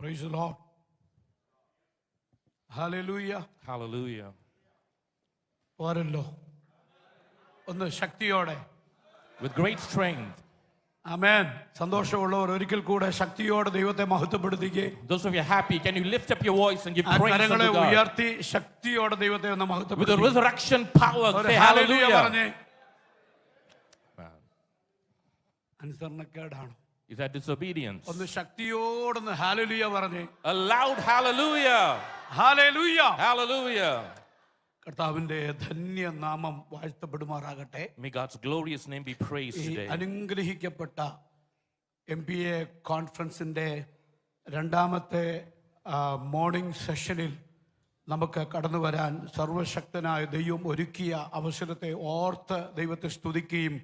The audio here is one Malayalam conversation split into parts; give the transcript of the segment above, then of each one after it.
Praise the Lord. Hallelujah. Hallelujah. പോരല്ലോ ഒന്ന് ശക്തിയോടെ With great strength. ആമേൻ. സന്തോഷമുള്ളവർ ഒരിക്കൽ കൂടെ ശക്തിയോടെ ദൈവത്തെ മഹത്വപ്പെടുത്തുകയും Those of you happy, can you lift up your voice and give ആ praise കരങ്ങളെ unto God? ഉയർത്തി ശക്തിയോടെ ദൈവത്തെ ഒന്ന് With the മഹത്വപ്പെടുത്തുക. resurrection power, say hallelujah hallelujah. പറഞ്ഞേ. അനുസരണക്കേടാണ്. Is that disobedience? ഒന്ന് ശക്തിയോടൊന്ന് ഹല്ലേലൂയ പറഞ്ഞേ. A loud hallelujah. Hallelujah. Hallelujah. കർത്താവിന്റെ ധന്യനാമം വാഴ്ത്തപ്പെടുമാറാകട്ടെ. May God's glorious name be praised ഈ today. അനുഗ്രഹിക്കപ്പെട്ട MPA കോൺഫറൻസിന്റെ രണ്ടാമത്തെ മോർണിംഗ് സെഷനിൽ നമുക്ക് കടന്നു വരാൻ സർവശക്തനായ ദൈവം ഒരുക്കിയ അവസരത്തെ ഓർത്ത് ദൈവത്തെ സ്തുതിക്കുകയും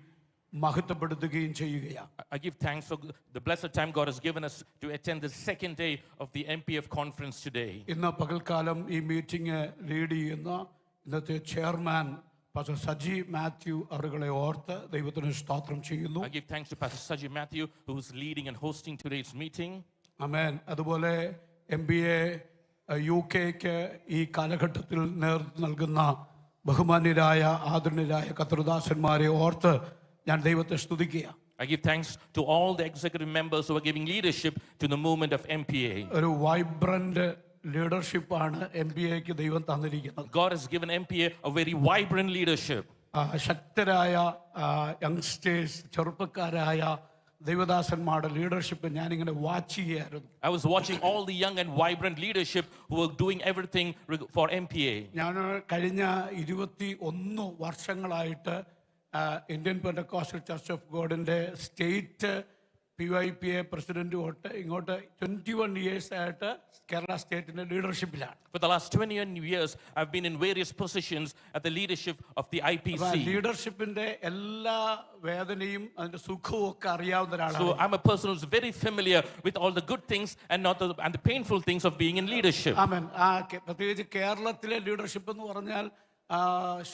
മഹത്വപ്പെടുത്തുകയും ചെയ്യുകയാണ്. I give thanks for the blessed time God has given us to attend the second day of the MPF conference today. ഇന്ന് പകൽക്കാലം ഈ മീറ്റിംഗ് ലീഡ് ചെയ്യുന്ന ഇന്നത്തെ ചെയർമാൻ പാസ്റ്റർ സജി മാത്യു അവരുടെ ഓർത്ത് ദൈവത്തിന് സ്തോത്രം ചെയ്യുന്നു. I give thanks to Pastor Saji Matthew, who is leading and hosting today's meeting. ആമേൻ. അതുപോലെ MBA UK-ക്ക് ഈ കാലഘട്ടത്തിൽ നേതൃത്വം നൽകുന്ന ബഹുമാന്യരായ ആദരണീയരായ കർത്തൃദാസന്മാരെ ഓർത്ത് ഞാൻ ദൈവത്തെ സ്തുതിക്കുക. I give thanks to all the executive members who are giving leadership to the movement of MPA. ഒരു വൈബ്രന്റ് ലീഡർഷിപ്പാണ് MPAക്ക് ദൈവം തന്നിരിക്കുന്നത്. God has given MPA a very vibrant leadership. ശക്തരായ യങ്സ്റ്റേഴ്സ്, ചെറുപ്പക്കാരായ ദൈവദാസന്മാരുടെ ലീഡർഷിപ്പ് ഞാനിങ്ങനെ വാച്ച് ചെയ്യായിരുന്നു. I was watching all the young and vibrant leadership who were doing everything for MPA. ഞാൻ കഴിഞ്ഞ 21 വർഷങ്ങളായിട്ട് ഇന്ത്യൻ പെന്തക്കോസ്റ്റൽ ചർച്ച് ഓഫ് ഗോഡിന്റെ സ്റ്റേറ്റ് PYPA പ്രസിഡന്റ് തൊട്ട് ഇങ്ങോട്ട് 21 years ആയിട്ട് കേരള സ്റ്റേറ്റിന്റെ ലീഡർഷിപ്പിലാണ്. For the last 21 years, I've been in various positions at the leadership of the IPC. ലീഡർഷിപ്പിന്റെ എല്ലാ വേദനയും അതിന്റെ സുഖവും ഒക്കെ അറിയാവുന്ന ഒരാളാണ്. So I'm a person who's very familiar with all the good things and the painful things of being in leadership. ആമേൻ. പ്രത്യേകിച്ച് കേരളത്തിലെ ലീഡർഷിപ്പ് എന്ന് പറഞ്ഞാൽ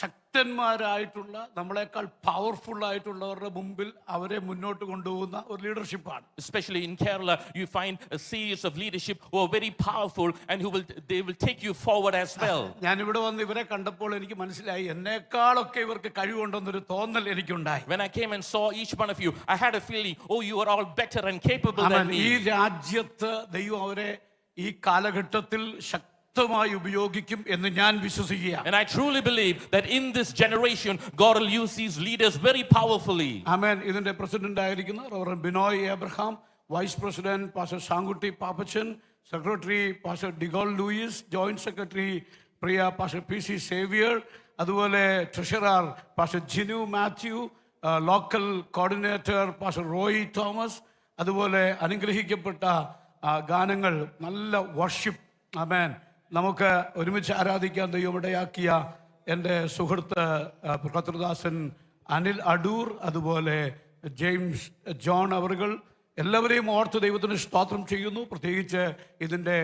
ശക്തന്മാരായിട്ടുള്ള നമ്മളെക്കാൾ പവർഫുൾ ആയിട്ടുള്ളവരുടെ മുമ്പിൽ അവരെ മുന്നോട്ട് കൊണ്ടുപോകുന്ന ഒരു ലീഡർഷിപ്പാണ്. Especially in Kerala, you find a series of leadership who are very powerful and they will take you forward as well. ഞാൻ ഇവിടെ വന്ന് ഇവരെ കണ്ടപ്പോൾ എനിക്ക് മനസ്സിലായി എന്നേക്കാളൊക്കെ ഇവർക്ക് കഴിവുണ്ടെന്നൊരു തോന്നൽ എനിക്കുണ്ടായി. When I came and saw each one of you, I had a feeling, oh, you are all better and capable than me. ഈ രാജ്യത്ത് ദൈവം അവരെ ഈ കാലഘട്ടത്തിൽ ശക്തമായി ഉപയോഗിക്കും എന്ന് ഞാൻ വിശ്വസിക്കുകയാണ്. And I truly believe that in this generation God will use these leaders very powerfully. ആമേൻ. ഇതിന്റെ പ്രസിഡന്റ് ആയിരിക്കുന്ന reverend Binoy Abraham, vice president pastor Sankutty Pappachan, secretary pastor Degol Louis, joint secretary പ്രിയ പാസ്റ്റർ PC സേവിയർ, അതുപോലെ treasurer pastor Jinu Mathew, local coordinator pastor Roy Thomas, അതുപോലെ അനുഗ്രഹിക്കപ്പെട്ട ഗാനങ്ങൾ, നല്ല വർഷിപ്പ്. ആമേൻ. നമുക്ക് ഒരുമിച്ച് ആരാധിക്കാൻ ദൈവമിടയാക്കിയ എൻ്റെ സുഹൃത്ത് കർത്തൃദാസൻ അനിൽ അടൂർ, അതുപോലെ ജെയിംസ് ജോൺ അവറുകൾ, എല്ലാവരെയും ഓർത്ത് ദൈവത്തിന് സ്തോത്രം ചെയ്യുന്നു. പ്രത്യേകിച്ച് ഇതിൻ്റെ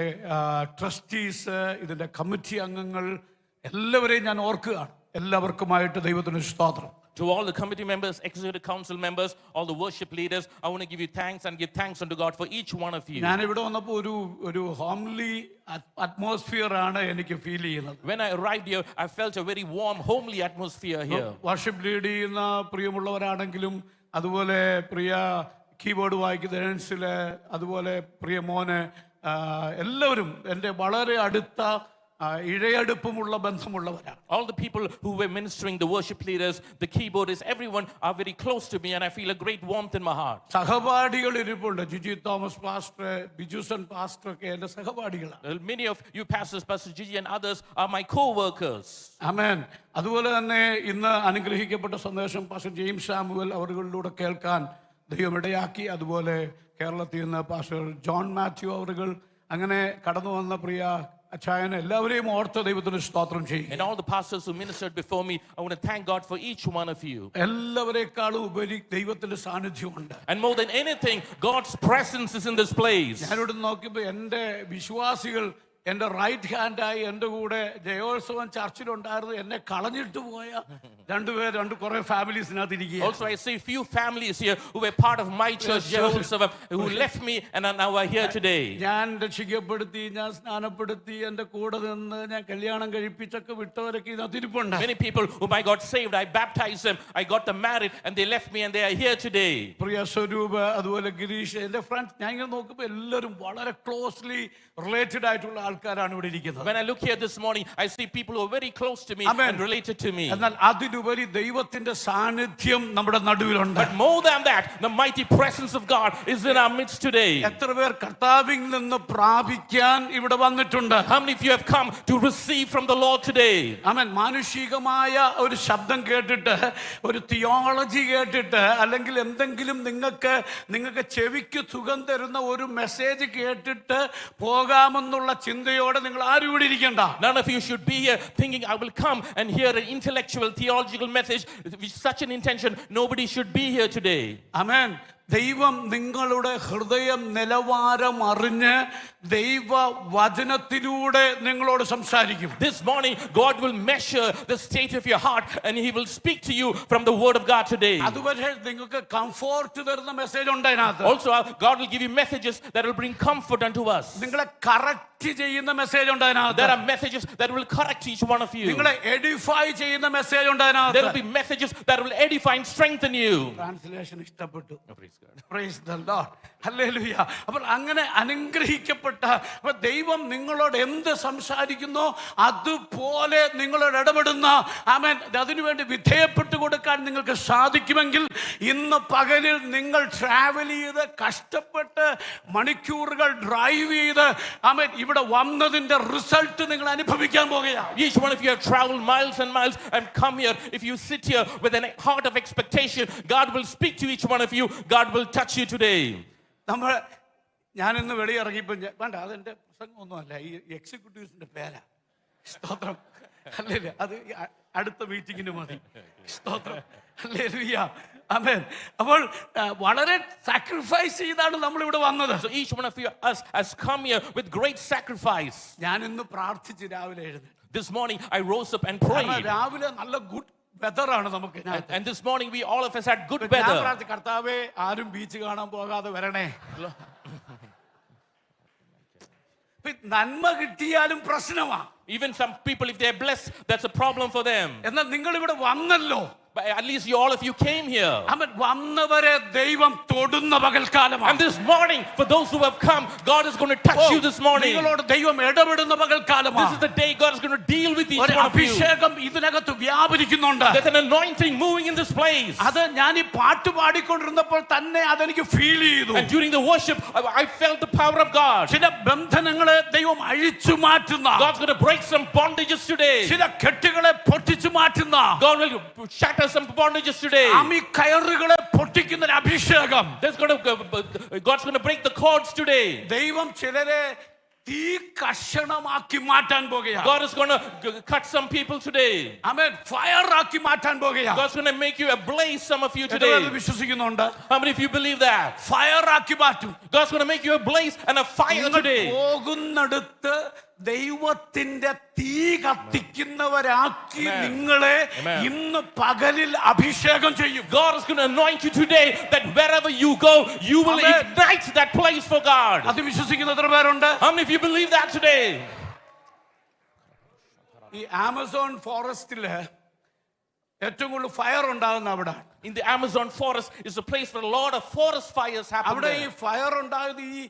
ട്രസ്റ്റീസ്, ഇതിൻ്റെ കമ്മിറ്റി അംഗങ്ങൾ എല്ലാവരെയും ഞാൻ ഓർക്കുകയാണ്. എല്ലാവർക്കുമായിട്ട് ദൈവത്തിന് സ്തോത്രം. To all the committee members, executive council members, all the worship leaders, I want to give you thanks and give thanks unto God for each one of you. ഞാൻ ഇവിടെ വന്നപ്പോൾ ഒരു ഹോംലി അറ്റ്മോസ്ഫിയർ ആണ് എനിക്ക് ഫീൽ ചെയ്യുന്നത്. When I arrived here, I felt a very warm, homely atmosphere here. Worship lead ചെയ്യുന്ന പ്രിയമുള്ളവരാണെങ്കിലും, അതുപോലെ പ്രിയ കീബോർഡ് വായിക്കുന്ന ഡാൻസില്, അതുപോലെ പ്രിയ മോന്, എല്ലാവരും എൻ്റെ വളരെ അടുത്ത ഇഴയടുപ്പമുള്ള ബന്ധമുള്ളവരാണ്. All the people who were ministering, the worship leaders, the keyboardists, everyone are very close to me and I feel a great warmth in my heart. സഹപാഠികൾ ഇരിപ്പുണ്ട്. ജിജി തോമസ് പാസ്റ്റർ, ബിജുസൻ പാസ്റ്റർ ഒക്കെ എൻ്റെ സഹപാഠികളാണ്. Many of you pastors, Pastor Gigi and others, are my co-workers. ആമേൻ. അതുപോലെ തന്നെ ഇന്ന് അനുഗ്രഹിക്കപ്പെട്ട സന്ദേശം പാസ്റ്റർ ജെയിംസ് സാമുവൽ അവരുകളിലൂടെ കേൾക്കാൻ ദൈവമിടയാക്കി. അതുപോലെ കേരളത്തിൽ നിന്ന് പാസ്റ്റർ ജോൺ മാത്യു അവരുകൾ, അങ്ങനെ കടന്നു വന്ന പ്രിയ അച്ചായൻ, എല്ലാവരെയും ഓർത്ത് ദൈവത്തിന് സ്തോത്രം ചെയ്യും. And all the pastors who ministered before me, I want to thank God for each one of you. എല്ലാവരെക്കാളും ഉപരി ദൈവത്തിന്റെ സാന്നിധ്യമുണ്ട്. And more than anything, God's presence is in this place. ഞാനിവിടെ നോക്കിയപ്പോൾ എൻ്റെ വിശ്വാസികൾ എൻ്റെ റൈറ്റ് ഹാൻഡായി എൻ്റെ കൂടെ ജയോത്സവം ചർച്ചിലുണ്ടായിരുന്നു എന്നെ കളഞ്ഞിട്ട് പോയ രണ്ട് കുറെ ഫാമിലീസിനകത്ത് ഇരിക്കുക. Also, I see few families here who were part of my church, Jehoshaphat, who left me and are now here today. ഞാൻ രക്ഷിക്കപ്പെടുത്തി, ഞാൻ സ്നാനപ്പെടുത്തി, എൻ്റെ കൂടെ നിന്ന് ഞാൻ കല്യാണം കഴിപ്പിച്ചൊക്കെ വിട്ടവരൊക്കെ ഇതിനകത്ത് ഇരിപ്പുണ്ട്. Many people whom I got saved, I baptized them, I got them married, and they left me and they are here today. പ്രിയ സ്വരൂപ്, അതുപോലെ ഗിരീഷ്, എൻ്റെ ഫ്രണ്ട്സ്, ഞാൻ ഇങ്ങനെ നോക്കുമ്പോൾ എല്ലാവരും വളരെ ക്ലോസ്ലി റിലേറ്റഡ് ആയിട്ടുള്ള ആൾക്കാരാണ് ഇവിടെ ഇരിക്കുന്നത്. When I look here this morning, I see people who are very close to me and related to me. എന്നാൽ അതിലുപരി ദൈവത്തിന്റെ സാന്നിധ്യം നമ്മുടെ നടുവിലുണ്ട്. But more than that, the mighty presence of God is in our midst today. എത്ര പേർ കർത്താവിൽ നിന്ന് പ്രാപിക്കാൻ ഇവിടെ വന്നിട്ടുണ്ട്? How many of you have come to receive from the Lord today? ആമേൻ. മാനുഷികമായ ഒരു ശബ്ദം കേട്ടിട്ട്, ഒരു തിയോളജി കേട്ടിട്ട്, അല്ലെങ്കിൽ എന്തെങ്കിലും നിങ്ങൾക്ക് ചെവിക്ക് സുഖം തരുന്ന ഒരു മെസ്സേജ് കേട്ടിട്ട് പോകാമെന്നുള്ള ചിന്തയോടെ നിങ്ങൾ ആരും ഇവിടെ ഇരിക്കണ്ട. None of you should be here thinking I will come and hear an intellectual theological message with such an intention. Nobody should be here today. ആമേൻ. ദൈവം നിങ്ങളുടെ ഹൃദയം നിലവാരം അറിഞ്ഞ് ദൈവ വചനത്തിലൂടെ നിങ്ങളോട് സംസാരിക്കും. This morning God will measure the state of your heart and he will speak to you from the word of God today. അതുവരെ നിങ്ങൾക്ക് കംഫോർട്ട് തരുന്ന മെസ്സേജ് ഉണ്ട് അതിനകത്ത്. Also God will give you messages that will bring comfort unto us. നിങ്ങളെ കറക്റ്റ് ചെയ്യുന്ന മെസ്സേജ് ഉണ്ട് അതിനകത്ത്. There are messages that will correct each one of you. നിങ്ങളെ എഡിഫൈ ചെയ്യുന്ന മെസ്സേജ് ഉണ്ട് അതിനകത്ത്. There will be messages that will edify and strengthen you. Translation ഇഷ്ടപ്പെട്ടു. God. Praise the Lord. Hallelujah. അപ്പോൾ അങ്ങനെ അനുഗ്രഹിക്കപ്പെട്ട ദൈവം നിങ്ങളോട് എന്ത് സംസാരിക്കുന്നോ അതുപോലെ നിങ്ങളോട് ഇടപെടുന്ന, ആമേൻ, അതിനുവേണ്ടി വിധേയപ്പെട്ടു കൊടുക്കാൻ നിങ്ങൾക്ക് സാധിക്കുമെങ്കിൽ ഇന്ന് പകലിൽ നിങ്ങൾ ട്രാവൽ ചെയ്ത് കഷ്ടപ്പെട്ട് മണിക്കൂറുകൾ ഡ്രൈവ് ചെയ്ത്, ആമേൻ, ഇവിടെ വന്നതിന്റെ റിസൾട്ട് നിങ്ങൾ അനുഭവിക്കാൻ പോകുകയാണ്. Each one of you have traveled miles and miles and come here. If you sit here with a heart of expectation, God will speak to each one of you. God will touch you today. ഞാനിന്ന് വെളിയിറങ്ങിയപ്പോൾ വേണ്ട, അതെൻ്റെ പ്രസംഗമൊന്നുമല്ല, ഈ എക്സിക്യൂട്ടീവ്സിന്റെ പേരാ. സ്തോത്രം. ഹല്ലേലൂയ. അത് അടുത്ത മീറ്റിങ്ങിന് മതി. സ്തോത്രം. ഹല്ലേലൂയ. ആമേൻ. അപ്പോൾ വളരെ സാക്രിഫൈസ് ചെയ്താണ് നമ്മൾ ഇവിടെ വന്നത്. So each one of you has come here with great sacrifice. ഞാൻ ഇന്ന് പ്രാർത്ഥിച്ച് രാവിലെ എഴുന്നേറ്റു. This morning I rose up and prayed. രാവിലെ നല്ല ഗുഡ് വെതറാണ് നമുക്ക്. And this morning we all of us had good weather. കർത്താവേ, ആരും ബീച്ച് കാണാൻ പോകാതെ വരണേ. നന്മ കിട്ടിയാലും പ്രശ്നമാണ്. Even some people, if they're blessed, that's a problem for them. എന്നാൽ നിങ്ങൾ ഇവിടെ വന്നല്ലോ. But at least all of you came here. വന്നവരെ ദൈവം തൊടുന്ന പകൽക്കാലമാണ്. And this morning, for those who have come, God is going to touch you this morning. നിങ്ങളോട് ദൈവം ഇടപെടുന്ന പകൽക്കാലമാണ്. This is the day God is going to deal with each one of you. അഭിഷേകം ഇതിനകത്ത് വ്യാപരിക്കുന്നുണ്ട്. There's an anointing moving in this place. അത് ഞാൻ ഈ പാട്ട് പാടിക്കൊണ്ടിരുന്നപ്പോൾ തന്നെ അതെനിക്ക് ഫീൽ ചെയ്തു. And during the worship, I felt the power of God. ചില ബന്ധനങ്ങളെ ദൈവം അഴിച്ചു മാറ്റുന്ന, God's going to break some bondages today. ചില കെട്ടുകളെ പൊട്ടിച്ചു മാറ്റുന്ന, God will shatter some bondages today. Ami കയറുകളെ പൊട്ടിക്കുന്ന ഒരു അഭിഷേകം. God's going to break the cords today. ദൈവം ചിലരെ തീ കഷണമാക്കി മാറ്റാൻ പോകുകയാണ്. God is going to cut some people today. Amen. Fire ആക്കി മാറ്റാൻ പോകുകയാണ്. God's going to make you ablaze, some of you today. വിശ്വസിക്കുന്നുണ്ട്? How many of you believe that? Fire ആക്കി മാറ്റും. God's going to make you ablaze and a fire today. പോകുന്നിടത്ത് ദൈവത്തിന്റെ തീ കത്തിക്കുന്നവരാക്കി നിങ്ങളെ ഇന്ന് പകലിൽ അഭിഷേകം ചെയ്യും. God is going to anoint you today that wherever you go, you will ignite that place for God. അത് വിശ്വസിക്കുന്ന എത്ര പേരുണ്ട്? How many of you believe that today? ഈ ആമസോൺ ഫോറസ്റ്റില് ഏറ്റവും കൂടുതൽ ഫയർ ഉണ്ടാകുന്ന അവിടെ. In the Amazon forest is a place where a lot of forest fires happen. അവിടെ ഈ there. ഫയർ ഉണ്ടായത് ഈ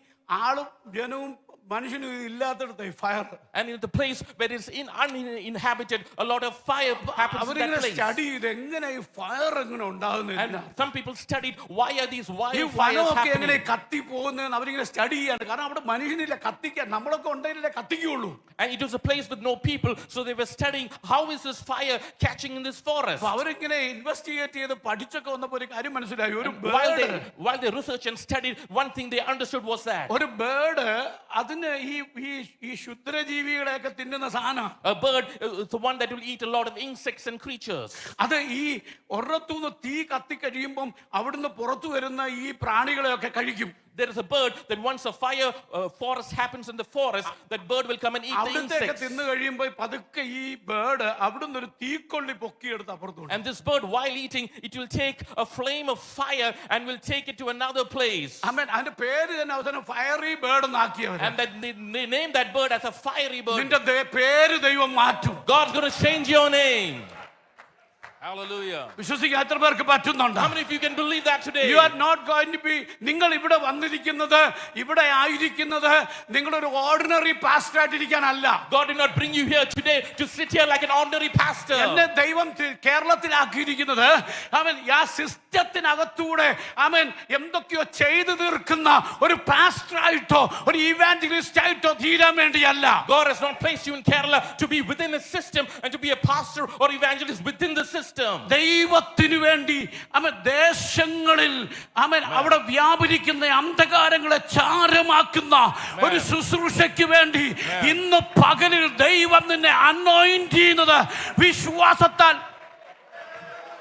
ആളും ജനവും മനുഷ്യനും ഇല്ലാത്തടത്ത് fire. And in the place where it's uninhabited, a lot of fire happens in that place. Study ചെയ്ത് എങ്ങനെ ഈ ഫയർ എങ്ങനെ ഉണ്ടാകുന്നില്ല. And some people studied why are these ഈ wildfires വനമൊക്കെ എങ്ങനെ happening. കത്തി പോകുന്നതെന്ന് അവരിങ്ങനെ സ്റ്റഡി ചെയ്യാണ്. കാരണം അവിടെ മനുഷ്യനില്ല കത്തിക്കാൻ, നമ്മളൊക്കെ ഉണ്ടെങ്കിലേ കത്തിക്കുള്ളൂ. And it was a place with no people, so they were studying how is this fire catching in this forest. അവരിങ്ങനെ ഇൻവെസ്റ്റിഗേറ്റ് ചെയ്ത് പഠിച്ചൊക്കെ വന്നപ്പോൾ ഒരു കാര്യം മനസ്സിലായി. ഒരു While they researched and studied, one thing they understood was that ഒരു ബേർഡ് അതിന് ഈ ക്ഷുദ്രജീവികളെയൊക്കെ തിന്നുന്ന സാധനം. a bird is the one that will eat a lot of insects and creatures. അത് ഈ ഒരിടത്തുനിന്ന് തീ കത്തി കഴിയുമ്പം അവിടുന്ന് പുറത്തു വരുന്ന ഈ പ്രാണികളെയൊക്കെ കഴിക്കും. There is a bird that once a fire forest happens in the forest, that bird will come and eat the അവിടുത്തെയൊക്കെ insects. തിന്നു കഴിയുമ്പോ പതുക്കെ ഈ ബേർഡ് അവിടുന്ന് ഒരു തീക്കൊള്ളി പൊക്കിയെടുത്ത് അപ്പുറത്തോട്ട്. And this bird, while eating, it will take a flame of fire and will take it to another place. ആമേൻ. അതിന്റെ പേര് തന്നെ അവസാനം ഫയറി ബേർഡ് എന്നാക്കിയവര്. And that they name that bird as a fiery bird. നിന്റെ പേര് ദൈവം മാറ്റും. God's going to change your name. Hallelujah. വിശ്വസിക്കാൻ എത്ര പേർക്ക് പറ്റുന്നുണ്ട്? How many of you can believe that today? You are not going to be, നിങ്ങൾ ഇവിടെ വന്നിരിക്കുന്നത്, ഇവിടെ ആയിരിക്കുന്നത് നിങ്ങളൊരു ഓർഡിനറി പാസ്റ്റർ ആയിട്ടിരിക്കാനല്ല. God did not bring you here today to sit here like an ordinary pastor. എന്നെ ദൈവം കേരളത്തിലാക്കിയിരിക്കുന്നത് അവൻ ആ സിസ്റ്റത്തിനകത്തൂടെ അവൻ എന്തൊക്കെയോ ചെയ്തു തീർക്കുന്ന ഒരു പാസ്റ്റർ ആയിട്ടോ ഒരു ഇവാഞ്ചലിസ്റ്റ് ആയിട്ടോ തീരാൻ വേണ്ടിയല്ല. God has not placed you in Kerala to be within a system and to be a pastor or evangelist within the system. ദൈവത്തിനു വേണ്ടി അവൻ ദേശങ്ങളിൽ അവൻ അവിടെ വ്യാപരിക്കുന്ന അന്ധകാരങ്ങളെ ചാരമാക്കുന്ന ഒരു ശുശ്രൂഷയ്ക്ക് വേണ്ടി ഇന്ന് പകലിൽ ദൈവം നിന്നെ അനോയിന്റ് ചെയ്യുന്നത് വിശ്വാസത്താൽ.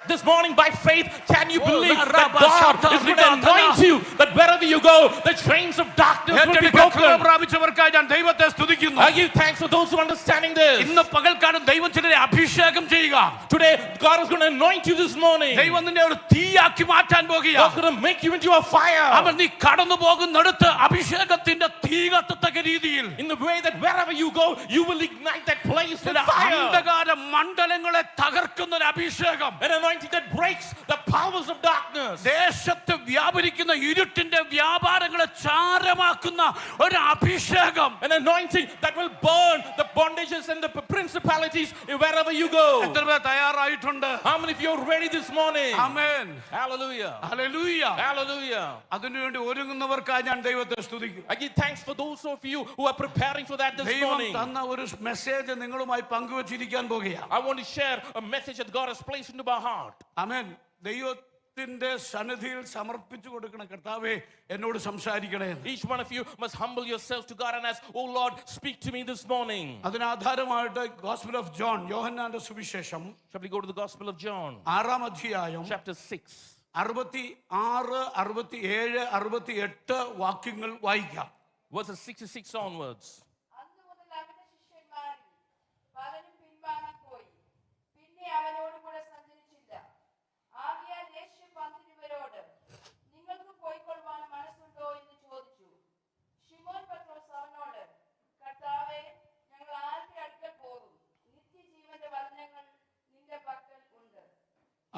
This morning, by faith, can you believe that God is going to anoint you, that wherever you go, the chains of darkness will be broken? പ്രാപിച്ചവർക്കായി ഞാൻ ദൈവത്തെ സ്തുതിക്കുന്നു. I give thanks for those who are understanding this. ഇന്ന് പകൽക്കാലം ദൈവം ചിലരെ അഭിഷേകം ചെയ്യുക. Today, God is going to anoint you this morning. ദൈവം നിന്നെ ഒരു തീയാക്കി മാറ്റാൻ പോകുകയാണ്. God's going to make you into a fire. അവൻ നീ കടന്നു പോകുന്നിടത്ത് അഭിഷേകത്തിന്റെ തീ കത്തത്തക്ക രീതിയിൽ, in the way that wherever you go, you will ignite that place with fire. അന്ധകാര മണ്ഡലങ്ങളെ തകർക്കുന്ന ഒരു അഭിഷേകം. An anointing that breaks the powers of darkness. ദേശത്ത് വ്യാപരിക്കുന്ന ഇരുട്ടിന്റെ വ്യാപാരങ്ങളെ ചാരമാക്കുന്ന ഒരു അഭിഷേകം. An anointing that will burn the bondages and the principalities wherever you go. എത്ര പേർ തയ്യാറായിട്ടുണ്ട്? How many of you are ready this morning? Amen. Hallelujah. Hallelujah. Hallelujah. അതിനുവേണ്ടി ഒരുങ്ങുന്നവർക്കായി ഞാൻ ദൈവത്തെ സ്തുതിക്കുന്നു. I give thanks for those of you who are preparing for that this ദൈവം morning. തന്ന ഒരു മെസ്സേജ് നിങ്ങളുമായി പങ്കുവച്ചിരിക്കാൻ പോകുകയാണ്. I want to share a message that God has placed into my heart. ആമേൻ. ദൈവത്തിന്റെ സന്നിധിയിൽ സമർപ്പിച്ചു കൊടുക്കണം. കർത്താവേ എന്നോട് സംസാരിക്കണേ. Each one of you must humble yourself to God and ask, oh Lord, speak to me this morning. അതിനാധാരമായിട്ട് ഗോസ്പൽ ഓഫ് ജോൺ, യോഹന്നാന്റെ സുവിശേഷം, Shall we go to the Gospel of John, 6-ാം അധ്യായം, chapter 6. 66, 67, 68 വാക്യങ്ങൾ വായിക്കാം. Verses 66 onwards. അന്ന് മുതൽ അവന്റെ ശിഷ്യന്മാരിൽ പലരും പിൻവാങ്ങിപ്പോയി, പിന്നെ അവനോട് കൂടെ സഞ്ചരിച്ചില്ല. ആകയാൽ യേശു 12 പേരോട്, നിങ്ങൾക്ക് പോയിക്കൊള്ളുവാൻ മനസ്സുണ്ടോ എന്ന് ചോദിച്ചു. ശിമോൻ പത്രോസ് അവനോട്, കർത്താവേ, ഞങ്ങൾ ആരുടെ അടുക്കൽ പോകും? നിത്യജീവന്റെ വചനങ്ങൾ നിന്റെ പക്കൽ ഉണ്ട്.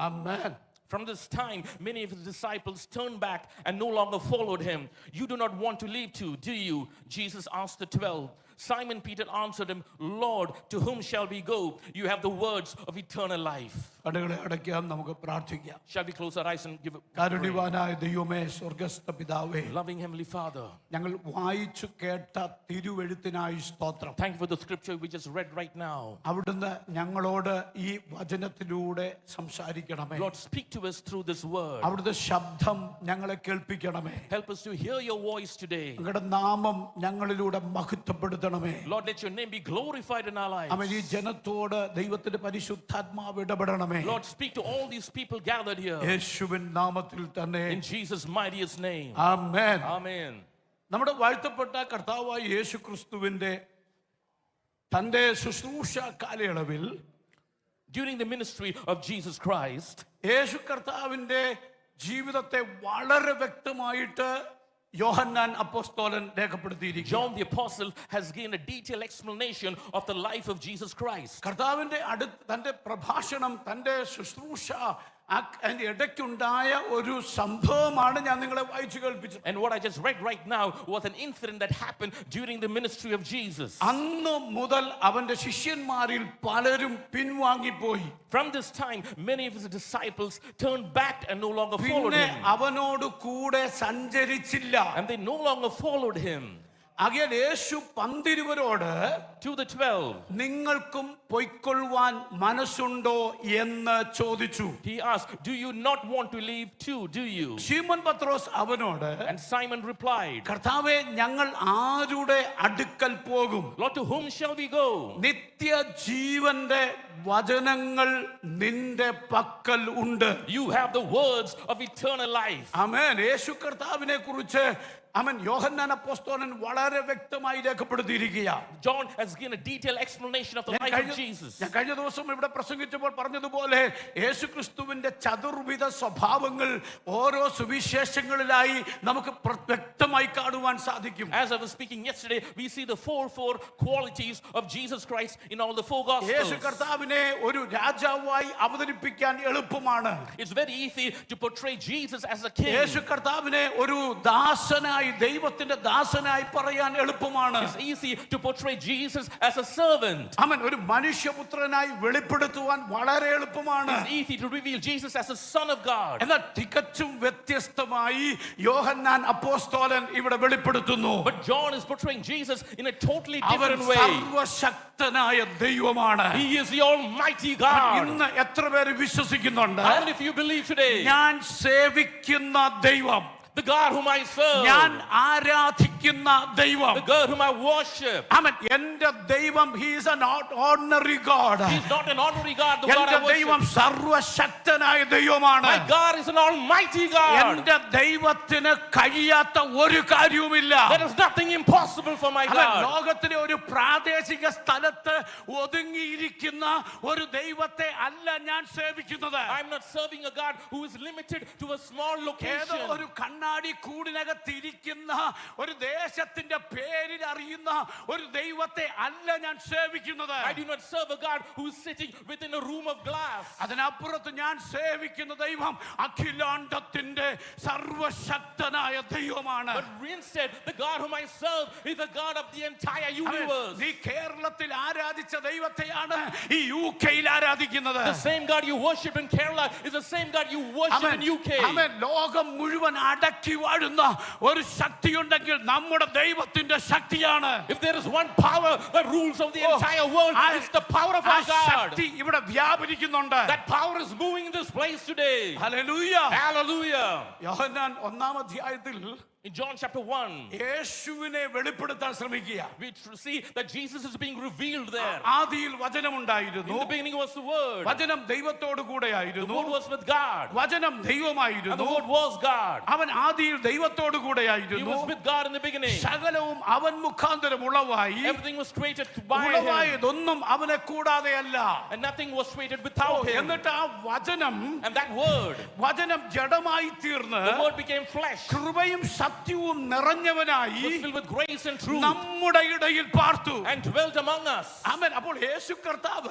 ആമേൻ. From this time, many of his disciples turned back and no longer followed him. You do not want to leave too, do you? Jesus asked the 12. Simon Peter answered him, Lord, to whom shall we go? You have the words of eternal life. കണ്ണുകളെ അടയ്ക്കാം, നമുക്ക് പ്രാർത്ഥിക്കാം. Shall we close our eyes and give a prayer? കാരുണ്യവാനായ ദൈവമേ, സ്വർഗ്ഗസ്ഥ പിതാവേ, Loving Heavenly Father, ഞങ്ങൾ വായിച്ചു കേട്ട തിരുവെഴുത്തിനായി സ്തോത്രം. thank you for the scripture we just read right now. അവിടുന്ന് ഞങ്ങളോട് ഈ വചനത്തിലൂടെ സംസാരിക്കണമേ. Lord, speak to us through this word. അവിടുത്തെ ശബ്ദം ഞങ്ങളെ കേൾപ്പിക്കണമേ. Help us to hear your voice today. അങ്ങയുടെ നാമം ഞങ്ങളിലൂടെ മഹത്വപ്പെടുത്തണമേ. Lord, let your name be glorified in our lives. അവൻ ഈ ജനത്തോട് ദൈവത്തിന്റെ പരിശുദ്ധാത്മാവ് ഇടപെടണമേ. Lord, speak to all these people gathered here. യേശുവിൻ നാമത്തിൽ തന്നെ. In Jesus' mightiest name. Amen. Amen. നമ്മുടെ വാഴ്ത്തപ്പെട്ട കർത്താവായ യേശു ക്രിസ്തുവിന്റെ തന്റെ ശുശ്രൂഷ കാലയളവിൽ During the ministry of Jesus Christ, യേശു കർത്താവിന്റെ ജീവിതത്തെ വളരെ വ്യക്തമായിട്ട് യോഹന്നാൻ അപ്പോസ്തലൻ രേഖപ്പെടുത്തിയിരിക്കുന്നു. John the Apostle has given a detailed explanation of the life of Jesus Christ. കർത്താവിന്റെ തന്റെ പ്രഭാഷണം, തന്റെ ശുശ്രൂഷ അതിന്റെ ഇടയ്ക്കുണ്ടായ ഒരു സംഭവമാണ് ഞാൻ നിങ്ങളെ വായിച്ചു കേൾപ്പിച്ചത്. And what I just read right now was an incident that happened during the ministry of Jesus. അന്ന് മുതൽ അവന്റെ ശിഷ്യന്മാരിൽ പലരും പിൻവാങ്ങിപ്പോയി. From this time, many of his disciples turned back and no longer followed പിന്നെ him. അവനോട് കൂടെ സഞ്ചരിച്ചില്ല. And they no longer followed him. ആകയാൽ യേശു 12 To the 12, നിങ്ങൾക്കും പൊയ്ക്കൊള്ളുവാൻ മനസ്സുണ്ടോ എന്ന് ചോദിച്ചു. he asked, do you not want to leave too, do you? ശീമോൻ പത്രോസ് അവനോട്, And Simon replied, കർത്താവേ, ഞങ്ങൾ ആരുടെ അടുക്കൽ പോകും? Lord, to whom shall we go? നിത്യജീവന്റെ വചനങ്ങൾ നിന്റെ പക്കൽ ഉണ്ട്. You have the words of eternal life. ആമേൻ. യേശു കർത്താവിനെ കുറിച്ച് അവൻ യോഹന്നാൻ അപ്പോസ്തലൻ വളരെ വ്യക്തമായി രേഖപ്പെടുത്തിയിരിക്കുകയാണ്. John has given a detailed explanation of the life of Jesus. ഞാൻ കഴിഞ്ഞ ദിവസം ഇവിടെ പ്രസംഗിച്ചപ്പോൾ പറഞ്ഞതുപോലെ യേശുക്രിസ്തുവിന്റെ ചതുർവിധ സ്വഭാവങ്ങൾ ഓരോ സുവിശേഷങ്ങളിലായി നമുക്ക് വ്യക്തമായി കാണുവാൻ സാധിക്കും. As I was speaking yesterday, we see the four qualities of Jesus Christ in all the 4 Gospels. യേശു കർത്താവിനെ ഒരു രാജാവായി അവതരിപ്പിക്കാൻ എളുപ്പമാണ്. It's very easy to portray Jesus as a king. യേശു കർത്താവിനെ ഒരു ദാസനായി, ദൈവത്തിന്റെ ദാസനായി പറയാൻ എളുപ്പമാണ്. It's easy to portray Jesus as a servant. അവൻ ഒരു മനുഷ്യപുത്രനായി വെളിപ്പെടുത്തുവാൻ വളരെ എളുപ്പമാണ്. It's easy to reveal Jesus as a son of God. എന്നാൽ തികച്ചും വ്യത്യസ്തമായി യോഹന്നാൻ അപ്പോസ്തലൻ ഇവിടെ വെളിപ്പെടുത്തുന്നു. But John is portraying Jesus in a totally അവൻ different way. സർവശക്തനായ ദൈവമാണ്. He is the Almighty God. ഇന്ന് എത്ര പേര് വിശ്വസിക്കുന്നുണ്ട്? How many of you believe today? ഞാൻ സേവിക്കുന്ന ദൈവം, The God whom I serve, ഞാൻ ആരാധിക്കുന്ന ദൈവം, the God whom I worship, അവൻ എന്റെ ദൈവം, he is an ordinary God. He's not an ordinary God, the God എന്റെ I ദൈവം worship. സർവശക്തനായ ദൈവമാണ്. My God is an Almighty God. എന്റെ ദൈവത്തിന് കഴിയാത്ത ഒരു കാര്യവുമില്ല. There is nothing impossible for my അവൻ God. ലോകത്തിലെ ഒരു പ്രാദേശിക സ്ഥലത്ത് ഒതുങ്ങിയിരിക്കുന്ന ഒരു ദൈവത്തെ അല്ല ഞാൻ സേവിക്കുന്നത്. I'm not serving a God who is limited to a small ഏതോ location. ഒരു കണ്ണാടി കൂടിനകത്തിരിക്കുന്ന ഒരു ദേശത്തിന്റെ പേരിൽ അറിയുന്ന ഒരു ദൈവത്തെ അല്ല ഞാൻ സേവിക്കുന്നത്. I do not serve a God who is sitting within a room of glass. അതിനപ്പുറത്ത് ഞാൻ സേവിക്കുന്ന ദൈവം അഖിലാണ്ടത്തിന്റെ സർവശക്തനായ ദൈവമാണ്. But instead, the God whom I serve is the God of the entire universe. നീ കേരളത്തിൽ ആരാധിച്ച ദൈവത്തെയാണ് ഈ യുകെയിൽ ആരാധിക്കുന്നത്. The same God you worship in Kerala is the same God you worship in UK. അവൻ ലോകം മുഴുവൻ അടക്കി വാഴുന്ന ഒരു ശക്തിയുണ്ടെങ്കിൽ നമ്മുടെ ദൈവത്തിന്റെ ശക്തിയാണ്. If there is one power that rules over the entire world, it's the power of ആ our God. ശക്തി ഇവിടെ വ്യാപരിക്കുന്നുണ്ട്. That power is moving in this place today. Hallelujah. Hallelujah. യോഹന്നാൻ 1-ാം അധ്യായത്തിൽ In John chapter 1, യേശുവിനെ വെളിപ്പെടുത്താൻ ശ്രമിക്കുക. we see that Jesus is being revealed there. ആദിയിൽ വചനമുണ്ടായിരുന്നു. In the beginning was the Word. വചനം ദൈവത്തോട് The കൂടെയായിരുന്നു. Word was with God. വചനം And the ദൈവമായിരുന്നു. Word was God. അവൻ ആദിയിൽ ദൈവത്തോട് He കൂടെയായിരുന്നു. was with God in the beginning. സകലവും അവൻ മുഖാന്തരം ഉളവായി. Everything was created by Him. ഉളവായതൊന്നും അവനെ കൂടാതെയല്ല. And nothing was created without Him. എന്നിട്ട് ആ വചനം, And that Word, വചനം ജഡമായി തീർന്ന് the Word became flesh. കൃപയും സത്യവും നിറഞ്ഞവനായി Was filled with grace and truth. നമ്മുടെ ഇടയിൽ പാർത്തു. And dwelt among us. അവൻ അപ്പോൾ യേശു കർത്താവ്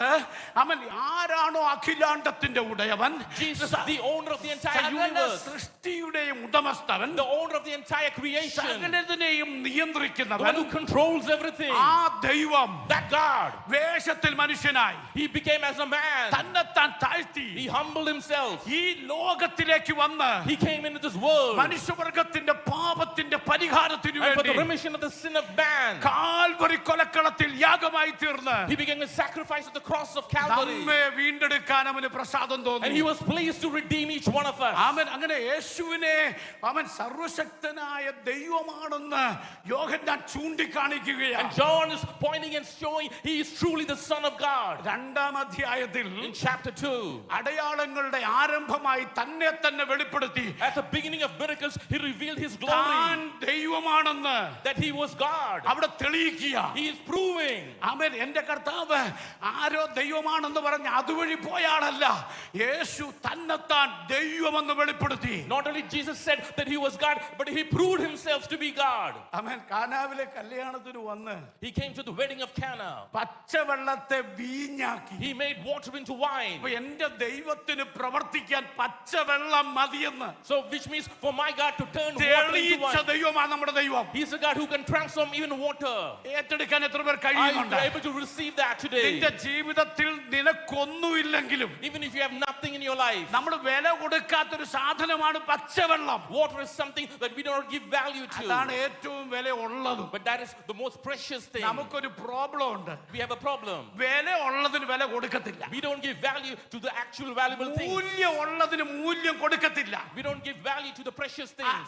അവൻ ആരാണോ അഖിലാണ്ടത്തിന്റെ ഉടയവൻ, Jesus, the owner of the entire സകല universe, സൃഷ്ടിയുടെയും ഉടമസ്ഥവൻ, the owner of the entire creation, സകലതിനെയും the one നിയന്ത്രിക്കുന്നവൻ, who controls everything. ആ ദൈവം That God, വേഷത്തിൽ മനുഷ്യനായി He became as a man. തന്നെത്താൻ താഴ്ത്തി He humbled Himself. ഈ ലോകത്തിലേക്ക് വന്ന് He came into this world മനുഷ്യവർഗത്തിന്റെ പാപത്തിന്റെ പരിഹാരത്തിനു and for the വേണ്ടി remission of the sin of man. Calvary കൊലക്കളത്തിൽ യാഗമായി തീർന്ന് He became a sacrifice at the cross of Calvary. നമ്മെ വീണ്ടെടുക്കാൻ അവന് പ്രസാദം And തോന്നി. He was pleased to redeem each one of us. അവൻ അങ്ങനെ യേശുവിനെ അവൻ സർവശക്തനായ ദൈവമാണെന്ന് യോഹന്നാൻ ചൂണ്ടിക്കാണിക്കുകയാണ്. And John is pointing and showing He is truly the Son of God. 2-ാം അധ്യായത്തിൽ In chapter 2, അടയാളങ്ങളുടെ ആരംഭമായി തന്നെ തന്നെ വെളിപ്പെടുത്തി at the beginning of miracles, He revealed His താൻ glory, ദൈവമാണെന്ന് that He was God. അവിടെ തെളിയിക്കുക. He is proving. അവൻ എന്റെ കർത്താവ് ആരോ ദൈവമാണെന്ന് പറഞ്ഞ് അതുവഴി പോയാളല്ല, യേശു തന്നെത്താൻ ദൈവമെന്ന് വെളിപ്പെടുത്തി. Not only Jesus said that He was God, but He proved Himself to be God. അവൻ കാനാവിലെ കല്യാണത്തിന് വന്ന് He came to the wedding of Cana. പച്ചവെള്ളത്തെ വീഞ്ഞാക്കി. He made water into wine. അപ്പൊ എന്റെ ദൈവത്തിന് പ്രവർത്തിക്കാൻ പച്ചവെള്ളം മതിയെന്ന് So which means for my God to turn water into തെളിയിച്ച wine. ദൈവമാണ് നമ്മുടെ ദൈവം. He's a God who can transform even water. ഏറ്റെടുക്കാൻ എത്ര പേർ Are കഴിയുന്നുണ്ട്? you able to receive that today? നിന്റെ ജീവിതത്തിൽ നിനക്കൊന്നുമില്ലെങ്കിലും Even if you have nothing in your life, നമ്മൾ വില കൊടുക്കാത്തൊരു സാധനമാണ് പച്ചവെള്ളം. water is something that we do not give value അതാണ് to. ഏറ്റവും വില ഉള്ളതും. But that is the most precious thing. നമുക്കൊരു പ്രോബ്ലം ഉണ്ട്. We have a problem. വില ഉള്ളതിന് വില കൊടുക്കത്തില്ല. We don't give value to the actual valuable things. മൂല്യം ഉള്ളതിന് മൂല്യം കൊടുക്കത്തില്ല. We don't give value to the precious things.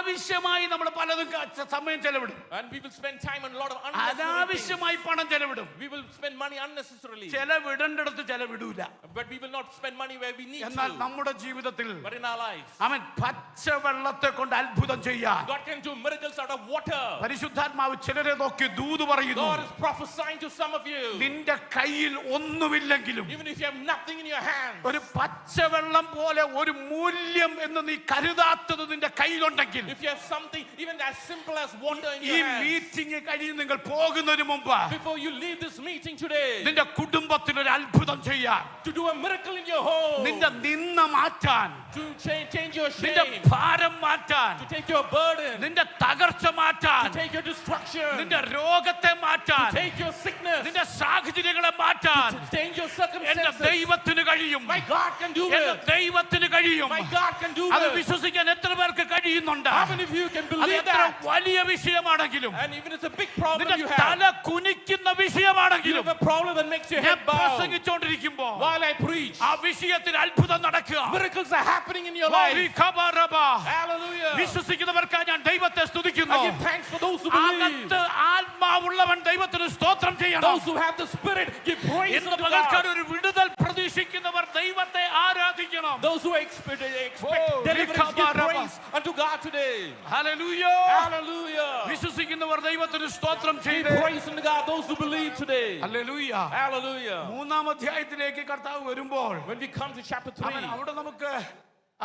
അനാവശ്യമായി നമ്മൾ പലതും സമയം ചെലവിടും. And we will spend time on a lot of unnecessary things. അനാവശ്യമായി പണം ചെലവിടും. We will spend money unnecessarily. ചെലവിടേണ്ടടുത്ത് ചെലവിടൂല. But we will not spend money where we need എന്നാൽ to. നമ്മുടെ ജീവിതത്തിൽ But in our lives, അവൻ പച്ചവെള്ളത്തെ കൊണ്ട് അത്ഭുതം ചെയ്യാൻ God can do miracles out of water. പരിശുദ്ധാത്മാവ് ചിലരെ നോക്കി ദൂത് പറയുന്നു. God is prophesying to some of you. നിന്റെ കയ്യിൽ ഒന്നുമില്ലെങ്കിലും Even if you have nothing in your hand, ഒരു പച്ചവെള്ളം പോലെ ഒരു മൂല്യം എന്ന് നീ കരുതാത്തത് നിന്റെ കയ്യിലുണ്ടെങ്കിൽ if you have something even as simple as water in ഈ your hand, മീറ്റിംഗ് കഴിഞ്ഞ് നിങ്ങൾ പോകുന്നതിന് മുമ്പ് before you leave this meeting today, നിന്റെ കുടുംബത്തിൽ ഒരു അത്ഭുതം ചെയ്യാൻ, to do a miracle in your home, നിന്റെ നിന്ന മാറ്റാൻ, to change your നിന്റെ shame, ഭാരം മാറ്റാൻ, to take your burden, നിന്റെ തകർച്ച മാറ്റാൻ, to take your destruction, നിന്റെ രോഗത്തെ മാറ്റാൻ, to take your sickness, നിന്റെ സാഹചര്യങ്ങളെ മാറ്റാൻ to change your എന്റെ circumstances. ദൈവത്തിന് കഴിയും. My God can do എന്റെ it. ദൈവത്തിന് കഴിയും. My God can do അത് it. വിശ്വസിക്കാൻ എത്ര പേർക്ക് കഴിയുന്നുണ്ട്? How many of you can അത് believe എത്ര that? വലിയ വിഷയമാണെങ്കിലും, And even it's a big problem നിന്റെ you have, തല കുനിക്കുന്ന you വിഷയമാണെങ്കിലും, have a problem that makes your ഞാൻ head bow പ്രസംഗിച്ചുകൊണ്ടിരിക്കുമ്പോ while I preach. ആ വിഷയത്തിൽ അത്ഭുതം നടക്കുക. Miracles are happening in your oh, life. ഈ ഖബറബാ. Hallelujah. വിശ്വസിക്കുന്നവർക്കായി ഞാൻ ദൈവത്തെ സ്തുതിക്കുന്നു. I give thanks for those who believe. അകത്ത് ആത്മാവുള്ളവൻ ദൈവത്തിന് സ്തോത്രം ചെയ്യണം. Those who have the Spirit give praise ഇന്ന് to പകൽക്കാലം God. ഒരു വിടുതൽ പ്രതീക്ഷിക്കുന്നവർ ദൈവത്തെ ആരാധിക്കണം. Those who expect Oh, deliverance give Rikabaraba. praise unto God today. Hallelujah. Hallelujah. വിശ്വസിക്കുന്നവർ ദൈവത്തിന് സ്തോത്രം Give ചെയ്ത് praise unto God. Those who believe today. Hallelujah. Hallelujah. മൂന്നാം അധ്യായത്തിലേക്ക് കർത്താവ് വരുമ്പോൾ When we come to chapter 3, അവൻ അവിടെ നമുക്ക്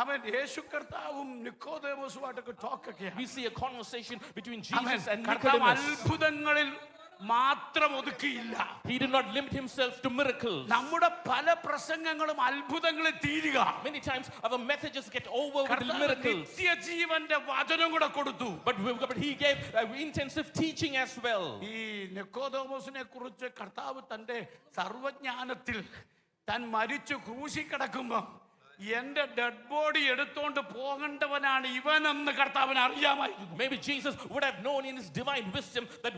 അവൻ യേശു കർത്താവും നിക്കോദേമോസുമായിട്ടൊക്കെ ടോക്കൊക്കെയാണ്. we see a conversation between അവൻ Jesus and കർത്താവ് Nicodemus. അത്ഭുതങ്ങളിൽ മാത്രം ഒതുക്കിയില്ല. He did not limit himself to miracles. നമ്മുടെ പല പ്രസംഗങ്ങളും അത്ഭുതങ്ങളിൽ തീരുക. Many times our messages get over with കർത്താവ് miracles. നിത്യജീവന്റെ വചനം കൂടെ കൊടുത്തു. But he gave intensive teaching as well. ഈ നിക്കോദേമോസിനെ കുറിച്ച് കർത്താവ് തന്റെ സർവജ്ഞാനത്തിൽ താൻ മരിച്ചു ക്രൂശി കിടക്കുമ്പോ എന്റെ ഡെഡ് ബോഡി എടുത്തോണ്ട് പോകേണ്ടവനാണ് ഇവനെന്ന് കർത്താവിന് അറിയാമായിരുന്നു. Maybe Jesus would have known in his divine wisdom that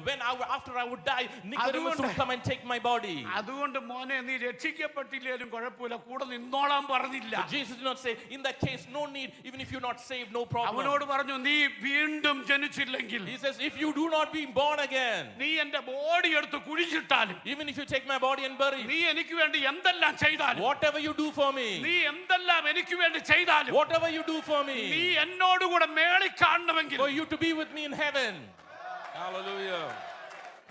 after I would die, Nicodemus would come and take my body. അതുകൊണ്ട് മോനെ നീ രക്ഷിക്കപ്പെട്ടില്ലേലും കുഴപ്പമില്ല, കൂടെ നിന്നോളാൻ പറഞ്ഞില്ല. But Jesus did not say, in that case, no need, even if you're not saved, no problem. അവനോട് പറഞ്ഞു നീ വീണ്ടും ജനിച്ചില്ലെങ്കിൽ, He says, if you do not be born again, നീ എന്റെ ബോഡി എടുത്ത് കുഴിച്ചിട്ടാലും, even if you take my body and bury, നീ എനിക്ക് വേണ്ടി എന്തെല്ലാം ചെയ്താലും, whatever you do for me, നീ എന്തെല്ലാം എനിക്ക് വേണ്ടി ചെയ്താലും, whatever you do for നീ me, എന്നോട് കൂടെ മേളിൽ കാണണമെങ്കിൽ, for you to be with me in heaven. Hallelujah.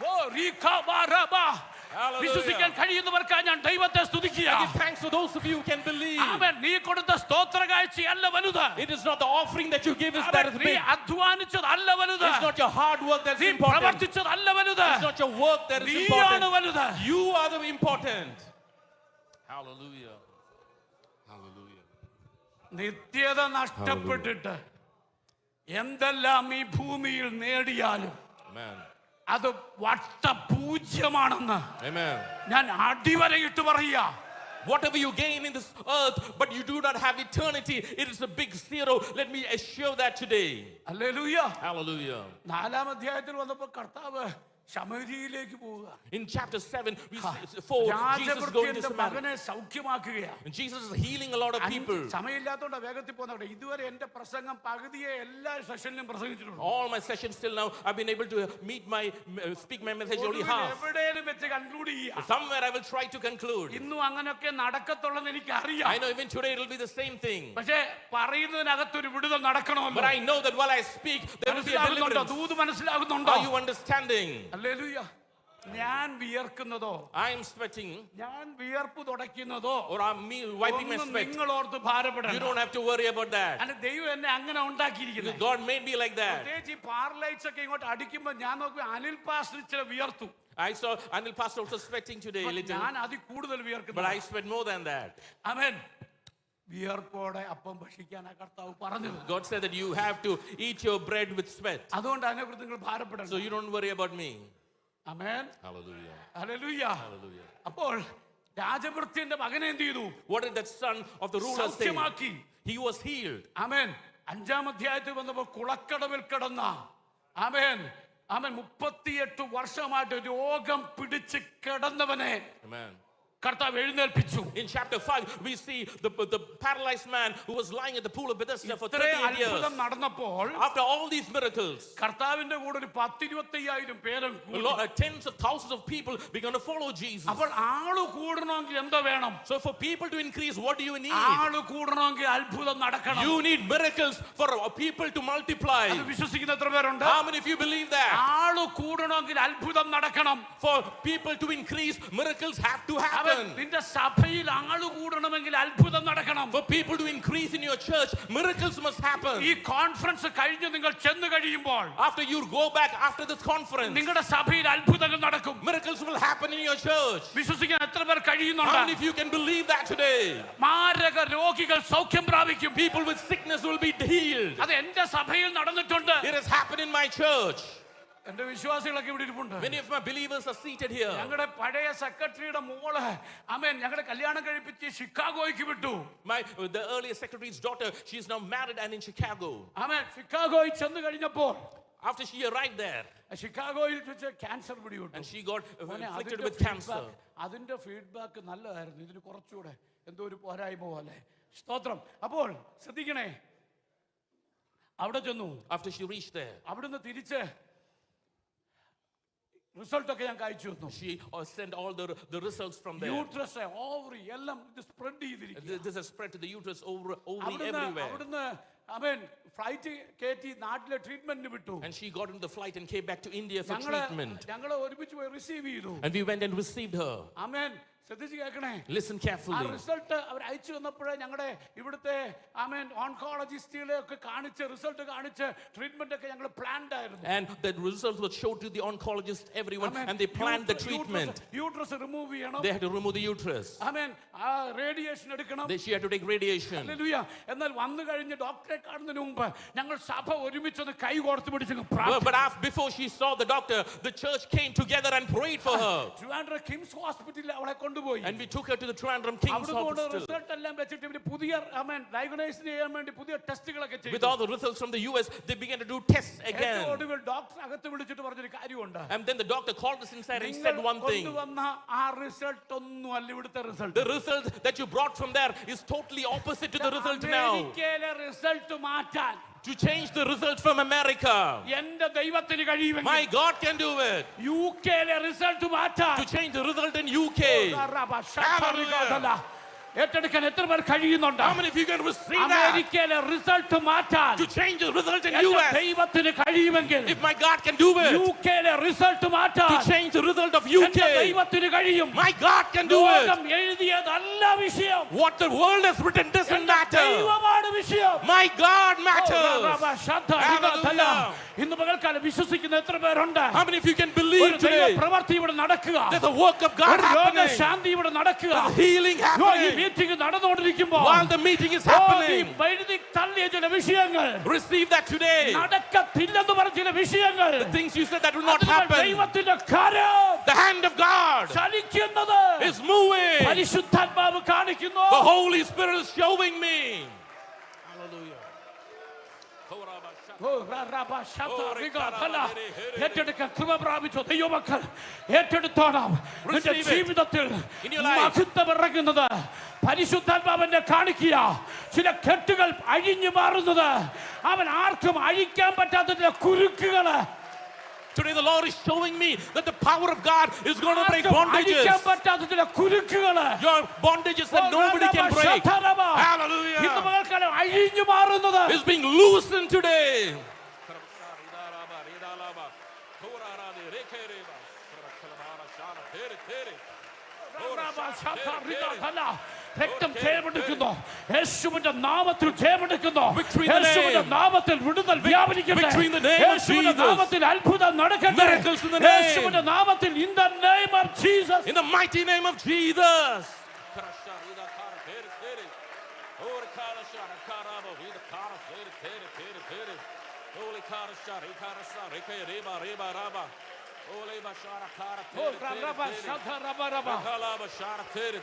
Oh റീഖബറബാ. Hallelujah. വിശ്വസിക്കാൻ കഴിയുന്നവർക്കായി ഞാൻ ദൈവത്തെ I സ്തുതിക്കുകയാണ്. give thanks to those of you who can believe. അവൻ നീ കൊടുത്ത സ്തോത്രകാഴ്ചയല്ല വലുത്. It is not the offering that you give is that is നീ big. അധ്വാനിച്ചതല്ല വലുത്. It's not your hard work that's നീ important. പ്രവർത്തിച്ചതല്ല വലുത്. It's not your work that is നീയാണ് important. വലുത്. You are the important. Hallelujah. Hallelujah. നിത്യത നഷ്ടപ്പെട്ടിട്ട് എന്തെല്ലാം ഈ ഭൂമിയിൽ നേടിയാലും Amen. അത് വട്ടപൂജ്യമാണെന്ന് Amen. ഞാൻ അടിവരയിട്ട് പറയുക. Whatever you gain in this earth, but you do not have eternity, it is a big zero. Let me assure that today. Hallelujah. Hallelujah. 4-ാം അധ്യായത്തിൽ വന്നപ്പോൾ കർത്താവ് ശമരിയിലേക്ക് പോവുക. In chapter 7, we see Jesus going to രാജഭൃത്യന്റെ Samaria. മകനെ സൗഖ്യമാക്കുകയാണ്. And Jesus is healing a lot of people. സമയമില്ലാത്തോണ്ടാ വേഗത്തിൽ പോകുന്നവിടെ. ഇതുവരെ എന്റെ പ്രസംഗം പകുതിയെ എല്ലാ സെഷനിലും പ്രസംഗിച്ചിട്ടുണ്ട്. All my sessions till now, I've been able to speak my message only half. എവിടെയും വെച്ച് കൺക്ലൂഡ് ചെയ്യാം. Somewhere I will try to conclude. ഇന്നും അങ്ങനെയൊക്കെ നടക്കത്തുള്ളെന്ന് എനിക്ക് അറിയാം. I know even today it will be the same thing. പക്ഷേ പറയുന്നതിനകത്തൊരു വിടുതൽ നടക്കണമല്ലോ. But I know that while I speak, there will be a deliverance. ദൂത് മനസ്സിലാകുന്നുണ്ടോ? Are you understanding? ഹല്ലേലൂയ. ഞാൻ വിയർക്കുന്നതോ, I am sweating, ഞാൻ വിയർപ്പ് തുടയ്ക്കുന്നതോ or I'm wiping my ഒന്നും sweat. നിങ്ങൾ ഓർത്ത് You ഭാരപ്പെടണ്ട. don't have to worry about that. അല്ല, ദൈവം എന്നെ അങ്ങനെ ഉണ്ടാക്കിയിരിക്കുന്നത്. God made me like that. പ്രത്യേകിച്ച് ഈ പാർലൈറ്റ്സ് ഒക്കെ ഇങ്ങോട്ട് അടിക്കുമ്പോൾ ഞാൻ നോക്കി അനിൽ പാസ്റ്റർ ഇച്ചിരി വിയർത്തു. I saw Anil Pastor also sweating today a little, ഞാൻ അതിൽ കൂടുതൽ വിയർക്കുന്നു. but I sweat more than that. ആമേൻ. വിയർപ്പോടെ അപ്പം ഭക്ഷിക്കാനാ കർത്താവ് പറഞ്ഞത്. God said that you have to eat your bread with sweat. അതുകൊണ്ട് അതിനെക്കുറിച്ച് നിങ്ങൾ ഭാരപ്പെടണം. So you don't worry about me. Amen. Hallelujah. Hallelujah. Hallelujah. അപ്പോൾ രാജഭൃത്യന്റെ മകനെ എന്ത് ചെയ്തു? What did that son of the ruler say? സൗഖ്യമാക്കി. He was healed. ആമേൻ. 5-ാം അധ്യായത്തിൽ വന്നപ്പോൾ കുളക്കടവിൽ കിടന്ന ആമേൻ 38 വർഷമായിട്ട് രോഗം പിടിച്ച് കിടന്നവനെ Amen. കർത്താവ് എഴുന്നേൽപ്പിച്ചു. In chapter 5, we see the paralyzed man who was lying at the pool of Bethesda for 38 years. അത്ഭുതം നടന്നപ്പോൾ After all these miracles, കർത്താവിന്റെ കൂടെ ഒരു 10,000-25,000 പേര് tens of thousands of people began to follow Jesus. അപ്പോൾ ആള് കൂടണമെങ്കിൽ എന്താ വേണം? So for people to increase, what do you need? ആള് കൂടണമെങ്കിൽ അത്ഭുതം നടക്കണം. You need miracles for people to multiply. അത് വിശ്വസിക്കുന്ന എത്ര പേരുണ്ട്? How many of you believe that? ആള് കൂടണമെങ്കിൽ അത്ഭുതം നടക്കണം. For people to increase, miracles have to happen. നിന്റെ സഭയിൽ ആള് കൂടണമെങ്കിൽ അത്ഭുതം നടക്കണം. For people to increase in your church, miracles must happen. ഈ കോൺഫറൻസ് കഴിഞ്ഞ് നിങ്ങൾ ചെന്ന് കഴിയുമ്പോൾ After you go back after this conference, നിങ്ങളുടെ സഭയിൽ അത്ഭുതങ്ങൾ നടക്കും. miracles will happen in your church. വിശ്വസിക്കാൻ എത്ര പേർ How കഴിയുന്നുണ്ട്? many of you can believe that today? മാരക രോഗികൾ സൗഖ്യം പ്രാപിക്കും. People with sickness will be healed. അത് എന്റെ സഭയിൽ നടന്നിട്ടുണ്ട്. It has happened in my church. എന്റെ വിശ്വാസികളൊക്കെ ഇവിടെ ഇരിപ്പുണ്ട്. Many of my believers are seated here. ഞങ്ങളുടെ പഴയ സെക്രട്ടറിയുടെ മോള് ഞങ്ങളുടെ കല്യാണം കഴിപ്പിച്ച് ഷിക്കാഗോയ്ക്ക് വിട്ടു. The earliest secretary's daughter, she is now married and in Chicago. ഷിക്കാഗോയിൽ ചെന്ന് കഴിഞ്ഞപ്പോൾ After she arrived there, ഷിക്കാഗോയിൽ വെച്ച് ക്യാൻസർ പിടിപെട്ടു. and she got afflicted with cancer. അതിന്റെ ഫീഡ്ബാക്ക് നല്ലതായിരുന്നു. ഇതിന് കുറച്ചുകൂടെ എന്തോ ഒരു പോരായ്മ പോലെ. സ്തോത്രം. അപ്പോൾ ശ്രദ്ധിക്കണേ, അവിടെ ചെന്നു. After she reached there, അവിടുന്ന് തിരിച്ച് റിസൾട്ട് ഒക്കെ ഞാൻ കഴിച്ചു തന്നു. she sent all the results from there. Uterus ovary എല്ലാം ഇത് സ്പ്രെഡ് ചെയ്തിരിക്കുന്നു. This has spread to the uterus, ovary everywhere. അവിടുന്ന് ഫ്ലൈറ്റ് കയറ്റി നാട്ടിലെ ട്രീറ്റ്മെന്റിന് വിട്ടു. And she got into the flight and came back to India for treatment. ഞങ്ങൾ ഒരുമിച്ച് പോയി റിസീവ് ചെയ്തു. And we went and received her. ആമേൻ. ശ്രദ്ധിച്ച് കേൾക്കണേ. Listen ആ carefully. റിസൾട്ട് അവർ അയച്ചു വന്നപ്പോഴേ ഞങ്ങളുടെ ഇവിടുത്തെ ഓൺകോളജിസ്റ്റുകളെ ഒക്കെ കാണിച്ച് റിസൾട്ട് കാണിച്ച് ട്രീറ്റ്മെന്റ് ഒക്കെ ഞങ്ങൾ പ്ലാൻഡ് ആയിരുന്നു. And the results were showed to the oncologist, everyone, and they planned the treatment. Uterus remove ചെയ്യണം. They had to remove the uterus. Radiation എടുക്കണം. She had to take radiation. Hallelujah. എന്നാൽ വന്നു കഴിഞ്ഞ് ഡോക്ടറെ കാണുന്നതിന് മുമ്പ് ഞങ്ങൾ സഭ ഒരുമിച്ച് കൈ കോർത്ത് പിടിച്ച് But before she saw the doctor, the church came together and prayed for her. Trivandrum KIMS ഹോസ്പിറ്റലിൽ അവളെ കൊണ്ടുപോയി. And we took her to the Trivandrum King's Hospital. Result എല്ലാം വെച്ചിട്ട് ഇവര് പുതിയ ഡയഗ്നോസ് ചെയ്യാൻ വേണ്ടി പുതിയ ടെസ്റ്റുകളൊക്കെ ചെയ്തു. With all the results from the US, they began to do tests again. ഒടുവിൽ ഡോക്ടർ അകത്ത് വിളിച്ചിട്ട് പറഞ്ഞൊരു കാര്യമുണ്ട്. And then the doctor called us inside and said one thing. കൊണ്ടുവന്ന ആ റിസൾട്ട് ഒന്നും അല്ല ഇവിടുത്തെ result. The result that you brought from there is totally opposite to the result now. അമേരിക്കയിലെ റിസൾട്ട് മാറ്റാൻ, To change the result from America, എന്റെ ദൈവത്തിന് കഴിയുമെങ്കിൽ my God can do it. യുകെയിലെ റിസൾട്ട് മാറ്റാൻ, To change the result in UK. ഏറ്റെടുക്കാൻ എത്ര പേർ കഴിയുന്നുണ്ട്? How many of you can receive that? അമേരിക്കയിലെ റിസൾട്ട് മാറ്റാൻ To change the result in എന്റെ US. ദൈവത്തിന് കഴിയുമെങ്കിൽ If my God can do it. യുകെയിലെ റിസൾട്ട് മാറ്റാൻ To change the result of എന്റെ UK. ദൈവത്തിന് കഴിയും. My God can do it. ലോകം എഴുതിയതല്ല വിഷയം. What the world has written doesn't എന്റെ matter. ദൈവമാണ് വിഷയം. My God matters. Hallelujah. ഇന്ന് പകൽക്കാലം വിശ്വസിക്കുന്ന എത്ര പേരുണ്ട്? How many of you can believe today? പ്രവൃത്തി ഇവിടെ നടക്കുക. There's a work of God happening. ശാന്തി ഇവിടെ നടക്കുക. There's healing ഈ happening. മീറ്റിംഗ് നടന്നുകൊണ്ടിരിക്കുമ്പോൾ While the meeting is happening, വൈദ്യുതി തള്ളിയ ചില വിഷയങ്ങൾ receive that today. നടക്കത്തില്ലെന്ന് പറഞ്ഞ ചില വിഷയങ്ങൾ, The things you said that will not അതിനാൽ happen. ദൈവത്തിന്റെ കരം The hand of God ചലിക്കുന്നത് is moving. പരിശുദ്ധാത്മാവ് കാണിക്കുന്നു. The Holy Spirit is showing me. Hallelujah. ഏറ്റെടുക്കാൻ കൃപ പ്രാപിച്ചു ദൈവമക്കൾ ഏറ്റെടുത്തോണം. നിന്റെ ജീവിതത്തിൽ മഹത്വം ഇറങ്ങുന്നത് പരിശുദ്ധാത്മാവിന്റെ കാണിക്കുക. ചില കെട്ടുകൾ അഴിഞ്ഞു മാറുന്നത് അവൻ ആർക്കും അഴിക്കാൻ പറ്റാത്ത ചില കുരുക്കുകള്. Today the Lord is showing me that the power of God is going to break bondages. അഴിക്കാൻ പറ്റാത്ത ചില കുരുക്കുകള്, Your bondages that nobody can break. Hallelujah. ഇന്ന് പകൽക്കാലം അഴിഞ്ഞു മാറുന്നത് Is being loosened today. രക്തം ജയമെടുക്കുന്നു. യേശുവിന്റെ നാമത്തിൽ ജയമെടുക്കുന്നു. യേശുവിന്റെ നാമത്തിൽ വിടുതൽ വ്യാപരിക്കട്ടെ. യേശുവിന്റെ നാമത്തിൽ അത്ഭുതം നടക്കട്ടെ. യേശുവിന്റെ നാമത്തിൽ in the name of Jesus. In the mighty name of Jesus.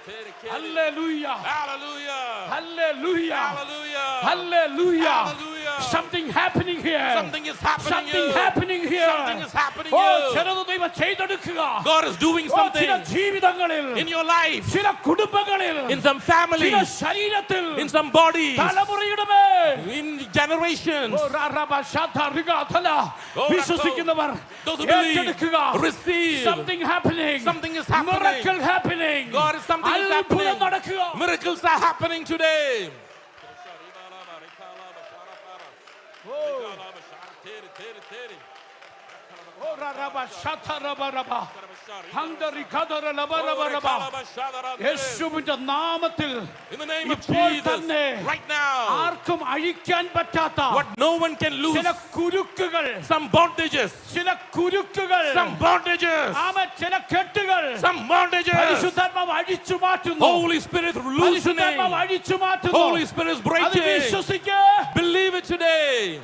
Hallelujah. Hallelujah. Hallelujah. Hallelujah. Hallelujah. Hallelujah. Something happening here. Something is happening Something here. happening here. Something is happening oh, here. ചിലത് ദൈവം ചെയ്തെടുക്കുക. God is doing oh, something ചില ജീവിതങ്ങളിൽ, in your life, ചില കുടുംബങ്ങളിൽ, in some family, ചില ശരീരത്തിൽ, in some bodies, തലമുറയുടെ മേൽ, in generations. ഓ, റാറാബാഷാധാരികാധല, ഓ, വിശ്വസിക്കുന്നവർ those who believe, ഏറ്റെടുക്കുക. receive. Something happening. Something is happening. Miracle happening. God is something is അത്ഭുതം happening. നടക്കുക. Miracles are happening today. ഓ, റാറാബാഷാധാരബാരബാ, ഹന്തരിഖാധരലബരബരബാ. യേശുവിന്റെ നാമത്തിൽ In the name of ഇപ്പോൾ Jesus, തന്നെ right now, ആർക്കും അഴിക്കാൻ പറ്റാത്ത what no one can lose, ചില കുരുക്കുകൾ, some bondages, ചില കുരുക്കുകൾ, some bondages, ചില കെട്ടുകൾ some bondages. പരിശുദ്ധാത്മാവ് അഴിച്ചു മാറ്റുന്നു. Holy Spirit പരിശുദ്ധാത്മാവ് loosening. അഴിച്ചു മാറ്റുന്നു. Holy Spirit is അത് breaking. വിശ്വസിക്ക്. Believe it today.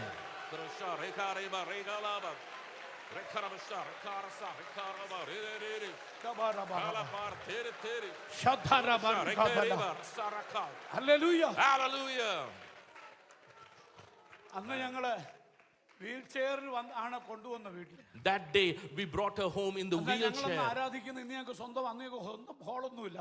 Hallelujah. Hallelujah. അന്ന് ഞങ്ങള് വീൽ ചെയറിൽ ആണ് കൊണ്ടുവന്ന വീട്ടിൽ. That day we brought her home in the ഞങ്ങളൊന്ന് wheelchair. ആരാധിക്കുന്ന ഇന്ന് ഞങ്ങൾക്ക് സ്വന്തം അന്ന് ഞങ്ങൾക്ക് സ്വന്തം ഹോളൊന്നുമില്ല,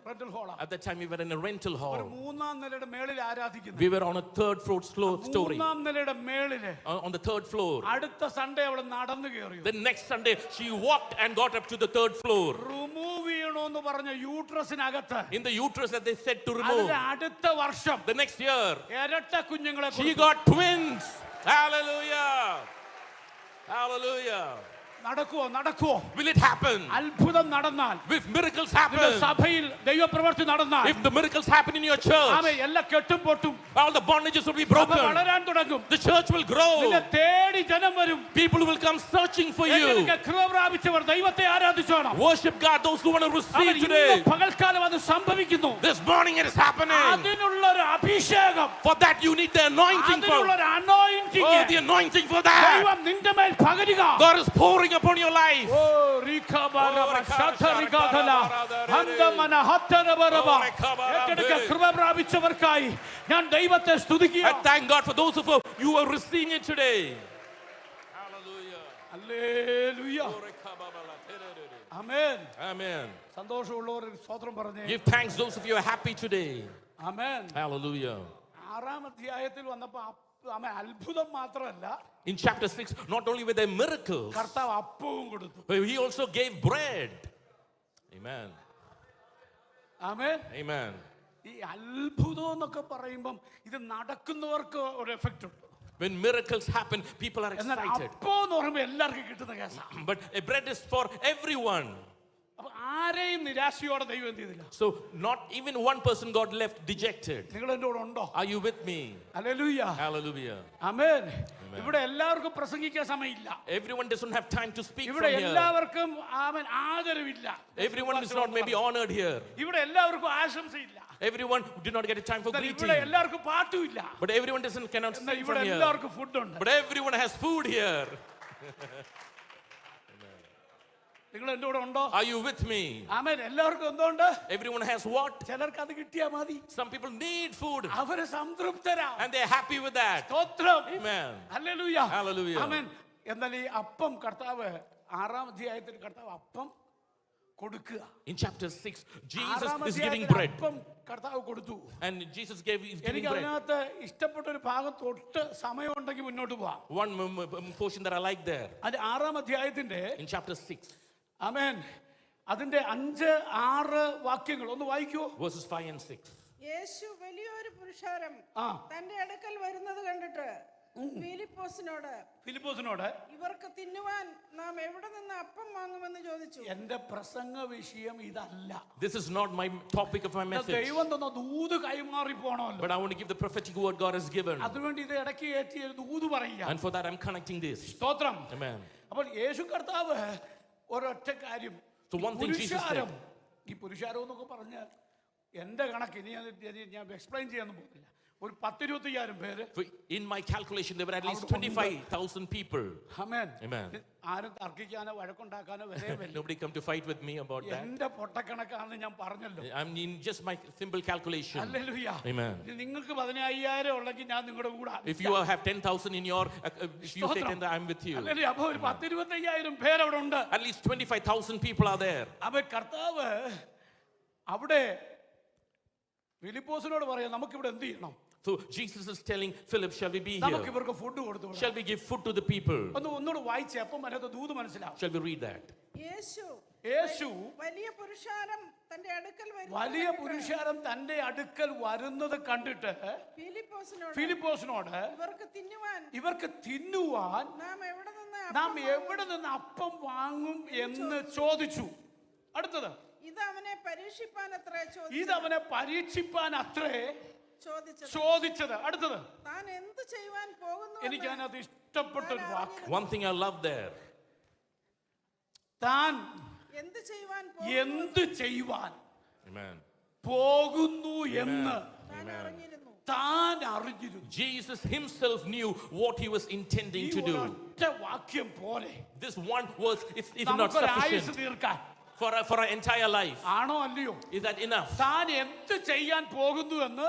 rental ഹോളാ. At that time we were in a rental ഒരു hall. മൂന്നാം നിലയുടെ മേളിൽ ആരാധിക്കുന്നത്. We were on a third floor story. മൂന്നാം നിലയുടെ മേളില് On the third floor. അടുത്ത സൺഡേ അവള് നടന്നു കയറി. The next Sunday she walked and got up to the third floor. Remove ചെയ്യണോന്ന് പറഞ്ഞ യൂട്രസിനകത്ത് In the uterus that they said to remove. അതിന്റെ അടുത്ത വർഷം The next year ഇരട്ട കുഞ്ഞുങ്ങളെ she കൊടുത്തു. got twins. Hallelujah. Hallelujah. നടക്കുവോ? Will it happen? അത്ഭുതം നടന്നാൽ, If miracles നിന്റെ happen, സഭയിൽ ദൈവപ്രവൃത്തി നടന്നാൽ, if the miracles happen in your church, എല്ലാ കെട്ടും പൊട്ടും, all the bondages will be സഭ broken. വളരാൻ തുടങ്ങും. The church will grow. നിന്നെ തേടി ജനം വരും. People will come searching for you. എങ്ങനെ കൃപ പ്രാപിച്ചവർ ദൈവത്തെ ആരാധിച്ചോണം. Worship God, those who want to receive today. പകൽക്കാലം അത് സംഭവിക്കുന്നു. This morning it is happening. അതിനുള്ള ഒരു അഭിഷേകം, For that you need the anointing for. അതിനുള്ള ഒരു anointing. Oh, the anointing for that. ദൈവം നിന്റെ മേൽ പകരുക. God is pouring upon your life. ഓ, റിഖബാരബ, ശതറിഖാധല, ഹന്തമന ഹത്തരബരബ. ഏറ്റെടുക്ക. കൃപ പ്രാപിച്ചവർക്കായി ഞാൻ ദൈവത്തെ സ്തുതിക്കുക. I thank God for those of you who are receiving it today. Hallelujah. Hallelujah. Amen. Amen. സന്തോഷമുള്ളവർ സ്തോത്രം പറഞ്ഞേ. Give thanks those of you who are happy today. Amen. Hallelujah. 6-ാം അധ്യായത്തിൽ വന്നപ്പോ അത്ഭുതം മാത്രമല്ല, In chapter 6, not only were there miracles, കർത്താവ് അപ്പവും കൊടുത്തു. but he also gave bread. Amen. Amen. Amen. ഈ അത്ഭുതം എന്നൊക്കെ പറയുമ്പം ഇത് നടക്കുന്നവർക്ക് ഒരു എഫക്റ്റ് ഉണ്ട്. When miracles happen, people are എന്നാൽ excited. അപ്പം എന്ന് പറയുമ്പോൾ എല്ലാവർക്കും കിട്ടുന്ന കേസാണ്. But a bread is for everyone. അപ്പൊ ആരെയും നിരാശയോടെ ദൈവം എന്ത് ചെയ്തില്ല. So not even one person got left dejected. നിങ്ങൾ എൻ്റെ കൂടെ ഉണ്ടോ? Are you with me? Hallelujah. Hallelujah. ആമേൻ. ഇവിടെ എല്ലാവർക്കും പ്രസംഗിക്കാൻ സമയമില്ല. Everyone doesn't have time to speak from ഇവിടെ here. എല്ലാവർക്കും ആമേൻ ആദരവില്ല. Everyone is not maybe honored here. ഇവിടെ എല്ലാവർക്കും ആശംസയില്ല. Everyone did not get a time for ഇവിടെ greeting. എല്ലാവർക്കും പാട്ടുമില്ല. But everyone cannot എന്നാൽ sing ഇവിടെ from here. എല്ലാവർക്കും ഫുഡ് ഉണ്ട്. But everyone has food here. നിങ്ങൾ എൻ്റെ കൂടെ ഉണ്ടോ? Are you with me? ആമേൻ. എല്ലാവർക്കും എന്തുണ്ട്? Everyone has what? ചിലർക്ക് അത് കിട്ടിയാ മതി. Some people need food അവര് സംതൃപ്തരാ. and they're happy with that. സ്തോത്രം. Amen. ഹല്ലേലൂയ. Hallelujah. ആമേൻ. എന്നാൽ ഈ അപ്പം കർത്താവ് 6-ാം അധ്യായത്തിൽ കർത്താവ് അപ്പം കൊടുക്കുക. In chapter 6, Jesus 6-ാം is giving അധ്യായത്തിൽ bread. അപ്പം കർത്താവ് കൊടുത്തു. And Jesus is giving എനിക്ക് bread. അതിനകത്ത് ഇഷ്ടപ്പെട്ട ഒരു ഭാഗം തൊട്ട് സമയമുണ്ടെങ്കിൽ മുന്നോട്ട് പോവാം. One portion that I like there. അത് 6-ാം അധ്യായത്തിന്റെ In chapter 6, ആമേൻ അതിന്റെ 5-6 വാക്യങ്ങൾ ഒന്ന് വായിക്കൂ. verses 5 and 6. യേശു വലിയൊരു പുരുഷാരം തന്റെ അടുക്കൽ വരുന്നത് കണ്ടിട്ട് ഫിലിപ്പോസിനോട് ഇവർക്ക് തിന്നുവാൻ നാം എവിടെ നിന്ന് അപ്പം വാങ്ങുമെന്ന് ചോദിച്ചു. എന്റെ പ്രസംഗ വിഷയം ഇതല്ല. This is not my topic of my message. ദൈവം തന്ന ദൂത് കൈമാറി പോണമല്ലോ. But I want to give the prophetic word God has given. അതുവേണ്ടി ഇത് ഇടയ്ക്ക് കയറ്റി ഒരു ദൂത് പറയുക. And for that I'm connecting this. സ്തോത്രം. Amen. അപ്പോൾ യേശു കർത്താവ് ഒരൊറ്റ കാര്യം, So one thing Jesus said. ഈ പുരുഷാരം എന്നൊക്കെ പറഞ്ഞാൽ എന്റെ കണക്ക് ഇനി ഞാൻ എക്സ്പ്ലെയിൻ ചെയ്യാൻ പോകുന്നില്ല. ഒരു 10-25,000 പേര്. In my calculation, there were at least 25,000 people. Amen. Amen. ആരും തർക്കിക്കാനോ വഴക്കുണ്ടാക്കാനോ വരെയല്ല. Nobody come to fight with me about that. എന്റെ പൊട്ടക്കണക്കാണെന്ന് ഞാൻ പറഞ്ഞല്ലോ. I mean, just my simple calculation. Hallelujah. Amen. നിങ്ങൾക്ക് 15,000 ഉണ്ടെങ്കിൽ ഞാൻ നിങ്ങളുടെ കൂടെ. If you have 10,000 in your, if you say 10, I'm with you. Hallelujah. അപ്പോൾ ഒരു 10-25,000 പേര് അവിടെ ഉണ്ട്. At least 25,000 people are there. അപ്പോൾ കർത്താവ് അവിടെ ഫിലിപ്പോസിനോട് പറയാം, നമുക്കിവിടെ എന്ത് ചെയ്യണം? So Jesus is telling Philip, shall we be നമുക്ക് here? ഇവർക്ക് ഫുഡ് കൊടുത്തു. Shall we give food to the people? ഒന്നുകൂടെ വായിച്ചേ, അപ്പം അതിനകത്ത് ദൂത് മനസ്സിലാവും. Shall we read that? യേശു വലിയ പുരുഷാരം തന്റെ അടുക്കൽ വരുന്നത് കണ്ടിട്ട് ഫിലിപ്പോസിനോട് ഇവർക്ക് തിന്നുവാൻ നാം എവിടെ നിന്ന് അപ്പം വാങ്ങും എന്ന് ചോദിച്ചു. അടുത്തത്, ഇതവനെ പരീക്ഷിപ്പാൻ അത്രേ ചോദിച്ചത്. അടുത്തത്, താൻ എന്ത് ചെയ്യുവാൻ പോകുന്നു. എനിക്ക് അതിനകത്ത് ഇഷ്ടപ്പെട്ട ഒരു വാക്ക്. One thing I love there. താൻ എന്ത് ചെയ്യുവാൻ Amen. പോകുന്നു എന്ന് താൻ അറിഞ്ഞിരുന്നു. Jesus himself knew what he was intending to do. ഒറ്റ വാക്യം പോലെ This one was, if not നമുക്കൊരു ആയുസ്സ് sufficient തീർക്കാൻ. for an entire life. ആണോ അല്ലയോ? Is that enough? താൻ എന്ത് ചെയ്യാൻ പോകുന്നു എന്ന്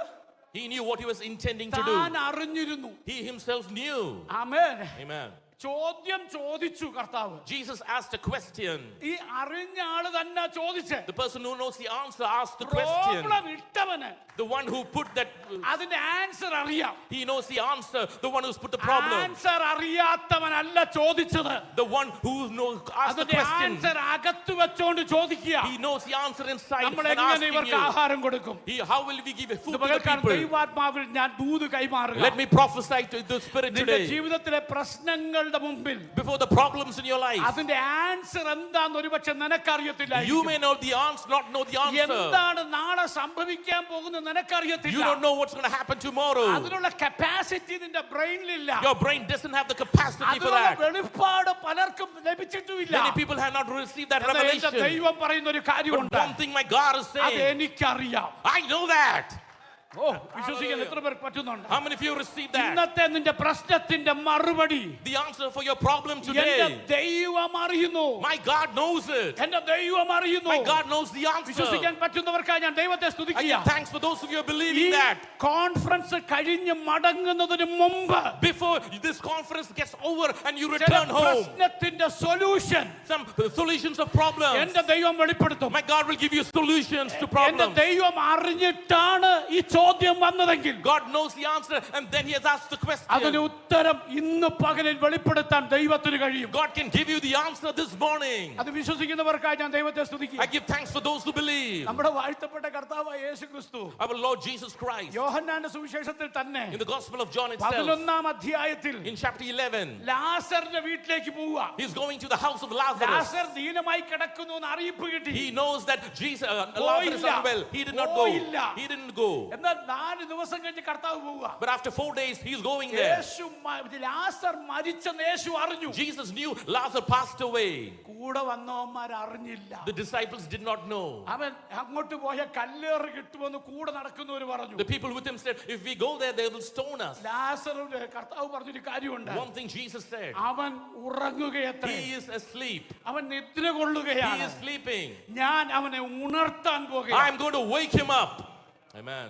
He knew what he was intending to do. താൻ അറിഞ്ഞിരുന്നു. He himself knew. Amen. Amen. ചോദ്യം ചോദിച്ചു കർത്താവ്. Jesus asked a question. ഈ അറിഞ്ഞ ആള് തന്നെ ചോദിച്ചേ. The person who knows the answer asked the question. Problem ഇട്ടവന്, The one who put that, അതിന്റെ ആൻസർ അറിയാം. he knows the answer. The one who's put the problem. Answer അറിയാത്തവനല്ല ചോദിച്ചത്. The one who knows asked the അതിന്റെ question. ആൻസർ അകത്ത് വെച്ചോണ്ട് ചോദിക്കുക. He knows the answer inside നമ്മൾ and എങ്ങനെ asking ഇവർക്ക് you. ആഹാരം കൊടുക്കും? How will we give food to the പകൽക്കാലം people? ദൈവാത്മാവിൽ ഞാൻ ദൂത് കൈമാറുക. Let me prophesy to the Spirit നിന്റെ today. ജീവിതത്തിലെ പ്രശ്നങ്ങളുടെ മുമ്പിൽ Before the problems in your life, അതിന്റെ ആൻസർ എന്താന്ന് ഒരുപക്ഷെ നിനക്കറിയത്തില്ല. you may know the answer, not know the answer. എന്താണ് നാളെ സംഭവിക്കാൻ പോകുന്നത് You നിനക്കറിയത്തില്ല. don't know what's going to happen tomorrow. അതിനുള്ള കപ്പാസിറ്റി നിന്റെ ബ്രെയിനിലില്ല. Your brain doesn't have the capacity for അതിനുള്ള that. വെളിപ്പാട് പലർക്കും ലഭിച്ചിട്ടുമില്ല. Many people have not received that എന്നാൽ എന്റെ revelation. ദൈവം പറയുന്ന ഒരു But കാര്യമുണ്ട്. one thing my God is അത് saying, എനിക്കറിയാം. I know that. ഓ, വിശ്വസിക്കാൻ എത്ര പേർ പറ്റുന്നുണ്ട്? How many of you received that? ഇന്നത്തെ നിന്റെ പ്രശ്നത്തിന്റെ മറുപടി The answer for your problem എന്റെ today. ദൈവം അറിയുന്നു. My God knows it. എന്റെ ദൈവം അറിയുന്നു. My God knows the answer. വിശ്വസിക്കാൻ പറ്റുന്നവർക്കായി ഞാൻ ദൈവത്തെ I സ്തുതിക്കുക. give thanks for those of you ഈ believing that. കോൺഫറൻസ് കഴിഞ്ഞ് മടങ്ങുന്നതിന് മുമ്പ് Before this conference gets over and you ചില return home, പ്രശ്നത്തിന്റെ solution some solutions of problems. എന്റെ ദൈവം വെളിപ്പെടുത്തും. My God will give you solutions to എന്റെ problems. ദൈവം അറിഞ്ഞിട്ടാണ് ഈ ചോദ്യം വന്നതെങ്കിൽ God knows the answer and then he has asked the അതിന് question. ഉത്തരം ഇന്ന് പകലിൽ വെളിപ്പെടുത്താൻ ദൈവത്തിന് കഴിയും. God can give you the answer this morning. അത് വിശ്വസിക്കുന്നവർക്കായി ഞാൻ ദൈവത്തെ I സ്തുതിക്കുക. give thanks for those who believe. നമ്മുടെ വാഴ്ത്തപ്പെട്ട കർത്താവായ യേശു ക്രിസ്തു Our Lord Jesus Christ, യോഹന്നാന്റെ സുവിശേഷത്തിൽ തന്നെ in the Gospel of John itself, 11-ാം അധ്യായത്തിൽ in chapter 11, ലാസറിന്റെ വീട്ടിലേക്ക് പോവുക. he's going to the house of Lazarus. ലാസർ ദീനമായി കിടക്കുന്നു എന്ന് അറിയിപ്പ് കിട്ടി. He knows that Lazarus is unwell. He did not go. He didn't go. എന്നാൽ 4 ദിവസം കഴിഞ്ഞ് കർത്താവ് പോവുക. But after 4 days, he's going there. ലാസർ മരിച്ചെന്ന് യേശു അറിഞ്ഞു. Jesus knew Lazarus passed away. കൂടെ വന്നവന്മാർ അറിഞ്ഞില്ല. The disciples did not know. അവൻ അങ്ങോട്ട് പോയ കല്ലേറ് കിട്ടുമെന്ന് കൂടെ നടക്കുന്നവർ പറഞ്ഞു. The people with him said, if we go there, they will stone us. ലാസറിന്റെ കർത്താവ് പറഞ്ഞൊരു കാര്യമുണ്ട്. One thing Jesus said, അവൻ ഉറങ്ങുകയത്രേ. he is asleep. അവൻ നിദ്ര He കൊള്ളുകയാണ്. is sleeping. ഞാൻ അവനെ ഉണർത്താൻ I'm പോകുകയാണ്. going to wake him up. Amen.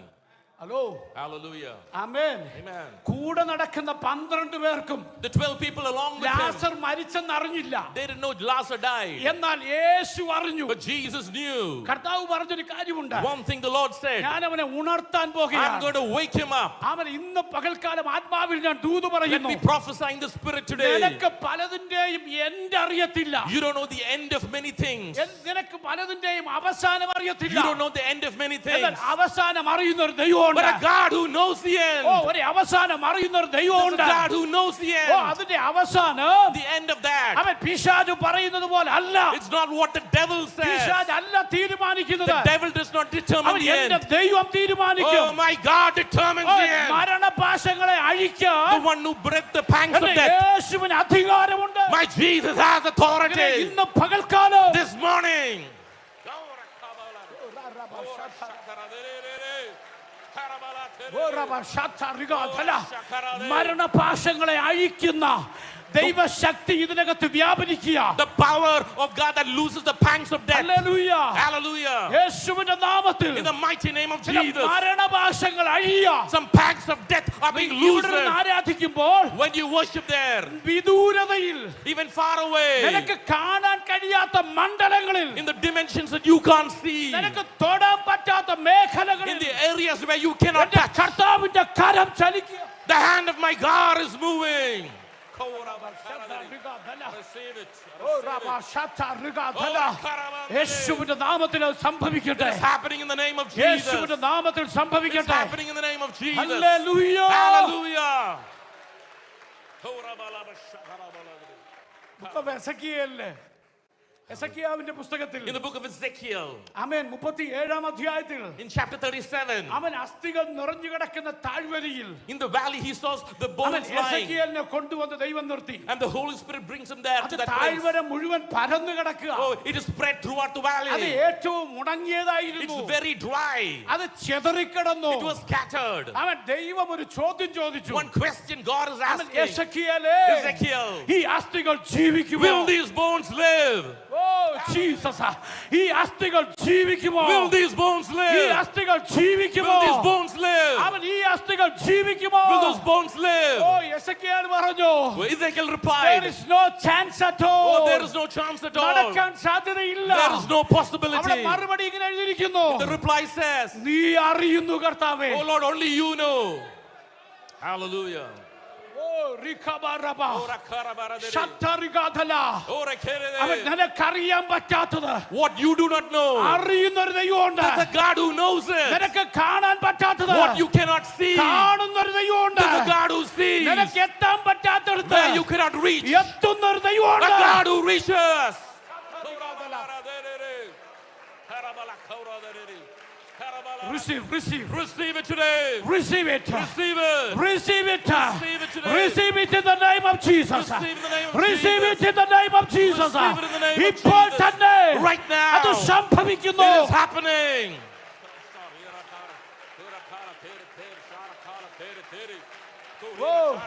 Hello, Hallelujah. Amen. Amen. കൂടെ നടക്കുന്ന 12 പേർക്കും The 12 people along with him, ലാസർ മരിച്ചെന്ന് അറിഞ്ഞില്ല. they didn't know Lazarus died. എന്നാൽ യേശു അറിഞ്ഞു. But Jesus knew. കർത്താവ് പറഞ്ഞൊരു കാര്യമുണ്ട്. One thing the Lord said, ഞാൻ അവനെ ഉണർത്താൻ I'm പോകുകയാണ്. going to wake him up. അവൻ ഇന്ന് പകൽക്കാലം ആത്മാവിൽ ഞാൻ ദൂത് Let പറയുന്നു. me prophesy in the Spirit today. നിനക്ക് പലതിന്റെയും എൻഡ് അറിയത്തില്ല. You don't know the end of many things. നിനക്ക് പലതിന്റെയും അവസാനം അറിയത്തില്ല. You don't know the end of many എന്നാൽ things. അവസാനം അറിയുന്ന ഒരു ദൈവമുണ്ട്. But a God who knows the end. ഓ, ഒരു അവസാനം അറിയുന്ന ഒരു There's a ദൈവമുണ്ട്. God who knows the oh, end. അതിന്റെ അവസാനം The end of that. അവൻ പിശാചു പറയുന്നത് പോലെ അല്ല. It's not what the devil says. പിശാച് അല്ല തീരുമാനിക്കുന്നത്. The devil does not determine അവൻ the എന്റെ end. ദൈവം തീരുമാനിക്കും. Oh, my God determines the end. മരണപാശങ്ങളെ The അഴിക്കാൻ one who break the pangs of എന്റെ death. യേശുവിന് അധികാരമുണ്ട്. My Jesus has authority. ഇന്ന് പകൽക്കാലം This morning. മരണപാശങ്ങളെ അഴിക്കുന്ന ദൈവശക്തി ഇതിനകത്ത് വ്യാപരിക്കുക. The power of God that looses the pangs of death. Hallelujah. Hallelujah. യേശുവിന്റെ നാമത്തിൽ In the mighty name of ചില Jesus. മരണപാശങ്ങൾ അഴിയുക. Some pangs of death are being ഇവിടെ loosened. ആരാധിക്കുമ്പോൾ When you worship there, വിദൂരതയിൽ even far away, നിനക്ക് കാണാൻ കഴിയാത്ത മണ്ഡലങ്ങളിൽ in the dimensions that you can't see, നിനക്ക് തൊടാൻ പറ്റാത്ത in മേഖലകളിൽ the areas where you cannot എന്റെ touch, കർത്താവിന്റെ കരം ചലിക്കുക. the hand of my God is moving. Receive it. യേശുവിന്റെ നാമത്തിൽ അത് സംഭവിക്കട്ടെ. It's happening in the name of Jesus. യേശുവിന്റെ നാമത്തിൽ It's സംഭവിക്കട്ടെ. happening in the name of Jesus. Hallelujah. Hallelujah. എസക്കിയാവിന്റെ പുസ്തകത്തിൽ In the book of Ezekiel, ആമേൻ 37-ാം അധ്യായത്തിൽ in chapter 37, അവൻ അസ്ഥികൾ നിറഞ്ഞു കിടക്കുന്ന താഴ്വരയിൽ in the valley he saw the അവൻ bones lying, എസക്കിയേലിനെ കൊണ്ടുവന്ന് ദൈവം നിർത്തി. and the Holy Spirit brings him there അത് to that place. താഴ്വര മുഴുവൻ പരന്നു കിടക്കുക. Oh, it is spread throughout the അത് valley. ഏറ്റവും മുടങ്ങിയതായിരുന്നു. It's very dry. അത് ചെതറിക്കിടന്നു. It was scattered. അവൻ ദൈവം ഒരു ചോദ്യം ചോദിച്ചു. One question God is അവൻ asking, എസക്കിയേലേ, Ezekiel, ഈ അസ്ഥികൾ ജീവിക്കുമോ? will these bones live? ഓ ജീസസ്, ഈ അസ്ഥികൾ ജീവിക്കുമോ? Will these bones ഈ live? അസ്ഥികൾ ജീവിക്കുമോ? Will these bones live? അവൻ ഈ അസ്ഥികൾ ജീവിക്കുമോ? Will those bones live? ഓ എസക്കിയേൽ പറഞ്ഞു, Well, Ezekiel there replied, is no chance at all. oh, there is no chance at all. നടക്കാൻ സാധ്യതയില്ല. There is no അവിടെ possibility. മറുപടി ഇങ്ങനെ എഴുതിയിരിക്കുന്നു, The reply says, നീ അറിയുന്നു കർത്താവേ. oh Lord, only you know. Hallelujah. Oh റിഖബറബ Ora karabaradere. ശതറിഗാധല. Ora അവൻ kerere. നിനക്കറിയാൻ പറ്റാത്തത് What you do not know, അറിയുന്നൊരു ദൈവമുണ്ട്. there's a God who knows it. നിനക്ക് കാണാൻ പറ്റാത്തത് What you cannot see, കാണുന്നൊരു ദൈവമുണ്ട്. there's a God who sees. നിനക്ക് എത്താൻ പറ്റാത്തടത്ത് Where you cannot reach, എത്തുന്നൊരു a ദൈവമുണ്ട്. God who reaches. Receive, receive, Receive it today. receive it. Receive it. Receive it. Receive it today. Receive it in the name of Jesus. Receive in the name of Receive Jesus. it in the name of Jesus. Receive it in the name of ഇപ്പോൾ Jesus. തന്നെ Right now. അത് സംഭവിക്കുന്നു. It is happening. Whoa.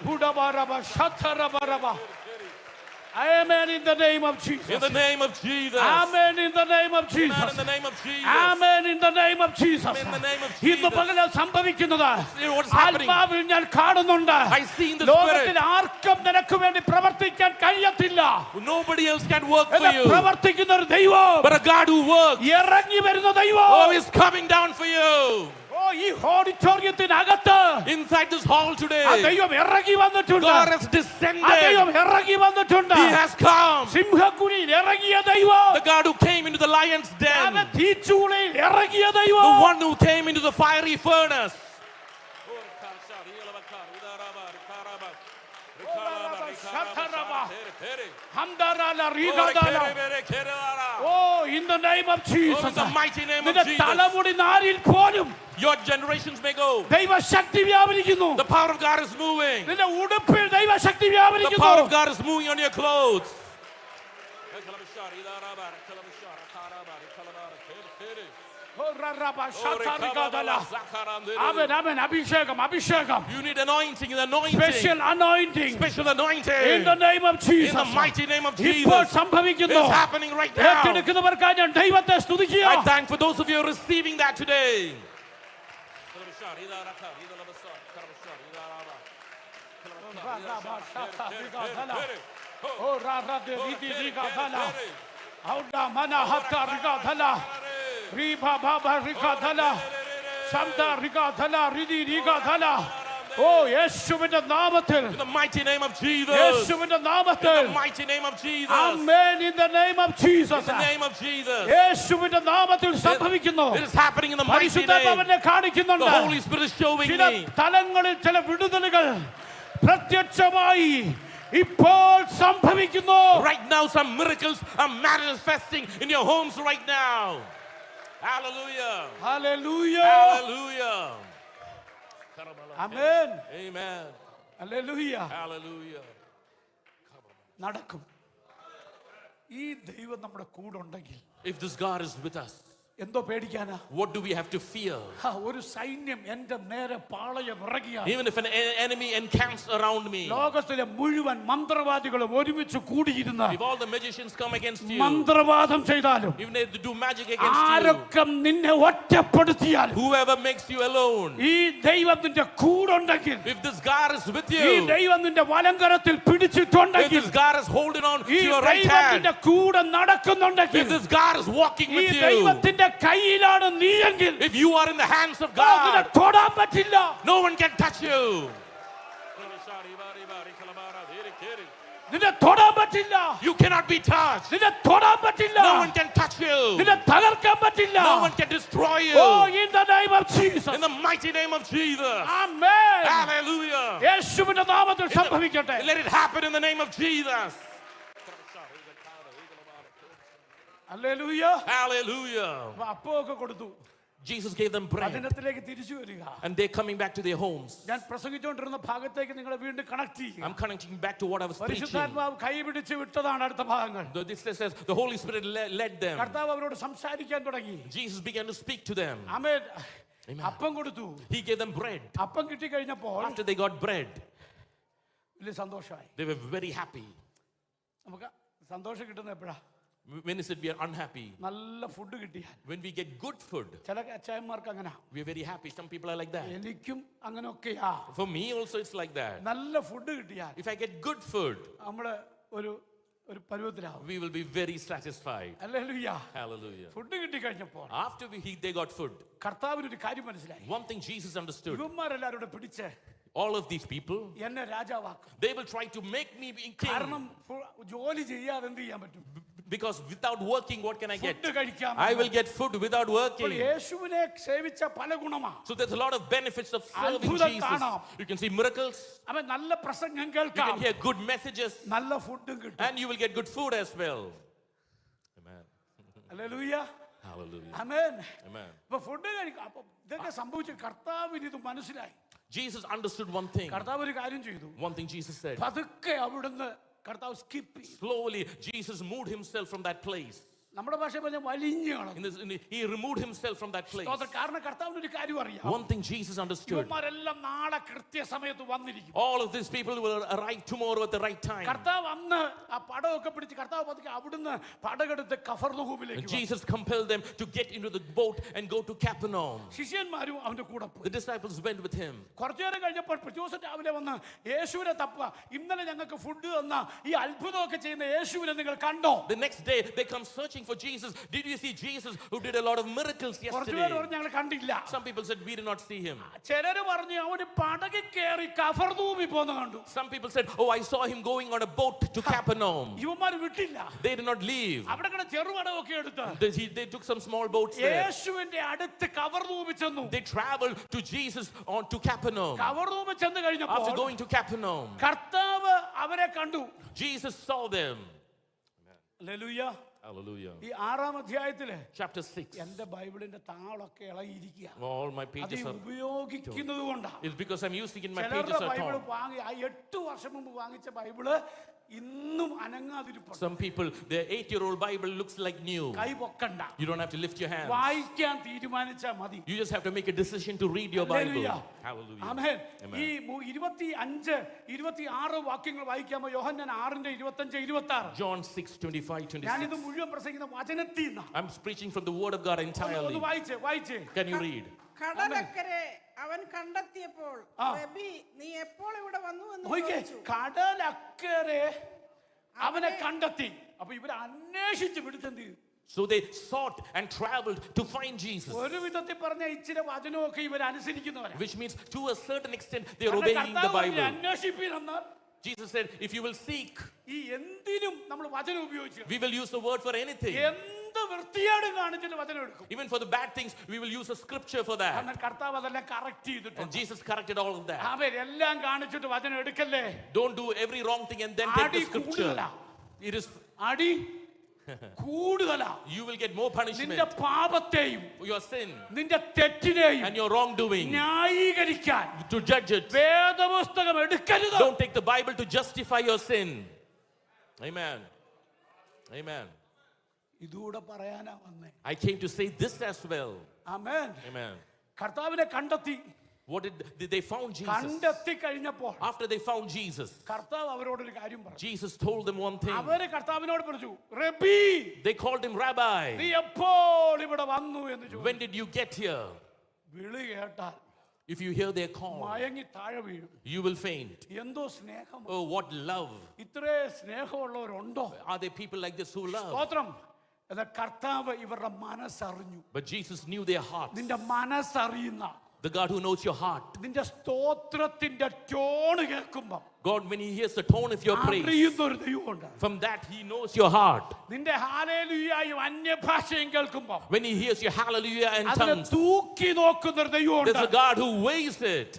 Hudabaraba, shatarabaraba. Amen in the name of Jesus. In the name of Jesus. Amen in the name of Jesus. Amen in the name of Jesus. Amen in the name of Jesus. Amen in the name of ഇന്ന് Jesus. പകരം സംഭവിക്കുന്നത് See what is happening. ആത്മാവിൽ ഞാൻ കാണുന്നുണ്ട്. I see in the ലോകത്തിൽ spirit. ആർക്കും നിനക്ക് വേണ്ടി പ്രവർത്തിക്കാൻ കഴിയത്തില്ല. Nobody else can work for എന്നാൽ you. പ്രവർത്തിക്കുന്ന ഒരു ദൈവം, But a God who works, ഇറങ്ങി വരുന്ന ദൈവം, oh, is coming down for you. ഓ ഈ ഓഡിറ്റോറിയത്തിനകത്ത് Inside this hall ആ today, ദൈവം ഇറങ്ങി വന്നിട്ടുണ്ട്. God has ആ descended. ദൈവം ഇറങ്ങി വന്നിട്ടുണ്ട്. He has come. സിംഹക്കുഴിയിൽ ഇറങ്ങിയ ദൈവം, The God who came into the lion's den. അവൻ തീച്ചൂളയിൽ ഇറങ്ങിയ The ദൈവം, one who came into the fiery furnace. ഹംദാരാല റീഗാദാല. Oh, in the name of Jesus. Oh, in the mighty name of നിന്റെ Jesus. തലമുടി നാരിൽ പോലും Your generations may go. ദൈവശക്തി വ്യാപരിക്കുന്നു. The power of God is moving. നിന്റെ ഉടുപ്പിൽ ദൈവശക്തി The വ്യാപരിക്കുന്നു. power of God is moving on your clothes. ആമേൻ, ആമേൻ. അഭിഷേകം, അഭിഷേകം. You need anointing, the anointing. Special anointing. Special anointing. In the name of In Jesus. the mighty name of ഇപ്പോൾ Jesus. സംഭവിക്കുന്നു. It's happening right now. ഏറ്റെടുക്കുന്നവർക്കായി ഞാൻ ദൈവത്തെ സ്തുതിക്കുക. I thank for those of you receiving that today. Oh, Rara de Ridi Riga Dala. Auda Mana Hata Riga Dala. Riba Baba Riga Dala. Samda Riga Dala. Ridi Riga Dala. Oh, യേശുവിന്റെ നാമത്തിൽ. In the mighty name of Jesus. യേശുവിന്റെ In the നാമത്തിൽ. mighty name of Jesus. Amen in the name of Jesus. In the name of Jesus. യേശുവിന്റെ നാമത്തിൽ സംഭവിക്കുന്നു. It is happening in the mighty പരിശുദ്ധാത്മാവ് name. അവനെ കാണിക്കുന്നുണ്ട്. The Holy Spirit is showing ചില me. തലങ്ങളിൽ ചില വിടുതലുകൾ പ്രത്യക്ഷമായി ഇപ്പോൾ സംഭവിക്കുന്നു. Right now, some miracles are manifesting in your homes right now. Hallelujah. Hallelujah. Hallelujah. Amen. Amen. Hallelujah. Hallelujah. നടക്കും. ഈ ദൈവം നമ്മുടെ കൂടെ ഉണ്ടെങ്കിൽ If this God is with us, എന്തോ പേടിക്കാനാ? What do we have to fear? ഒരു സൈന്യം എന്റെ നേരെ പാളയം ഇറങ്ങിയാൽ, Even if an enemy encamps around me, ലോകത്തിലെ മുഴുവൻ മന്ത്രവാദികളും ഒരുമിച്ച് കൂടിയിരുന്ന if all the magicians come against you, മന്ത്രവാദം ചെയ്താലും, even if they do magic against you, ആരൊക്കെ നിന്നെ ഒറ്റപ്പെടുത്തിയാലും, whoever makes you alone, ഈ ദൈവം നിന്റെ കൂടുണ്ടെങ്കിൽ, if this God is with ഈ you, ദൈവം നിന്റെ വലങ്കരത്തിൽ if പിടിച്ചിട്ടുണ്ടെങ്കിൽ, this God is holding on to ഈ your right ദൈവം hand, നിന്റെ കൂടെ നടക്കുന്നുണ്ടെങ്കിൽ, if this God is walking ഈ with you, ദൈവത്തിന്റെ കയ്യിലാണ് നീയെങ്കിൽ, if you are in the hands of നിന്നെ God, തൊടാൻ പറ്റില്ല. no one can touch you. നിന്നെ തൊടാൻ പറ്റില്ല. You cannot be touched. നിന്നെ തൊടാൻ പറ്റില്ല. No one can touch you. നിന്നെ തകർക്കാൻ പറ്റില്ല. No one can destroy you. Oh, in the name of Jesus. In the mighty name of Jesus. Amen. Hallelujah. യേശുവിന്റെ നാമത്തിൽ സംഭവിക്കട്ടെ. Let it happen in the name of Jesus. Hallelujah. Hallelujah. അപ്പമൊക്കെ കൊടുത്തു. Jesus gave them bread. വചനത്തിലേക്ക് തിരിച്ചു വരിക. And they're coming back to their homes. ഞാൻ പ്രസംഗിച്ചുകൊണ്ടിരുന്ന ഭാഗത്തേക്ക് നിങ്ങളെ വീണ്ടും കണക്ട് ചെയ്യുക. I'm connecting back to what I was preaching. പരിശുദ്ധാത്മാവ് കൈ പിടിച്ച് വിട്ടതാണ് അടുത്ത ഭാഗങ്ങൾ. This says the Holy Spirit led them. കർത്താവ് അവരോട് സംസാരിക്കാൻ തുടങ്ങി. Jesus began to speak to them. Amen. Amen. അപ്പം കൊടുത്തു. He gave them bread. അപ്പം കിട്ടി കഴിഞ്ഞപ്പോൾ After they got bread, വലിയ സന്തോഷമായി. they were very happy. നമുക്ക് സന്തോഷം കിട്ടുന്നത് എപ്പോഴാ? When is it we are unhappy? നല്ല ഫുഡ് കിട്ടിയാൽ. When we get good food, ചില അച്ചായന്മാർക്ക് അങ്ങനെ. we are very happy. Some people are like that. എനിക്കും അങ്ങനെയൊക്കെയാ. For me also it's like that. നല്ല ഫുഡ് കിട്ടിയാൽ If I get good food, നമ്മള് ഒരു ഒരു പരുവത്തിലാവും. we will be very satisfied. Hallelujah. Hallelujah. Food കിട്ടി കഴിഞ്ഞപ്പോൾ After they got food, കർത്താവിന് ഒരു കാര്യം മനസ്സിലായി. one thing Jesus understood. ഇവന്മാരെല്ലാവരും കൂടെ പിടിച്ച് All of these people, എന്നെ രാജാവാക്കും. they will try to make me king. കാരണം ജോലി ചെയ്യാതെ എന്ത് ചെയ്യാൻ പറ്റും? Because without working, what can I get? Food കഴിക്കാം. I will get food without working. യേശുവിനെ സേവിച്ച പല ഗുണമാ. So there's a lot of benefits of serving അത്ഭുതം Jesus. കാണാം. You can see miracles. അവൻ നല്ല പ്രസംഗം You കേൾക്കാം. can hear good messages. നല്ല ഫുഡും കിട്ടും. And you will get good food as well. Amen. Hallelujah. Hallelujah. Amen. Amen. അപ്പൊ ഫുഡ് കഴിക്കാം. അപ്പൊ ഇതൊക്കെ സംഭവിച്ചു. കർത്താവിന് ഇത് മനസ്സിലായി. Jesus understood one thing. കർത്താവ് ഒരു കാര്യം ചെയ്തു. One thing Jesus said. പതുക്കെ അവിടുന്ന് കർത്താവ് സ്കിപ്പ് ചെയ്തു. Slowly, Jesus moved himself from that place. നമ്മുടെ ഭാഷ പറഞ്ഞ വലിഞ്ഞു കളഞ്ഞു. He removed himself from that place. കാരണം കർത്താവിന് ഒരു കാര്യം അറിയാം. One thing Jesus understood. ഇവന്മാരെല്ലാം നാളെ കൃത്യസമയത്ത് വന്നിരിക്കും. All of these people will arrive tomorrow at the right time. കർത്താവ് അന്ന് ആ പടമൊക്കെ പിടിച്ച് കർത്താവ് പതുക്കെ അവിടുന്ന് പടകെടുത്ത് കഫർനഹൂമിലേക്ക്. Jesus compelled them to get into the boat and go to Capernaum. ശിഷ്യന്മാരും അവന്റെ കൂടെ പോയി. The disciples went with him. കുറച്ചു നേരം കഴിഞ്ഞപ്പോൾ പിറ്റേദിവസം രാവിലെ വന്ന് യേശുവിനെ തപ്പുക. ഇന്നലെ ഞങ്ങൾക്ക് ഫുഡ് തന്ന ഈ അത്ഭുതമൊക്കെ ചെയ്യുന്ന യേശുവിനെ നിങ്ങൾ കണ്ടോ? The next day they come searching for Jesus. Did you see Jesus who did a lot of miracles yesterday? ഞങ്ങൾ കണ്ടില്ല. Some people said we did not see him. ചിലര് പറഞ്ഞു അവന് പടകിൽ കയറി കഫർനഹൂമിൽ പോന്ന കണ്ടു. Some people said, oh, I saw him going on a boat to Capernaum. ഇവന്മാർ വിട്ടില്ല. They did not leave. അവിടെ കിടന്ന് ചെറുപടമൊക്കെ എടുത്ത് They took some small boats there. യേശുവിന്റെ അടുത്ത് കഫർനഹൂമിൽ ചെന്നു. They traveled to Jesus on to Capernaum. കഫർനഹൂമിൽ ചെന്ന് After കഴിഞ്ഞപ്പോൾ going to Capernaum, കർത്താവ് അവരെ കണ്ടു. Jesus saw them. Hallelujah. Hallelujah. ഈ 6-ാം അധ്യായത്തില് Chapter 6. എന്റെ ബൈബിളിന്റെ താളൊക്കെ ഇളകിയിരിക്കുക. All my അത് pages are. ഉപയോഗിക്കുന്നത് കൊണ്ടാണ്. It's because I'm using in my pages ചിലരുടെ are ബൈബിള് torn. വാങ്ങി 8 വർഷം മുമ്പ് വാങ്ങിച്ച ബൈബിള് ഇന്നും അനങ്ങാതിരിപ്പുണ്ട്. Some people, their 8-year-old Bible looks like new. കൈ പൊക്കണ്ട. You don't have to lift your hands. വായിക്കാൻ തീരുമാനിച്ചാ മതി. You just have to make a decision to read your Bible. Hallelujah. Amen. Amen. ഈ 25, 26 വാക്യങ്ങൾ വായിക്കാമോ? യോഹന്നാൻ 6-ന്റെ 25, 26. John 6:25, ഞാനിത് 26. മുഴുവൻ പ്രസംഗിക്കുന്ന വചനത്തിൽ നിന്നാ. I'm preaching from the Word of God ഒന്ന് entirely. വായിച്ചേ. Can you read? കടലക്കരെ അവൻ കണ്ടെത്തിയപ്പോൾ റബ്ബി നീ എപ്പോൾ ഇവിടെ വന്നു എന്ന് നോക്കിക്കേ, ചോദിച്ചു. കടലക്കരെ അവനെ കണ്ടെത്തി. അപ്പൊ ഇവരെ അന്വേഷിച്ച് പിടിച്ചെന്ത് ചെയ്തു? So they sought and traveled to find Jesus. ഒരു വിധത്തിൽ പറഞ്ഞ ഇച്ചിരി വചനമൊക്കെ ഇവർ അനുസരിക്കുന്നവരാ. Which means to a certain extent they are obeying the Bible. അന്വേഷിപ്പിനെന്ന് Jesus said, if you will seek, ഈ എന്തിനും നമ്മൾ വചനം ഉപയോഗിച്ചു. we will use the word for anything. എന്ത് വൃത്തിയാടും കാണിച്ചിട്ട് വചനം എടുക്കും. Even for the bad things, we will use a scripture for that. എന്നാൽ കർത്താവ് അതെല്ലാം കറക്റ്റ് And ചെയ്തിട്ടുണ്ട്. Jesus corrected all of that. അവരെല്ലാം കാണിച്ചിട്ട് വചനം എടുക്കല്ലേ. Don't do every wrong thing and then take അടി the scripture. കൂടുതലാ. It is, അടി കൂടുതലാ. you will get more punishment. നിന്റെ പാപത്തെയും Your sin നിന്റെ തെറ്റിനെയും and your wrongdoing. ന്യായീകരിക്കാൻ To judge it. വേദപുസ്തകം എടുക്കരുത്. Don't take the Bible to justify your sin. Amen. Amen. ഇതുകൂടെ പറയാനാ വന്നേ. I came to say this as well. Amen. Amen. കർത്താവിനെ കണ്ടെത്തി. What did they found Jesus? കണ്ടെത്തി കഴിഞ്ഞപ്പോൾ After they found Jesus, കർത്താവ് അവരോടൊരു കാര്യം പറഞ്ഞു. Jesus told them one thing. അവര് കർത്താവിനോട് പറഞ്ഞു, റബ്ബി, They called him Rabbi. നീ എപ്പോൾ ഇവിടെ വന്നു എന്ന് ചോദിച്ചു. When did you get here? വിളി കേട്ടാൽ If you hear their call, മയങ്ങി താഴെ വീഴും. you will faint. എന്തോ സ്നേഹം. Oh, what love. ഇത്രേ സ്നേഹമുള്ളവരുണ്ടോ? Are there people like this who love? സ്തോത്രം. എന്നാൽ കർത്താവ് ഇവരുടെ മനസ്സറിഞ്ഞു. But Jesus knew their hearts. നിന്റെ മനസ്സറിയുന്ന, The God who knows your heart. നിന്റെ സ്തോത്രത്തിന്റെ ടോൺ കേൾക്കുമ്പോൾ God, when he hears the tone of your praise, അറിയുന്ന ഒരു ദൈവമുണ്ട്. from that he knows your heart. നിന്റെ ഹല്ലേലൂയയും അന്യഭാഷയും കേൾക്കുമ്പോൾ When he hears your hallelujah and അതിനെ tongues, തൂക്കി നോക്കുന്ന ഒരു ദൈവമുണ്ട്. there's a God who weighs it.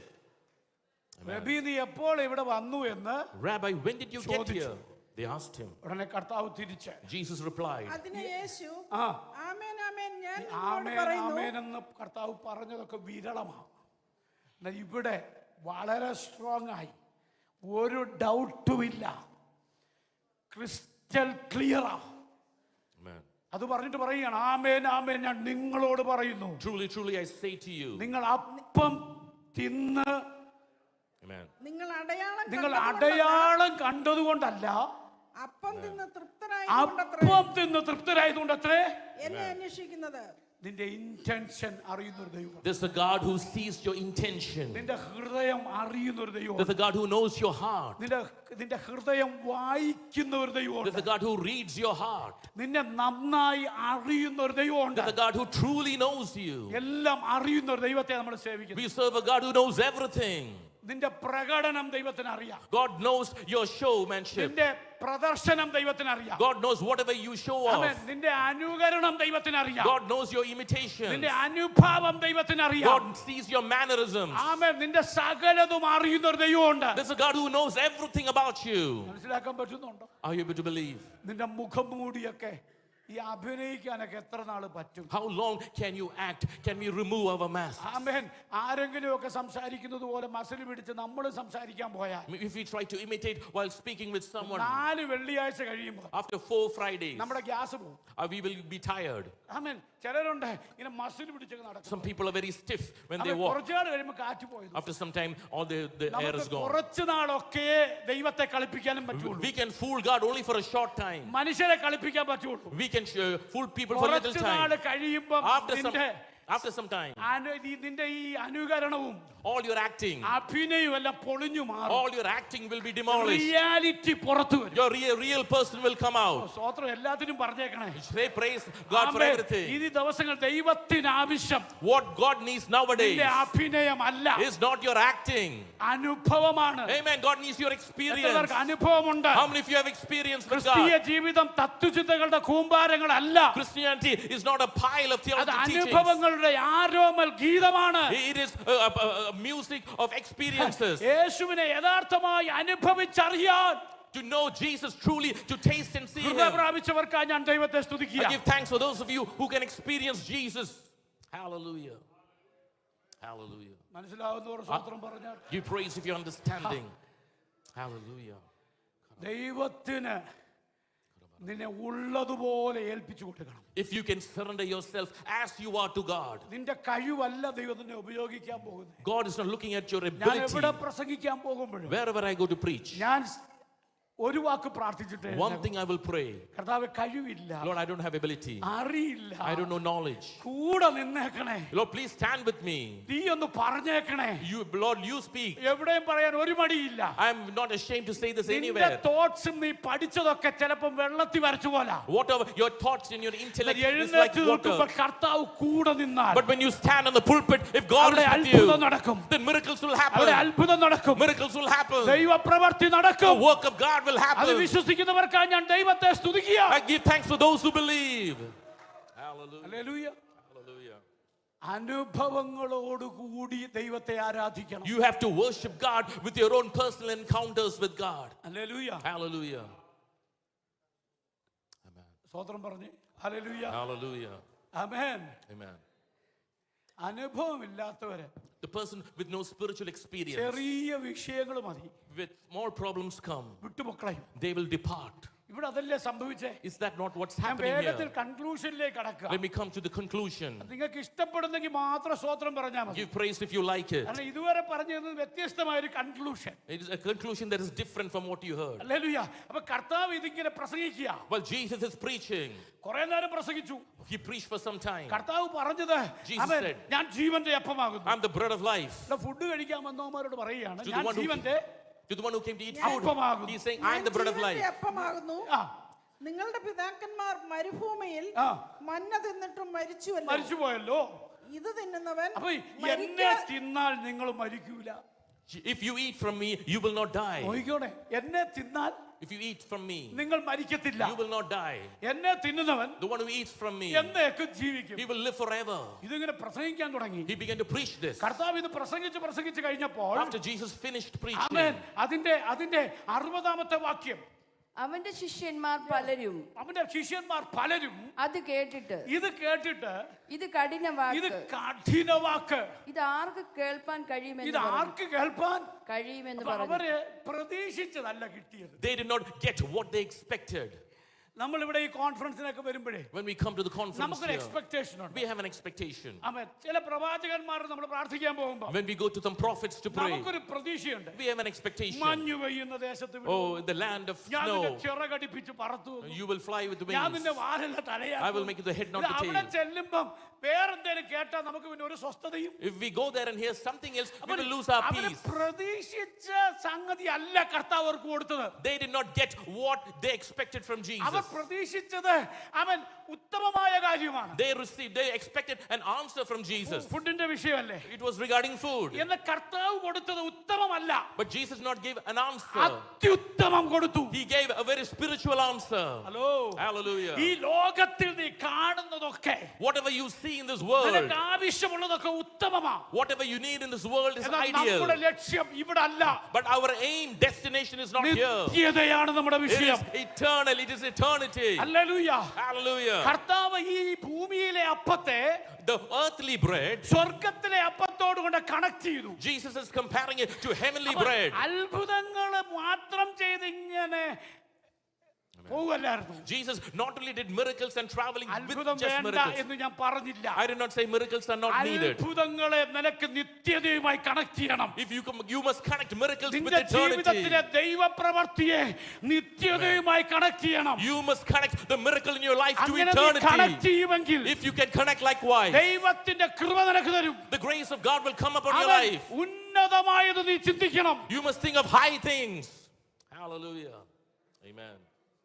റബ്ബി, നീ എപ്പോൾ ഇവിടെ വന്നു എന്ന് Rabbi, when did you get here? They asked him. ഉടനെ കർത്താവ് തിരിച്ച് Jesus replied. അതിന് യേശു ആ ആമേൻ ആമേൻ ഞാൻ നിങ്ങളോട് ആമേൻ പറയുന്നു ആമേൻ എന്ന് കർത്താവ് പറഞ്ഞതൊക്കെ വിരളമാണ്. എന്നാൽ ഇവിടെ വളരെ സ്ട്രോങ് ആയി, ഒരു ഡൗട്ടും ഇല്ല, ക്രിസ്റ്റൽ ക്ലിയറാ. Amen. അത് പറഞ്ഞിട്ട് പറയുകയാണ്, ആമേൻ ആമേൻ ഞാൻ നിങ്ങളോട് പറയുന്നു, Truly, truly, I say to you. നിങ്ങൾ അപ്പം തിന്ന് Amen. നിങ്ങൾ നിങ്ങൾ അടയാളം കണ്ടതുകൊണ്ടല്ല, അപ്പം തിന്ന് അപ്പം തിന്ന് തൃപ്തരായതുകൊണ്ടത്രേ എന്നെ അന്വേഷിക്കുന്നത്. നിന്റെ ഇന്റൻഷൻ അറിയുന്ന ഒരു ദൈവം. There's a God who sees your intention. നിന്റെ ഹൃദയം അറിയുന്ന ഒരു ദൈവം. There's a God who knows your heart. നിന്റെ ഹൃദയം വായിക്കുന്ന ഒരു ദൈവം. There's a God who reads your heart. നിന്നെ നന്നായി അറിയുന്ന ഒരു ദൈവമുണ്ട്. There's a God who truly knows you. എല്ലാം അറിയുന്ന ഒരു ദൈവത്തെ നമ്മൾ സേവിക്കുന്നു. We serve a God who knows everything. നിന്റെ പ്രകടനം ദൈവത്തിന് അറിയാം. God knows your showmanship. നിന്റെ പ്രദർശനം ദൈവത്തിന് അറിയാം. God knows whatever you show off. നിന്റെ അനുകരണം ദൈവത്തിന് അറിയാം. God knows your imitation. നിന്റെ അനുഭാവം ദൈവത്തിന് അറിയാം. God sees your mannerisms. ആമേൻ. നിന്റെ സകലതും അറിയുന്ന ഒരു ദൈവമുണ്ട്. There's a God who knows everything about you. മനസ്സിലാക്കാൻ പറ്റുന്നുണ്ടോ? Are you able to believe? നിന്റെ മുഖംമൂടിയൊക്കെ ഈ അഭിനയിക്കാനൊക്കെ എത്ര നാൾ പറ്റും? How long can you act? Can we remove our mask? ആമേൻ. ആരെങ്കിലും ഒക്കെ സംസാരിക്കുന്നത് പോലെ മസിൽ പിടിച്ച് നമ്മൾ സംസാരിക്കാൻ പോയാൽ, If we try to imitate while speaking with someone, 4 വെള്ളിയാഴ്ച കഴിയുമ്പോൾ after 4 Fridays, നമ്മുടെ ഗ്യാസ് പോകും. we will be tired. ആമേൻ. ചിലരുണ്ട് ഇങ്ങനെ മസിൽ പിടിച്ചൊക്കെ നടക്കും. Some people are very stiff when they walk. കുറച്ചുനാൾ കഴിയുമ്പോൾ കാറ്റ് പോയത്. After some time, all the air is gone. കുറച്ചു നാളൊക്കെ ദൈവത്തെ കളിപ്പിക്കാനും പറ്റുള്ളൂ. We can fool God only for a short time. മനുഷ്യരെ കളിപ്പിക്കാൻ പറ്റുള്ളൂ. We can fool people for a little കുറച്ചു time. നാൾ കഴിയുമ്പോൾ After some time, നിന്റെ ഈ അനുകരണവും all your acting, അഭിനയവും എല്ലാം പൊളിഞ്ഞു മാറും. all your acting will be demolished. Reality പുറത്തു വരും. Your real person will come out. സ്തോത്രം. എല്ലാത്തിനും പറഞ്ഞേക്കണേ. Say praise God for everything. ഈ ദിവസങ്ങൾ ദൈവത്തിന് ആവശ്യം What God needs nowadays നിന്റെ അഭിനയമല്ല, is not your acting. അനുഭവമാണ്. Amen. God needs your experience. എത്രപേർക്ക് അനുഭവമുണ്ട്? How many of you have experienced with ക്രിസ്തീയ God? ജീവിതം തത്വചിന്തകളുടെ കൂമ്പാരങ്ങളല്ല. Christianity is not a pile of അത് theological teachings. അനുഭവങ്ങളുടെ ആരോമൽ ഗീതമാണ്. It is a music of experiences. യേശുവിനെ യഥാർത്ഥമായി അനുഭവിച്ചറിയാൻ To know Jesus truly, to taste and see കൃപ Him. പ്രാപിച്ചവർക്കായി ഞാൻ ദൈവത്തെ I സ്തുതിക്കുക. give thanks for those of you who can experience Jesus. Hallelujah. Hallelujah. മനസ്സിലാവുന്നവർ സ്തോത്രം പറഞ്ഞാൽ Give praise if you're understanding. Hallelujah. ദൈവത്തിന് നിന്നെ ഉള്ളതുപോലെ ഏൽപ്പിച്ചു കൊടുക്കണം. If you can surrender yourself as you are to God. നിന്റെ കഴിവല്ല ദൈവം നിന്നെ ഉപയോഗിക്കാൻ പോകുന്നത്. God is not looking at your ഞാൻ ability. എവിടെ പ്രസംഗിക്കാൻ പോകുമ്പോഴും Wherever I go to preach, ഞാൻ ഒരു വാക്ക് പ്രാർത്ഥിച്ചിട്ട് one thing I will pray. കർത്താവേ, കഴിവില്ല, Lord, I don't have ability. അറിയില്ല, I don't know knowledge. കൂടെ നിന്നേക്കണേ. Lord, please stand with me. നീ ഒന്ന് പറഞ്ഞേക്കണേ. You, Lord, you speak. എവിടെയും പറയാൻ ഒരു മടിയില്ല. I'm not ashamed to say this നിന്റെ anywhere. തോട്ട്സും നീ പഠിച്ചതൊക്കെ ചിലപ്പോൾ വെള്ളത്തിൽ വരച്ചു പോലെ. Whatever your thoughts and your intellect is like എഴുന്നേറ്റ് water. നിൽക്കുമ്പോൾ കർത്താവ് കൂടെ നിന്നാൽ But when you stand on the pulpit, if God അവിടെ is with you, അത്ഭുതം നടക്കും. then miracles will അവിടെ happen. അത്ഭുതം നടക്കും. Miracles will happen. ദൈവപ്രവൃത്തി The നടക്കും. work of God will അത് happen. വിശ്വസിക്കുന്നവർക്കായി ഞാൻ ദൈവത്തെ സ്തുതിക്കുക. I give thanks for those who believe. Hallelujah. Hallelujah. Hallelujah. അനുഭവങ്ങളോടുകൂടി ദൈവത്തെ ആരാധിക്കണം. You have to worship God with your own personal encounters with God. Hallelujah. Hallelujah. Amen. സ്തോത്രം പറഞ്ഞേ. Hallelujah. Hallelujah. Amen. Amen. അനുഭവമില്ലാത്തവര് The person with no spiritual experience, ചെറിയ വിഷയങ്ങൾ മതി with more problems come, വിട്ടുമക്കളയും. they will depart. ഇവിടെ അതല്ലേ സംഭവിച്ചേ? Is that not what's ഞാൻ happening വേഗത്തിൽ here? കൺക്ലൂഷനിലേക്ക് കടക്കുക. Let me come to the conclusion. നിങ്ങൾക്ക് ഇഷ്ടപ്പെടുന്നെങ്കിൽ മാത്രം സ്തോത്രം പറഞ്ഞാൽ മതി. Give praise if you like it. കാരണം ഇതുവരെ പറഞ്ഞത് വ്യത്യസ്തമായ ഒരു conclusion. It is a conclusion that is different from what you heard. Hallelujah. അപ്പൊ കർത്താവ് ഇതിങ്ങനെ പ്രസംഗിക്കുക. Well, Jesus is preaching. കുറെ നേരം പ്രസംഗിച്ചു. He preached for some time. കർത്താവ് പറഞ്ഞത് Jesus അവൻ said, ഞാൻ ജീവന്റെ അപ്പമാകുന്നു. I'm the bread of life. Food കഴിക്കാൻ വന്നവന്മാരോട് പറയുകയാണ് To the ഞാൻ one who- ജീവന്റെ To the one who came to eat food, അപ്പമാകുന്നു. he's saying, I'm the bread of life. ജീവന്റെ അപ്പമാകുന്നു. ആ, നിങ്ങളുടെ പിതാക്കന്മാർ മരുഭൂമിയിൽ ആ. മന്ന തിന്നിട്ടും മരിച്ചുവല്ലോ. മരിച്ചുപോയല്ലോ. ഇത് തിന്നുന്നവൻ അപ്പൊ എന്നെ തിന്നാൽ നിങ്ങൾ മരിക്കൂല. If you eat from me, you will not die. നോക്കിക്കോണേ, എന്നെ തിന്നാൽ If you eat from me, നിങ്ങൾ മരിക്കത്തില്ല. you will not die. എന്നെ തിന്നുന്നവൻ The one who eats from me, എന്നേക്കും ജീവിക്കും. he will live forever. ഇതിങ്ങനെ പ്രസംഗിക്കാൻ തുടങ്ങി. He began to preach this. കർത്താവ് ഇത് പ്രസംഗിച്ച് കഴിഞ്ഞപ്പോൾ After Jesus finished preaching, ആമേൻ, അതിന്റെ 60-ാമത്തെ വാക്യം, അവന്റെ ശിഷ്യന്മാർ പലരും അവന്റെ ശിഷ്യന്മാർ പലരും അത് കേട്ടിട്ട് ഇത് കേട്ടിട്ട് ഇത് കഠിന ഇത് വാക്ക്, കഠിന വാക്ക്, ഇത് ആർക്ക് കേൾപ്പാൻ ഇത് കഴിയുമെന്ന് പറഞ്ഞു. ആർക്ക് കേൾപ്പാൻ? കഴിയുമെന്ന് അപ്പൊ പറഞ്ഞു. അവര് പ്രതീക്ഷിച്ചതല്ല കിട്ടിയത്. they did not get what they expected. നമ്മൾ ഇവിടെ ഈ കോൺഫറൻസിനൊക്കെ വരുമ്പോഴേ When we come to the conference നമുക്കൊരു here, എക്സ്പെക്ടേഷൻ ഉണ്ട്. we have an expectation. ആമേൻ. ചില പ്രവാചകന്മാർ നമ്മൾ പ്രാർത്ഥിക്കാൻ പോകുമ്പോൾ When we go to some prophets to pray, നമുക്കൊരു പ്രതീക്ഷയുണ്ട്. we have an expectation. മഞ്ഞു പെയ്യുന്ന ദേശത്ത് വിടും. Oh, in the land of ഞാൻ നിന്നെ snow, ചിറകടിപ്പിച്ച് പറത്തു. you will fly with the ഞാൻ wings. നിന്നെ വാലല്ല I will തലയാക്കും. make you the head, not the അവിടെ tail. ചെല്ലുമ്പം വേറെന്തേലും കേട്ടാൽ നമുക്ക് പിന്നെ ഒരു സ്വസ്ഥതയും. If we go there and hear something else, we will lose our അവര് peace. പ്രതീക്ഷിച്ച സംഗതി അല്ല കർത്താവ് അവർക്ക് കൊടുത്തത്. They did not get what they expected from our Jesus. പ്രതീക്ഷിച്ചത് അവൻ ഉത്തമമായ കാര്യമാണ്. They expected an answer from Jesus. ഫുഡിന്റെ വിഷയമല്ലേ? It was regarding food. എന്ന് കർത്താവ് കൊടുത്തത് ഉത്തമമല്ല, But Jesus not gave an answer. അത്യുത്തമം കൊടുത്തു. He gave a very spiritual answer. Hello, Hallelujah. ഈ ലോകത്തിൽ നീ കാണുന്നതൊക്കെ Whatever you see in this world, നിനക്ക് ആവശ്യമുള്ളതൊക്കെ ഉത്തമമാണ്. whatever you need in this world is എന്നാൽ ideal. നമ്മുടെ ലക്ഷ്യം ഇവിടെ അല്ല. But our aim, destination is not here. നിത്യതയാണ് നമ്മുടെ It വിഷയം. is eternal. It is eternity. Hallelujah. Hallelujah. കർത്താവ് ഈ ഭൂമിയിലെ അപ്പത്തെ The earthly bread, സ്വർഗത്തിലെ അപ്പത്തോട് കൊണ്ട് കണക്ട് ചെയ്തു. Jesus is comparing it to heavenly bread. അത്ഭുതങ്ങൾ മാത്രം ചെയ്ത് ഇങ്ങനെ പോവല്ലായിരുന്നു. Jesus not only did miracles and traveling with അത്ഭുതം just വേണ്ട miracles. എന്ന് ഞാൻ പറഞ്ഞില്ല. I did not say miracles are not needed. അത്ഭുതങ്ങളെ നിനക്ക് നിത്യതയുമായി കണക്ട് ചെയ്യണം. If you must connect miracles with നിന്റെ eternity. ജീവിതത്തിലെ ദൈവപ്രവൃത്തിയെ നിത്യതയുമായി കണക്ട് ചെയ്യണം. You must connect the miracle in your life to അങ്ങനെ നീ connect eternity. ചെയ്യുമെങ്കിൽ If you can connect likewise, ദൈവത്തിന്റെ കൃപ നിനക്ക് തരും. the grace of God will come upon your അവൻ life. ഉന്നതമായത് നീ ചിന്തിക്കണം. You must think of high things. Hallelujah. Amen.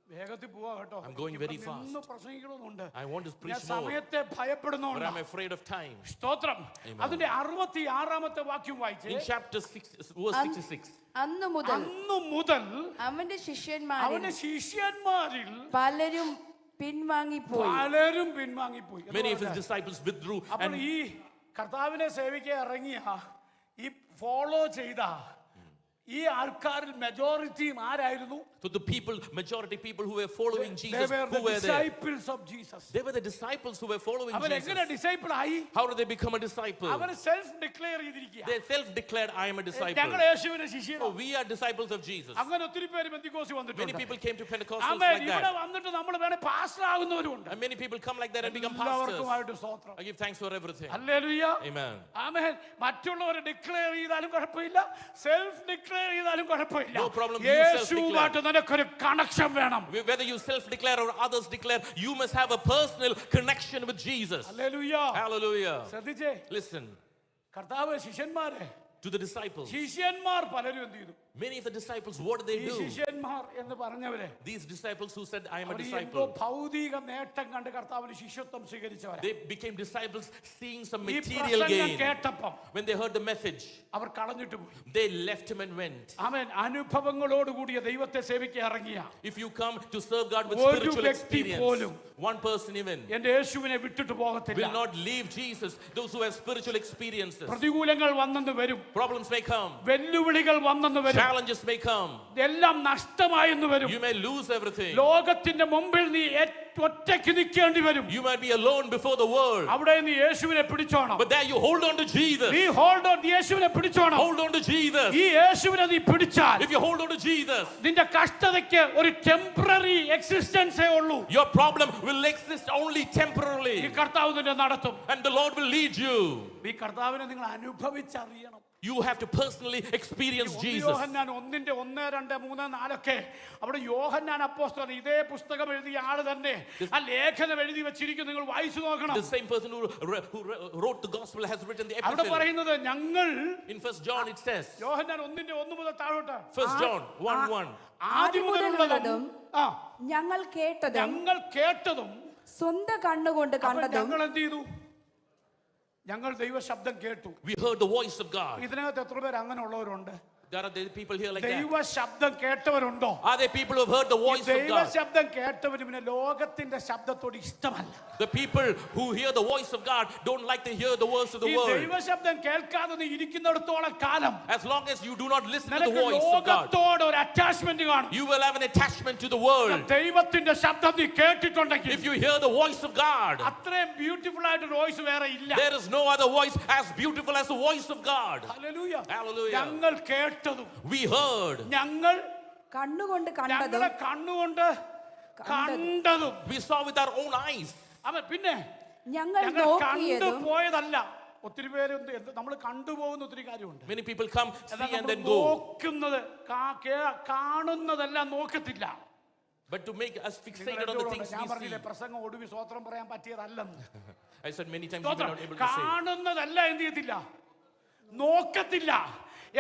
വേഗത്തിൽ പോവാ കേട്ടോ. I'm going very ഇവിടെ fast. നിന്ന് പ്രസംഗിക്കണമെന്നുണ്ട്. I want to ഞാൻ preach more, സമയത്തെ but ഭയപ്പെടുന്നുണ്ട്. I'm afraid of time. സ്തോത്രം. അതിന്റെ 66-ാമത്തെ വാക്യം വായിച്ചേ. In chapter 6, verse 66. അന്നു മുതൽ അന്നു മുതൽ അവന്റെ ശിഷ്യന്മാരിൽ അവന്റെ ശിഷ്യന്മാരിൽ പലരും പിൻവാങ്ങിപ്പോയി. പലരും പിൻവാങ്ങിപ്പോയി. Many of his disciples withdrew, അപ്പോൾ and ഈ കർത്താവിനെ സേവിക്കാൻ ഇറങ്ങിയ ഈ ഫോളോ ചെയ്ത ഈ ആൾക്കാരിൽ മെജോറിറ്റിയും ആരായിരുന്നു? so the majority people who were following They Jesus, were who the were there? disciples of Jesus. They were the disciples who were following അവർ Jesus. എങ്ങനെ ഡിസൈപ്പിൾ ആയി? How did they become a disciple? അവർ സെൽഫ് ഡിക്ലെയർ ചെയ്തിരിക്കുക. They self-declared, I am a disciple. ഞങ്ങൾ യേശുവിന്റെ ശിഷ്യരാണ്. Oh, we are disciples of Jesus. അങ്ങനെ ഒത്തിരി പേര് പെന്തിക്കോസി Many വന്നിട്ടുണ്ട്. people came to Pentecostals amen. like ഇവിടെ that. വന്നിട്ട് നമ്മൾ വേണേ പാസ്റ്റർ ആകുന്നവരുണ്ട്. And many people come like that and become pastors. എല്ലാവർക്കുമായിട്ട് സ്തോത്രം. I give thanks for everything. Hallelujah. Amen. Amen. മറ്റുള്ളവരെ ഡിക്ലെയർ ചെയ്താലും കുഴപ്പമില്ല, സെൽഫ് ഡിക്ലെയർ ചെയ്താലും കുഴപ്പമില്ല. No problem, you self-declare. യേശുവായിട്ട് നിനക്കൊരു കണക്ഷൻ വേണം. Whether you self-declare or others declare, you must have a personal connection with Jesus. Hallelujah. Hallelujah. ശ്രദ്ധിച്ചേ, Listen, കർത്താവ് ശിഷ്യന്മാരെ, to the disciples. ശിഷ്യന്മാർ പലരും എന്ത് ചെയ്തു? Many of the disciples, what did they ഈ do? ശിഷ്യന്മാർ എന്ന് പറഞ്ഞവരെ These disciples who said, I am a അവർ എന്തോ disciple, ഭൗതിക നേട്ടം കണ്ട് കർത്താവിന് ശിഷ്യത്വം സ്വീകരിച്ചവരാ. they became disciples seeing some ഈ material പ്രസംഗം gain. കേട്ടപ്പം When they heard the message, അവർ കളഞ്ഞിട്ട് പോയി. they left him and went. അവൻ അനുഭവങ്ങളോടുകൂടിയ ദൈവത്തെ സേവിക്കാൻ ഇറങ്ങിയ If you come to serve God with ഒരു spiritual വ്യക്തി experience, പോലും one person even എന്റെ യേശുവിനെ വിട്ടിട്ട് പോകത്തില്ല. will not leave Jesus. Those who have spiritual experiences, പ്രതികൂലങ്ങൾ വന്നെന്ന് വരും, problems may come, വെല്ലുവിളികൾ വന്നെന്ന് വരും. Challenges may come. എല്ലാം നഷ്ടമായെന്ന് വരും. You may lose everything. ലോകത്തിന്റെ മുമ്പിൽ നീ ഒറ്റയ്ക്ക് നിൽക്കേണ്ടി വരും. You might be alone before the world. അവിടെ നീ യേശുവിനെ പിടിച്ചോണം. But there you hold on to Jesus. നീ ഹോൾഡ് ഓൺ യേശുവിനെ പിടിച്ചോണം. Hold on to Jesus. ഈ യേശുവിനെ നീ പിടിച്ചാൽ If you hold on to Jesus, നിന്റെ കഷ്ടതയ്ക്ക് ഒരു ടെമ്പററി എക്സിസ്റ്റൻസേ ഉള്ളൂ. your problem will exist only ഈ temporarily. കർത്താവ് നിന്നെ നടത്തും. And the Lord will lead you. ഈ കർത്താവിനെ നിങ്ങൾ അനുഭവിച്ചറിയണം. You have to personally experience Jesus. യോഹന്നാൻ 1:1, 2, 3, 4 അവിടെ യോഹന്നാൻ അപ്പോസ്തലൻ ഇതേ പുസ്തകം എഴുതിയ ആള് തന്നെ ആ ലേഖനം എഴുതി വെച്ചിരിക്കും. നിങ്ങൾ വായിച്ചു നോക്കണം. The same person who wrote the gospel has written the അവിടെ epistle. പറയുന്നത് ഞങ്ങൾ In 1 John it says, യോഹന്നാൻ 1:1 മുതൽ താഴോട്ട് 1 John 1:1. ആദ്യം മുതലുള്ളതും ഞങ്ങൾ കേട്ടതും സ്വന്തം കണ്ണുകൊണ്ട് അപ്പോൾ കണ്ടതും ഞങ്ങൾ എന്ത് ചെയ്തു? ഞങ്ങൾ ദൈവ ശബ്ദം കേട്ടു. We heard the voice of God. ഇതിനകത്ത് എത്ര പേര് അങ്ങനെ ഉള്ളവരുണ്ട്? There are people here like that. ദൈവ ശബ്ദം കേട്ടവരുണ്ടോ? Are there people who have heard the voice of ദൈവ God? ശബ്ദം കേട്ടവന് പിന്നെ ലോകത്തിന്റെ ശബ്ദത്തോട് ഇഷ്ടമല്ല. The people who hear the voice of God don't like to hear the words of the ഈ world. ദൈവ ശബ്ദം കേൾക്കാതെ നീ ഇരിക്കുന്നിടത്തോളം കാലം As long as you do not listen to the നിനക്ക് voice of God, ലോകത്തോട് ഒരു അറ്റാച്ച്മെന്റ് കാണും. you will have an attachment to the world. ദൈവത്തിന്റെ ശബ്ദം നീ കേട്ടിട്ടുണ്ടെങ്കിൽ If you hear the voice of God, അത്രയും ബ്യൂട്ടിഫുൾ ആയിട്ട് വോയിസ് വേറെ ഇല്ല. there is no other voice as beautiful as the voice of God. Hallelujah. Hallelujah. ഞങ്ങൾ കേട്ടതും We heard. ഞങ്ങൾ കണ്ണുകൊണ്ട് കണ്ടതും ഞങ്ങളെ കണ്ണുകൊണ്ട് കണ്ടതും We saw with our own eyes. അവൻ പിന്നെ ഞങ്ങൾ ഞങ്ങൾ നോക്കിയതും കണ്ടുപോയതല്ല. ഒത്തിരി പേര് നമ്മൾ കണ്ടുപോകുന്ന ഒത്തിരി കാര്യമുണ്ട്. Many people come, എന്നാൽ see and നമ്മൾ then go. നോക്കുന്നത് കാണുന്നതെല്ലാം നോക്കത്തില്ല. But to make us നിങ്ങൾ fixated on the എന്നോട് things ഞാൻ we പറഞ്ഞില്ലേ see. പ്രസംഗം ഒടുവിൽ സ്വോത്രം പറയാൻ പറ്റിയതല്ലെന്ന്. I said many times we were not able to say. കാണുന്നതല്ല എന്ത് ചെയ്യത്തില്ല, നോക്കത്തില്ല.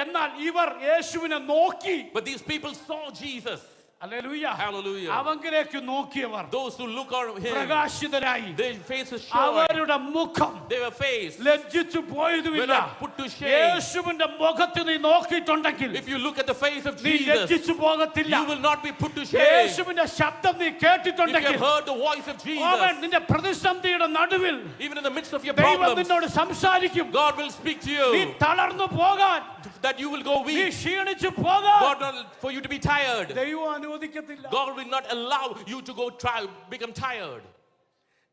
എന്നാൽ ഇവർ യേശുവിനെ നോക്കി. But these people saw Jesus. Hallelujah. Hallelujah. അവങ്കിലേക്ക് നോക്കിയവർ Those who look on him, പ്രകാശിതരായി. their faces shone. അവരുടെ മുഖം Their face ലജ്ജിച്ചു were പോയതുമില്ല. not put to shame. യേശുവിന്റെ മുഖത്ത് നീ നോക്കിയിട്ടുണ്ടെങ്കിൽ If you look at the face of നീ Jesus, ലജ്ജിച്ചു പോകത്തില്ല. you will not be put to shame. യേശുവിന്റെ ശബ്ദം നീ If you കേട്ടിട്ടുണ്ടെങ്കിൽ have heard the voice of അവൻ Jesus, നിന്റെ പ്രതിസന്ധിയുടെ നടുവിൽ even in the midst of your ദൈവം problems, നിന്നോട് സംസാരിക്കും. God will speak to നീ you, തളർന്നു പോകാൻ, that you will go നീ weak. ക്ഷീണിച്ചു പോകാൻ God will, for you to be tired. ദൈവം അനുവദിക്കത്തില്ല. God will not allow you to go become tired.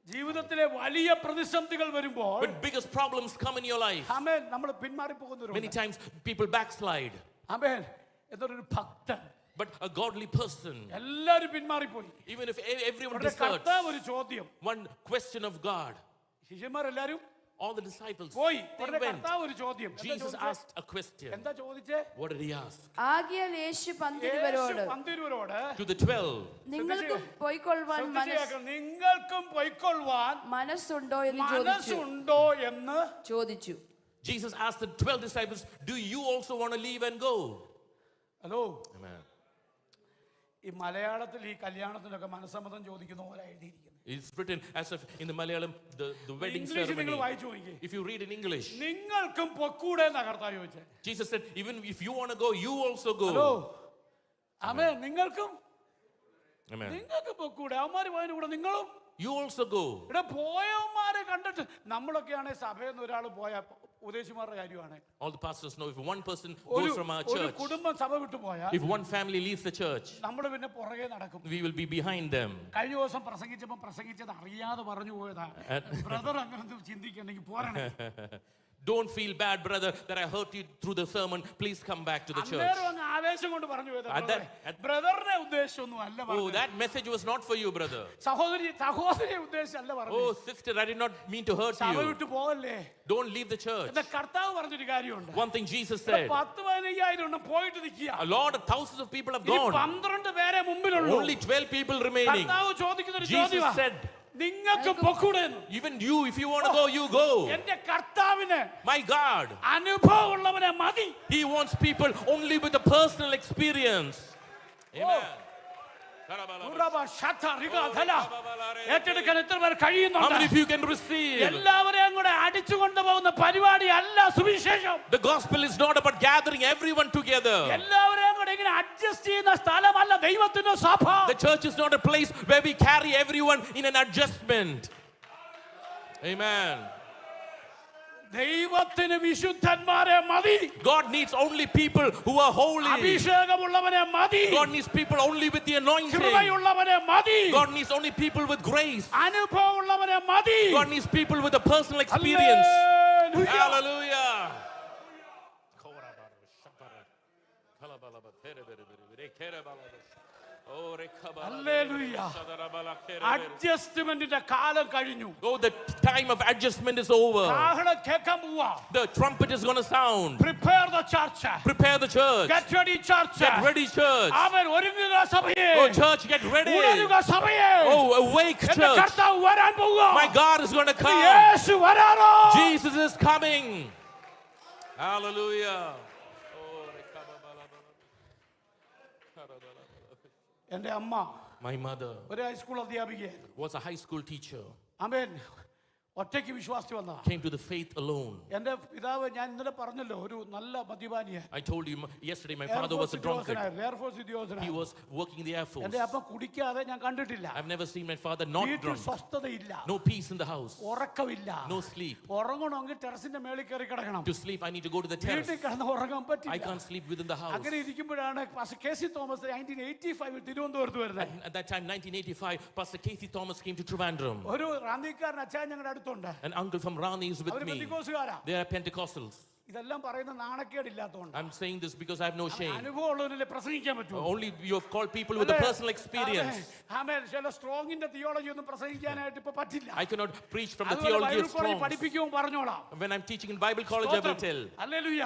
ജീവിതത്തിലെ വലിയ പ്രതിസന്ധികൾ വരുമ്പോൾ When biggest problems come in your life, ആമേൻ നമ്മൾ പിന്മാറി പോകുന്നവരുണ്ട്. many times people backslide. ആമേൻ എന്നൊരു ഭക്തൻ But a godly person, എല്ലാരും പിന്മാറിപ്പോയി. even if everyone അവരുടെ deserts, കർത്താവ് ഒരു ചോദ്യം. one question of God, ശിഷ്യന്മാരെല്ലാരും all the disciples, പോയി. they അവരുടെ went. കർത്താവ് ഒരു ചോദ്യം. Jesus asked a question. എന്താ ചോദിച്ചേ? What did he ask? ആകിയാൽ Yeshu പന്തിരുവരോട് പന്തിരുവരോട് To the 12, നിങ്ങൾക്കും പോയിക്കൊള്ളുവാൻ നിങ്ങൾക്കും പൊയ്ക്കൊള്ളുവാൻ മനസ്സുണ്ടോ എന്ന് ചോദിച്ചു. മനസ്സുണ്ടോ എന്ന് ചോദിച്ചു. Jesus asked the 12 disciples, do you also want to leave and go? Hello, Amen. ഈ മലയാളത്തിൽ ഈ കല്യാണത്തിനൊക്കെ മനസ്സമ്മതം ചോദിക്കുന്ന പോലെ എഴുതിയിരിക്കുന്നത്. It's written as if in the Malayalam, the wedding English നിങ്ങൾ ceremony. വായിച്ചു നോക്കിയേ. If you read in English, നിങ്ങൾക്കും പൊക്കൂടെ എന്നാ കർത്താവ് ചോദിച്ചേ. Jesus said, even if you want to go, you also go. Hello, amen. നിങ്ങൾക്കും Amen. നിങ്ങൾക്കും പൊക്കൂടെ. അവന്മാര് പോയതിന്റെ കൂടെ നിങ്ങളും You also go. ഇവിടെ പോയവന്മാരെ കണ്ടിട്ട് നമ്മളൊക്കെയാണെ സഭയിൽ നിന്ന് ഒരാൾ പോയ ഉപദേശിമാരുടെ കാര്യമാണ്. All the pastors know if one person goes from our ഒരു church, കുടുംബം സഭ വിട്ടു പോയാൽ if one family leaves the church, നമ്മൾ പിന്നെ പുറകെ നടക്കും. we will be behind them. കഴിഞ്ഞ ദിവസം പ്രസംഗിച്ചത് അറിയാതെ പറഞ്ഞു പോയതാ. ബ്രദർ അങ്ങനെ ചിന്തിക്കണമെങ്കിൽ പോരണേ. Don't feel bad, brother, that I hurt you through the sermon. Please come back to the church. അന്നേരം അങ്ങ് ആവേശം കൊണ്ട് പറഞ്ഞു പോയതാ. ബ്രദറിനെ ഉദ്ദേശിച്ചൊന്നും അല്ല Oh, പറഞ്ഞത്. that message was not for you, brother. സഹോദരിയെ ഉദ്ദേശിച്ചല്ല Oh, പറഞ്ഞത്. sister, I did not mean to hurt സഭ you. വിട്ടു പോകല്ലേ. Don't leave the church. എന്നാ കർത്താവ് പറഞ്ഞൊരു കാര്യമുണ്ട്. One thing Jesus said, 10,000-15,000 എണ്ണം പോയിട്ട് നിൽക്കുക. a lot of thousands of people have ഇനി gone. 12 പേരെ മുമ്പിലുള്ളൂ. Only 12 people remaining. കർത്താവ് ചോദിക്കുന്ന ഒരു Jesus ചോദ്യമാണ്. said, നിങ്ങൾക്ക് പൊക്കൂടെ. even you, if you want to go, you go. എന്റെ കർത്താവിന് My God, അനുഭവമുള്ളവനെ മതി. He wants people only with a personal experience. Amen. ഏറ്റെടുക്കാൻ എത്ര പേർ How many കഴിയുന്നുണ്ട്? of you can receive? എല്ലാവരെയും കൂടെ അടിച്ചു കൊണ്ടുപോകുന്ന പരിപാടി അല്ല സുവിശേഷം. The gospel is not about gathering everyone together. എല്ലാവരെയും കൂടെ ഇങ്ങനെ അഡ്ജസ്റ്റ് ചെയ്യുന്ന സ്ഥലമല്ല ദൈവത്തിന്റെ സഭ. The church is not a place where we carry everyone in an adjustment. Amen. ദൈവത്തിന് വിശുദ്ധന്മാരെ മതി. God needs only people who are holy. അഭിഷേകമുള്ളവനെ മതി. God needs people only with the anointing. കൃപയുള്ളവനെ മതി. God needs only people with grace. അനുഭവമുള്ളവനെ മതി. God needs people with a personal experience. Hallelujah. Hallelujah. Hallelujah. അഡ്ജസ്റ്റ്മെന്റിന്റെ കാലം കഴിഞ്ഞു. Oh, the time of adjustment is over. കാഹളം കേൾക്കാൻ പോവാ. The trumpet is going to sound. Prepare the church. Prepare the church. Get ready church. Get ready, church. അവൻ ഒരുങ്ങുക സഭയെ. Oh, church, get ready. ഉണരുക സഭയെ. Oh, awake, എന്റെ church. കർത്താവ് വരാൻ പോവാ. My God is going to come. Yeshu വരാറോ. Jesus is coming. Hallelujah. എന്റെ അമ്മ My mother ഒരു ഹൈസ്കൂൾ അധ്യാപികയായിരുന്നു. was a high school teacher. Amen. ഒറ്റയ്ക്ക് വിശ്വാസി വന്ന Came to the faith alone. എന്റെ പിതാവ് ഞാൻ ഇന്നലെ പറഞ്ഞല്ലോ ഒരു നല്ല മദ്യപാനിയാ. I told you yesterday my father was a drunkard. Air force ഉദ്യോഗസ്ഥനാ. He was working in the Air Force. എന്റെ അപ്പ കുടിക്കാതെ ഞാൻ കണ്ടിട്ടില്ല. I've never seen my father not വീട്ടിൽ drunk. സ്വസ്ഥതയില്ല. No peace in the house. ഉറക്കമില്ല. No sleep. ഉറങ്ങണമെങ്കിൽ ടെറസിന്റെ മേളിൽ കയറി കിടക്കണം. To sleep, I need to go to the terrace. വീട്ടിൽ കിടന്ന് ഉറങ്ങാൻ I പറ്റില്ല. can't sleep within the house. അങ്ങനെ ഇരിക്കുമ്പോഴാണ് പാസ്റ്റർ കെ.സി. തോമസ് 1985 തിരുവനന്തപുരത്ത് വരുന്നത്. At that time, 1985, Pastor K.C. Thomas came to Trivandrum. ഒരു റാന്നിക്കാരൻ അച്ഛൻ ഞങ്ങളുടെ അടുത്തുണ്ട്. An uncle from Rani is with അവര് me. പെന്തിക്കോസുകാരാ. They are Pentecostals. ഇതെല്ലാം പറയുന്ന നാണക്കേടില്ലാത്തതുകൊണ്ട്. I'm saying this because I have no shame. അനുഭവമുള്ളവരല്ലേ പ്രസംഗിക്കാൻ പറ്റൂ. Only you have called people with a personal experience. ആമേൻ. ചില സ്ട്രോങ്ങിന്റെ തിയോളജി ഒന്നും പ്രസംഗിക്കാനായിട്ട് ഇപ്പൊ പറ്റില്ല. I cannot preach from the അതുപോലെ theology ബൈബിൾ of കോളേജിൽ Strong's. പഠിപ്പിക്കുമ്പോൾ പറഞ്ഞോളാം. When I'm teaching in Bible college, I will tell. Hallelujah.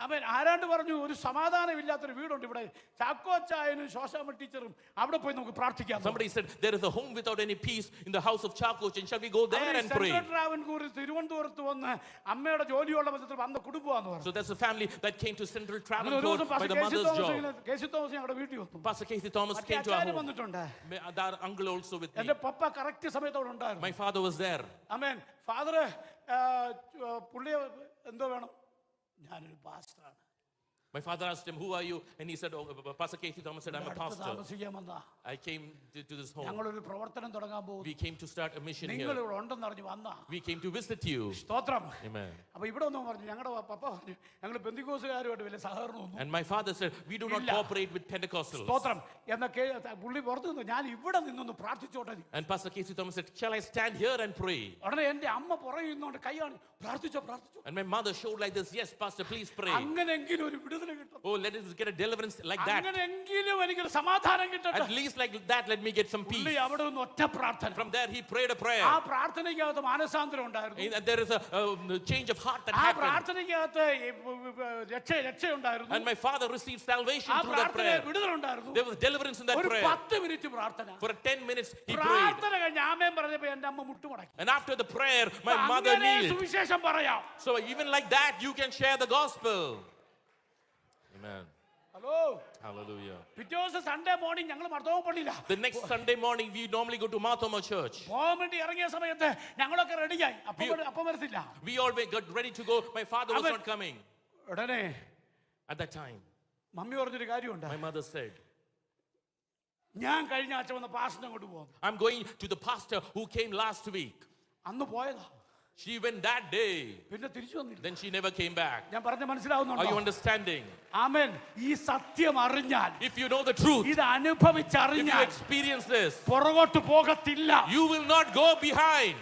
അവൻ ആരാണ്ട് പറഞ്ഞു ഒരു സമാധാനമില്ലാത്തൊരു വീടുണ്ട് ഇവിടെ ചാക്കോച്ചായനും ശോശാമ്മ ടീച്ചറും അവിടെ പോയി നമുക്ക് പ്രാർത്ഥിക്കാം. Somebody said there is a home without any peace in the house of Chakoch, and shall we go there and pray? ട്രാവൻകൂറിൽ തിരുവനന്തപുരത്ത് വന്ന് അമ്മയുടെ ജോലിയുള്ള ബന്ധത്തിൽ വന്ന കുടുംബമാണെന്ന് പറഞ്ഞു. So that's a family that came to Central ഒരു Travancore ദിവസം by the mother's job. K C. Thomas ഞങ്ങളുടെ വീട്ടിൽ വന്നു. Pastor K.C. Thomas came to our അച്ഛനും home. വന്നിട്ടുണ്ട്. That uncle also with me. എന്റെ പപ്പ കറക്റ്റ് സമയത്തോടെ ഉണ്ടായിരുന്നു. My father was there. Amen. Father പുള്ളിയെ എന്തോ വേണം. ഞാനൊരു പാസ്റ്ററാണ്. My father asked him, "Who are you?" And he said, "Oh, Pastor K.C. Thomas said, I'm a pastor. താമസിക്കാൻ വന്നതാ. I came to this home. ഞങ്ങളൊരു പ്രവർത്തനം തുടങ്ങാൻ പോകുന്നു. We came to start a mission നിങ്ങൾ here. ഇവിടെ ഉണ്ടെന്ന് അറിഞ്ഞു വന്നാ. We came to visit you." സ്തോത്രം. Amen. അപ്പൊ ഇവിടെ ഒന്നും പറഞ്ഞു ഞങ്ങളുടെ പപ്പ പറഞ്ഞു ഞങ്ങൾ പെന്തിക്കോസുകാരുമായിട്ട് വലിയ സഹകരണം ഒന്നും. And my father said, "We do not ഇല്ല. cooperate with Pentecostals." സ്തോത്രം. എന്നൊക്കെ പുള്ളി പുറത്തു നിന്ന് ഞാൻ ഇവിടെ നിന്നൊന്ന് പ്രാർത്ഥിച്ചോട്ടെ. And Pastor K.C. Thomas said, "Shall I stand here and pray?" ഉടനെ എന്റെ അമ്മ പുറകെ നിന്നുകൊണ്ട് കൈയാണ് പ്രാർത്ഥിച്ചോ. And my mother showed like this, "Yes, Pastor, please pray." അങ്ങനെങ്കിലും ഒരു വിടുതല കിട്ടും. Oh, let us get a deliverance like that. അങ്ങനെങ്കിലും എനിക്കൊരു സമാധാനം കിട്ടട്ടെ. At least like that, let me get some peace. പുള്ളി അവിടെ നിന്ന് ഒറ്റ പ്രാർത്ഥന. From there, he prayed a prayer. ആ പ്രാർത്ഥനയ്ക്കകത്ത് മാനസാന്തരം ഉണ്ടായിരുന്നു. And there is a change of heart that ആ happened. പ്രാർത്ഥനയ്ക്കകത്ത് രക്ഷയുണ്ടായിരുന്നു. And my father received salvation ആ through that പ്രാർത്ഥനയിൽ prayer. വിടുതലുണ്ടായിരുന്നു. There was deliverance in that ഒരു prayer. 10 മിനിറ്റ് പ്രാർത്ഥന. For 10 minutes, he prayed. പ്രാർത്ഥന കഴിഞ്ഞ് ആമേൻ പറഞ്ഞപ്പോൾ എന്റെ അമ്മ മുട്ടുമടക്കി. And after the prayer, my mother അങ്ങനെ kneeled. സുവിശേഷം പറയാം. So even like that, you can share the gospel. Amen. Hello. Hallelujah. പിറ്റേ ദിവസം സൺഡേ മോർണിംഗ് ഞങ്ങൾ മർദ്ദവം പള്ളിയില്ല. The next Sunday morning, we normally go to Marthoma Church. പോകാൻ വേണ്ടി ഇറങ്ങിയ സമയത്ത് ഞങ്ങളൊക്കെ റെഡിയായി. അപ്പം വരത്തില്ല. We all got ready to go. My father was not coming. ഉടനെ At that time, മമ്മി പറഞ്ഞൊരു കാര്യമുണ്ട്. my mother said, ഞാൻ കഴിഞ്ഞ ആഴ്ച വന്ന പാസ്റ്ററിനെ കൊണ്ട് പോകും. "I'm going to the pastor who came last week." അന്ന് പോയതാ. She went that day. പിന്നെ തിരിച്ചു വന്നില്ല. Then she never came back. ഞാൻ പറഞ്ഞ Are you മനസ്സിലാവുന്നുണ്ടോ? understanding? ആമേൻ. ഈ സത്യം അറിഞ്ഞാൽ, If you know the truth, ഇത് if you അനുഭവിച്ചറിഞ്ഞാൽ experience this, പുറകോട്ട് പോകത്തില്ല. you will not go behind.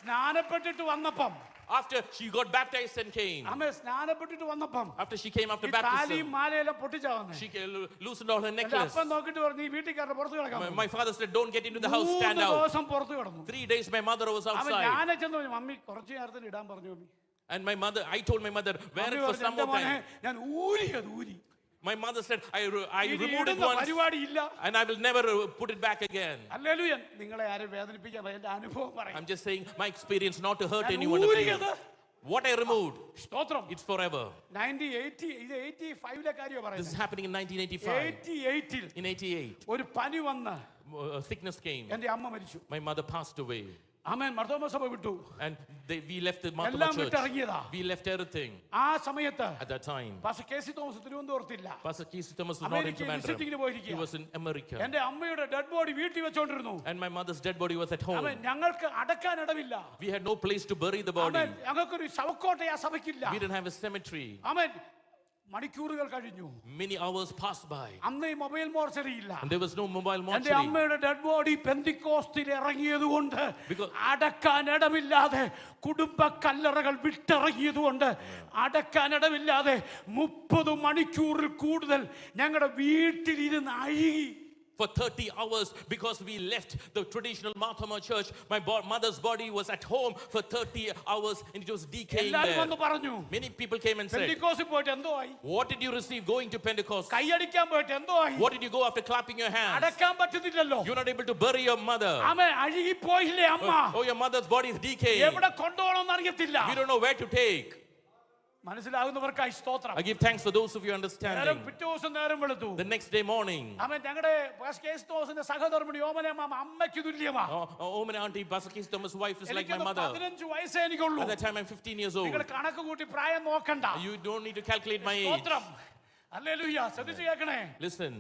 സ്നാനപ്പെട്ടിട്ട് വന്നപ്പം, After she got baptized and came, ആമേൻ, സ്നാനപ്പെട്ടിട്ട് വന്നപ്പം after she came after ഈ താലിയും baptism, മാലയെല്ലാം പൊട്ടിച്ചാ വന്നേ. she loosened all her എന്റെ necklace. അപ്പം നോക്കിട്ട് പറഞ്ഞു ഈ വീട്ടിൽ കയറി പുറത്ത് കിടക്കാം. My father said, "Don't get into the house, stand 3 out." ദിവസം പുറത്ത് കിടന്നു. 3 days my mother was അവൻ outside. ഞാനെ ചെന്ന് പറഞ്ഞു മമ്മി കുറച്ച് നേരത്തിന് ഇടാൻ പറഞ്ഞു. Mummy And my mother, I told my mother, wear mummy it for പറഞ്ഞു some എന്റെ more മോനെ time. ഞാൻ ഊരി. My mother said, I ഇനി removed it ഇടുന്ന once പരിപാടി ഇല്ല. and I will never put it back again. Hallelujah. നിങ്ങളെ ആരും വേദനിപ്പിക്കാൻ എന്റെ അനുഭവം പറയാം. I'm just saying my experience, not to hurt ഞാൻ anyone. ഊരിയത്. What I removed, സ്തോത്രം. it's forever. 1980 ഇത് 85ലെ കാര്യമാണ് This is പറയുന്നത്. happening in 1985. 88ൽ In 88, ഒരു പനി വന്ന് a sickness came. എന്റെ അമ്മ മരിച്ചു. My mother passed away. ആമേൻ. മർത്തോമ സഭ വിട്ടു. And we left the Martha എല്ലാം church. വിട്ടിറങ്ങിയതാ. We left everything ആ സമയത്ത് at that time. Pastor K C. Thomas തിരുവനന്തപുരത്തില്ല. Pastor Casey Thomas was not in അമേരിക്കയിൽ വിസിറ്റിംഗിന് Trivandrum. He പോയിരിക്കുക. was in America. എന്റെ അമ്മയുടെ ഡെഡ് ബോഡി വീട്ടിൽ വെച്ചോണ്ടിരുന്നു. And my mother's dead body was at home. ആമേൻ. ഞങ്ങൾക്ക് അടക്കാൻ ഇടമില്ല. We had no place to bury the body. ആമേൻ. ഞങ്ങൾക്കൊരു ശവക്കോട്ട ആ സഭയ്ക്കില്ല. We didn't have a cemetery. ആമേൻ. മണിക്കൂറുകൾ കഴിഞ്ഞു. Many hours passed by. അന്ന് ഈ മൊബൈൽ മോർച്ചറി ഇല്ല. And there was no mobile എന്റെ mortuary. അമ്മയുടെ ഡെഡ് ബോഡി പെന്തിക്കോസ്തിൽ ഇറങ്ങിയത് കൊണ്ട് Because- അടക്കാൻ ഇടമില്ലാതെ കുടുംബ കല്ലറകൾ വിട്ടിറങ്ങിയത് കൊണ്ട് അടക്കാൻ ഇടമില്ലാതെ 30 മണിക്കൂറിൽ കൂടുതൽ ഞങ്ങളുടെ വീട്ടിലിരുന്ന് അഴുകി. For 30 hours, because we left the traditional Martha church, my mother's body was at home for 30 hours and it was decaying എല്ലാവരും there. വന്ന് പറഞ്ഞു, Many people came and said, പെന്തിക്കോസിൽ പോയിട്ട് എന്തോ ആയി, what did you receive going to Pentecost? കൈയടിക്കാൻ പോയിട്ട് എന്തോ ആയി, What did you go after clapping your hands? അടക്കാൻ പറ്റുന്നില്ലല്ലോ. You're not able to bury your mother. ആമേ, അഴുകി പോയില്ലേ അമ്മ? Oh, your mother's body is decaying. എവിടെ കൊണ്ടുപോകണമെന്ന് അറിയത്തില്ല. We don't know where to take. മനസ്സിലാകുന്നവർക്കായി സ്തോത്രം. I give thanks for those of you നേരം understanding. പിറ്റേ ദിവസം നേരം വെളുത്തു. The next day morning, ആമേ, ഞങ്ങളുടെ കേസ്തോസിന്റെ സഹധർമ്മിണി ഓമനമ്മ അമ്മയ്ക്ക് തുല്യമാ. Omen auntie, Pastor Casey Thomas' wife is like my എനിക്കൊന്ന് mother. 15 വയസ്സേ എനിക്കുള്ളൂ. At that time, I'm 15 years old. നിങ്ങൾ കണക്ക് കൂട്ടി പ്രായം നോക്കണ്ട. You don't need to calculate my age. സ്തോത്രം. ഹല്ലേലൂയ. ശ്രദ്ധിച്ചു കേൾക്കണേ. Listen,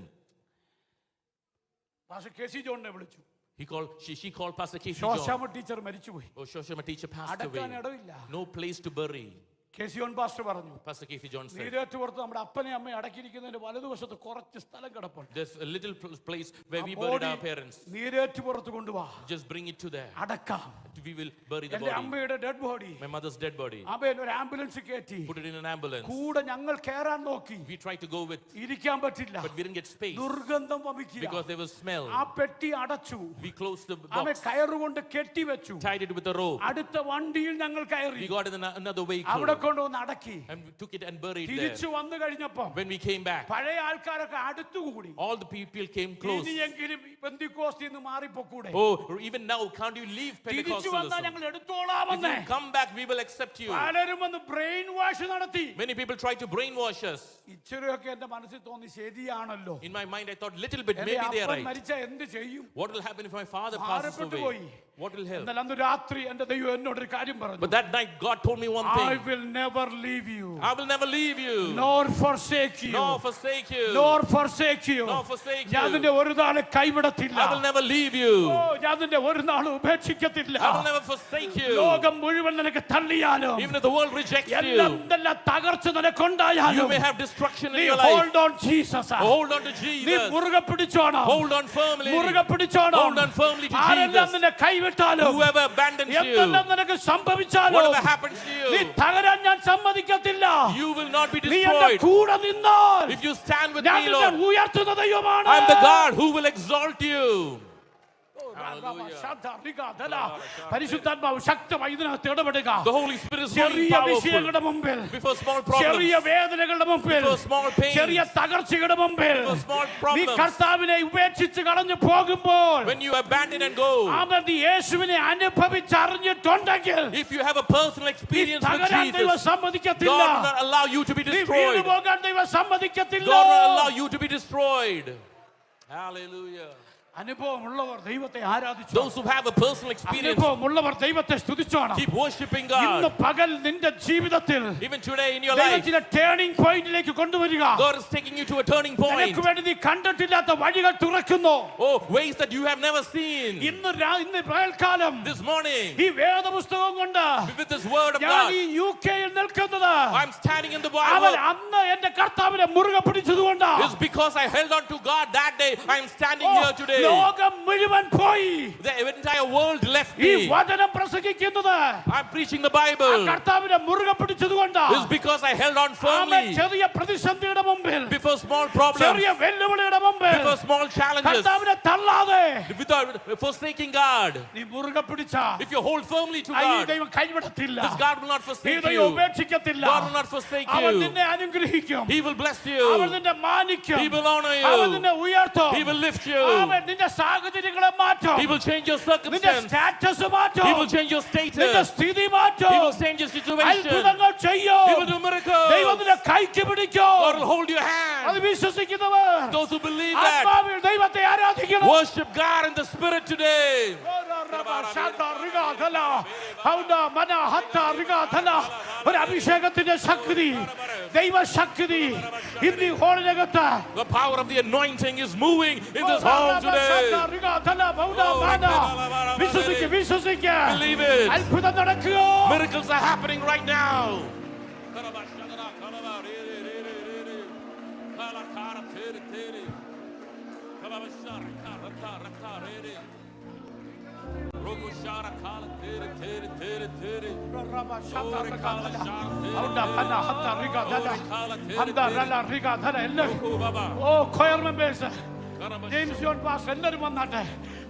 pastor K C. ജോണിനെ വിളിച്ചു. she called Pastor Casey John. Sosamma teacher മരിച്ചുപോയി. Oh, Shoshama teacher passed അടക്കാൻ away. ഇടമില്ല. No place to bury. K C. John pastor പറഞ്ഞു, Pastor Casey John said, നീരേറ്റുപുറത്ത് നമ്മുടെ അപ്പനെ അമ്മയെ അടക്കിയിരിക്കുന്നതിന്റെ വലതുവശത്ത് കുറച്ച് സ്ഥലം കിടപ്പുണ്ട്. there's a little place where we ആ buried body our parents. നീരേറ്റുപുറത്ത് കൊണ്ടുവാ, Just bring it to there. അടക്കാം. We will bury the എന്റെ body. അമ്മയുടെ dead body My mother's dead body. അവൻ ഒരു ആംബുലൻസ് കയറ്റി Put it in an ambulance. കൂടെ ഞങ്ങൾ കയറാൻ നോക്കി. We tried to go with, ഇരിക്കാൻ പറ്റില്ല. but we didn't get space ദുർഗന്ധം വമിക്കുക. because there was smell. ആ പെട്ടി അടച്ചു. We closed the അവൻ box, കയറുകൊണ്ട് കെട്ടിവെച്ചു. tied it with a rope. അടുത്ത വണ്ടിയിൽ ഞങ്ങൾ കയറി We got in another അവിടെ vehicle കൊണ്ടുവന്ന് അടക്കി. and we took it and buried there. തിരിച്ചു വന്നു കഴിഞ്ഞപ്പം When we came back, പഴയ ആൾക്കാരൊക്കെ അടുത്തുകൂടി. all the people came close. ഇനിയെങ്കിലും പെന്തിക്കോസ്തിൽ നിന്ന് മാറിപ്പോക്കൂടെ? Oh, even now, can't you leave തിരിച്ചു വന്നാൽ Pentecostalism? ഞങ്ങൾ If എടുത്തോളാമെന്ന് you come back, we will accept you. പലരും വന്ന് ബ്രെയിൻ വാഷ് നടത്തി. Many people try to brainwash us. ഇച്ചിരിയൊക്കെ എന്റെ മനസ്സിൽ തോന്നി ശരിയാണല്ലോ. In my mind, I thought little bit, എന്റെ maybe they are അപ്പൻ right. മരിച്ച എന്ത് ചെയ്യും? What will happen if my father passes ഭാരപ്പെട്ടു away? പോയി. What will help? എന്നാൽ അന്ന് രാത്രി എന്റെ ദൈവം എന്നോടൊരു കാര്യം പറഞ്ഞു. But that night, God told me one I thing. will never leave you I will never leave you, nor forsake you, nor forsake you, nor forsake you. nor forsake ഞാൻ you. നിന്നെ ഒരു നാളും കൈവിടത്തില്ല. I will never leave you. ഓ, ഞാൻ നിന്നെ ഒരു നാളും ഉപേക്ഷിക്കത്തില്ല. I will never forsake you. ലോകം മുഴുവൻ നിനക്ക് തള്ളിയാലും Even if the world rejects എല്ലാം you, നല്ല തകർച്ച നിനക്കുണ്ടായാലും you may have destruction in നീ your life. hold on Jesus. Hold on to നീ Jesus. മുറുകെ പിടിച്ചോണം. Hold on firmly. മുറുകെ പിടിച്ചോണം. Hold on firmly to ആരെല്ലാം Jesus. നിന്നെ കൈവിട്ടാലും Whoever abandons you, എന്തെല്ലാം നിനക്ക് സംഭവിച്ചാലും whatever happens to നീ you, തകരാൻ ഞാൻ സമ്മതിക്കത്തില്ല. you will not be നീ എന്റെ destroyed. കൂടെ നിന്നാൽ If you stand with ഞാൻ me, നിന്നെ Lord, ഉയർത്തുന്ന ദൈവമാണ്. I am the God who will exalt you. പരിശുദ്ധാത്മാവ് ശക്തമായി ഇതിനകത്ത് ഇടപെടുക. The Holy Spirit is really ചെറിയ powerful. വിഷയങ്ങളുടെ മുമ്പിൽ, Before small ചെറിയ problems, വേദനകളുടെ മുമ്പിൽ, before small pains, ചെറിയ തകർച്ചയുടെ മുമ്പിൽ before small നീ problems, കർത്താവിനെ ഉപേക്ഷിച്ച് കളഞ്ഞു പോകുമ്പോൾ when you abandon and go, അവൻ നീ യേശുവിനെ അനുഭവിച്ചറിഞ്ഞിട്ടുണ്ടെങ്കിൽ if you have a personal നീ experience with തകരാൻ ദൈവം Jesus, സമ്മതിക്കത്തില്ല. God will not allow you to be നീ destroyed. വീണു പോകാൻ ദൈവം സമ്മതിക്കത്തില്ല. God will allow you to be destroyed. Hallelujah. അനുഭവമുള്ളവർ ദൈവത്തെ ആരാധിച്ചു. Those who have a personal experience, അനുഭവമുള്ളവർ ദൈവത്തെ സ്തുതിച്ചോണം. keep worshiping ഇന്ന് God. പകൽ നിന്റെ ജീവിതത്തിൽ Even today in your ദൈവം life, ചില ടേണിംഗ് പോയിന്റിലേക്ക് കൊണ്ടുവരിക. God is taking you to a turning point. നിനക്ക് വേണ്ടി നീ കണ്ടിട്ടില്ലാത്ത വഴികൾ തുറക്കുന്നു. Oh, ways that you have never seen. ഇന്ന് പകൽക്കാലം This morning, ഈ വേദപുസ്തകം കൊണ്ട് with this word of ഞാൻ God, ഈ UK-ൽ നിൽക്കുന്നത് I'm standing in the അവൻ Bible. അന്ന് എന്റെ കർത്താവിനെ മുറുകെ പിടിച്ചതുകൊണ്ടാ. It's because I held on to God that day. I'm standing here today. ലോകം മുഴുവൻ പോയി. The entire world left ഈ me. വചനം പ്രസംഗിക്കുന്നത് I'm preaching the ആ Bible. കർത്താവിനെ മുറുകെ പിടിച്ചതുകൊണ്ടാ. It's because I held on അവൻ firmly ചെറിയ പ്രതിസന്ധിയുടെ മുമ്പിൽ, before small problems, ചെറിയ വെല്ലുവിളിയുടെ മുമ്പിൽ before small challenges, കർത്താവിനെ തള്ളാതെ without forsaking God. നീ മുറുകെ പിടിച്ചാ If you hold firmly to ഈ God, ദൈവം കൈവിടത്തില്ല. this God will not ഈ forsake ദൈവം you. ഉപേക്ഷിക്കത്തില്ല. God will not forsake അവൻ you. നിന്നെ അനുഗ്രഹിക്കും. He will bless അവൻ you. നിന്നെ മാനിക്കും. He will honor അവൻ you. നിന്നെ ഉയർത്തും. He will lift you. ആമേൻ. നിന്റെ സാഹചര്യങ്ങളെ മാറ്റും. He will change your നിന്റെ circumstance. സ്റ്റാറ്റസ് മാറ്റും. He will change your നിന്റെ status. സ്ഥിതി മാറ്റും. He will change your situation. അത്ഭുതങ്ങൾ ചെയ്യും. He will do miracles. ദൈവം നിന്നെ കൈക്ക് പിടിക്കും. God will hold your അത് hand. വിശ്വസിക്കുന്നവർ Those who believe that, ആത്മാവിൽ ദൈവത്തെ ആരാധിക്കണം. worship God in the spirit today. ഒരു അഭിഷേകത്തിന്റെ ശക്തി, ദൈവശക്തി ഇന്ന് ഈ ഹോളിനകത്ത് The power of the anointing is moving in this hall today. വിശ്വസിക്കുക, വിശ്വസിക്കുക. Believe it. അത്ഭുതം നടക്കുക. Miracles are happening right now. ഓ choir members, James John pastor എല്ലാവരും വന്നാട്ടെ.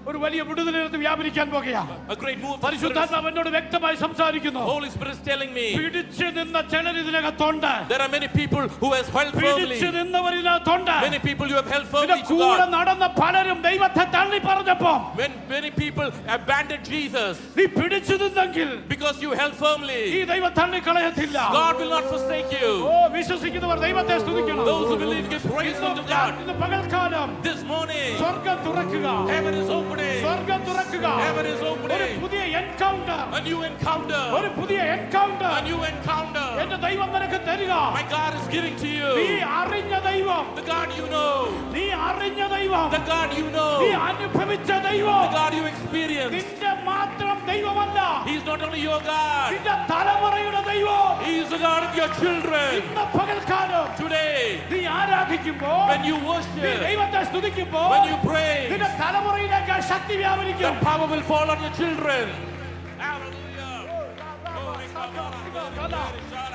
ഒരു വലിയ വിടുതലിനകത്ത് വ്യാപരിക്കാൻ പോകുകയാ. A great move of the Spirit. പരിശുദ്ധാത്മാവ് എന്നോട് വ്യക്തമായി സംസാരിക്കുന്നു. Holy Spirit is telling me പിടിച്ചു നിന്ന ചിലർ ഇതിനകത്തുണ്ട്. there are many people who has held firmly. പിടിച്ചു നിന്നവർ ഇതിനകത്തുണ്ട്. Many people you have held നിന്റെ firmly to കൂടെ God. നടന്ന പലരും ദൈവത്തെ തള്ളി പറഞ്ഞപ്പോ When many people abandoned Jesus നീ പിടിച്ചു നിന്നെങ്കിൽ because you held ഈ firmly, ദൈവം തള്ളിക്കളയത്തില്ല. God will not forsake you. ഓ വിശ്വസിക്കുന്നവർ ദൈവത്തെ സ്തുതിക്കണം. Those who believe give praise unto God. ഇന്ന് പകൽക്കാലം This morning, സ്വർഗ്ഗം തുറക്കുക. heaven is opening. സ്വർഗ്ഗം തുറക്കുക. Heaven is ഒരു opening. പുതിയ എൻകൗണ്ടർ, A new encounter. ഒരു പുതിയ എൻകൗണ്ടർ A new encounter. എന്റെ ദൈവം നിനക്ക് തരിക. My God is giving to നീ you. അറിഞ്ഞ ദൈവം, The God you know. നീ അറിഞ്ഞ ദൈവം, The God you നീ know. അനുഭവിച്ച The ദൈവം God you experience. നിന്റെ മാത്രം ദൈവമല്ല, He's not only your God. നിന്റെ തലമുറയുടെ ദൈവം. He is the God of your children. ഇന്ന് പകൽക്കാലം Today, നീ ആരാധിക്കുമ്പോ, when you നീ worship, ദൈവത്തെ സ്തുതിക്കുമ്പോ, when you pray, നിന്റെ തലമുറയിലേക്ക് ആ ശക്തി the വ്യാപരിക്കും. power will fall on your children.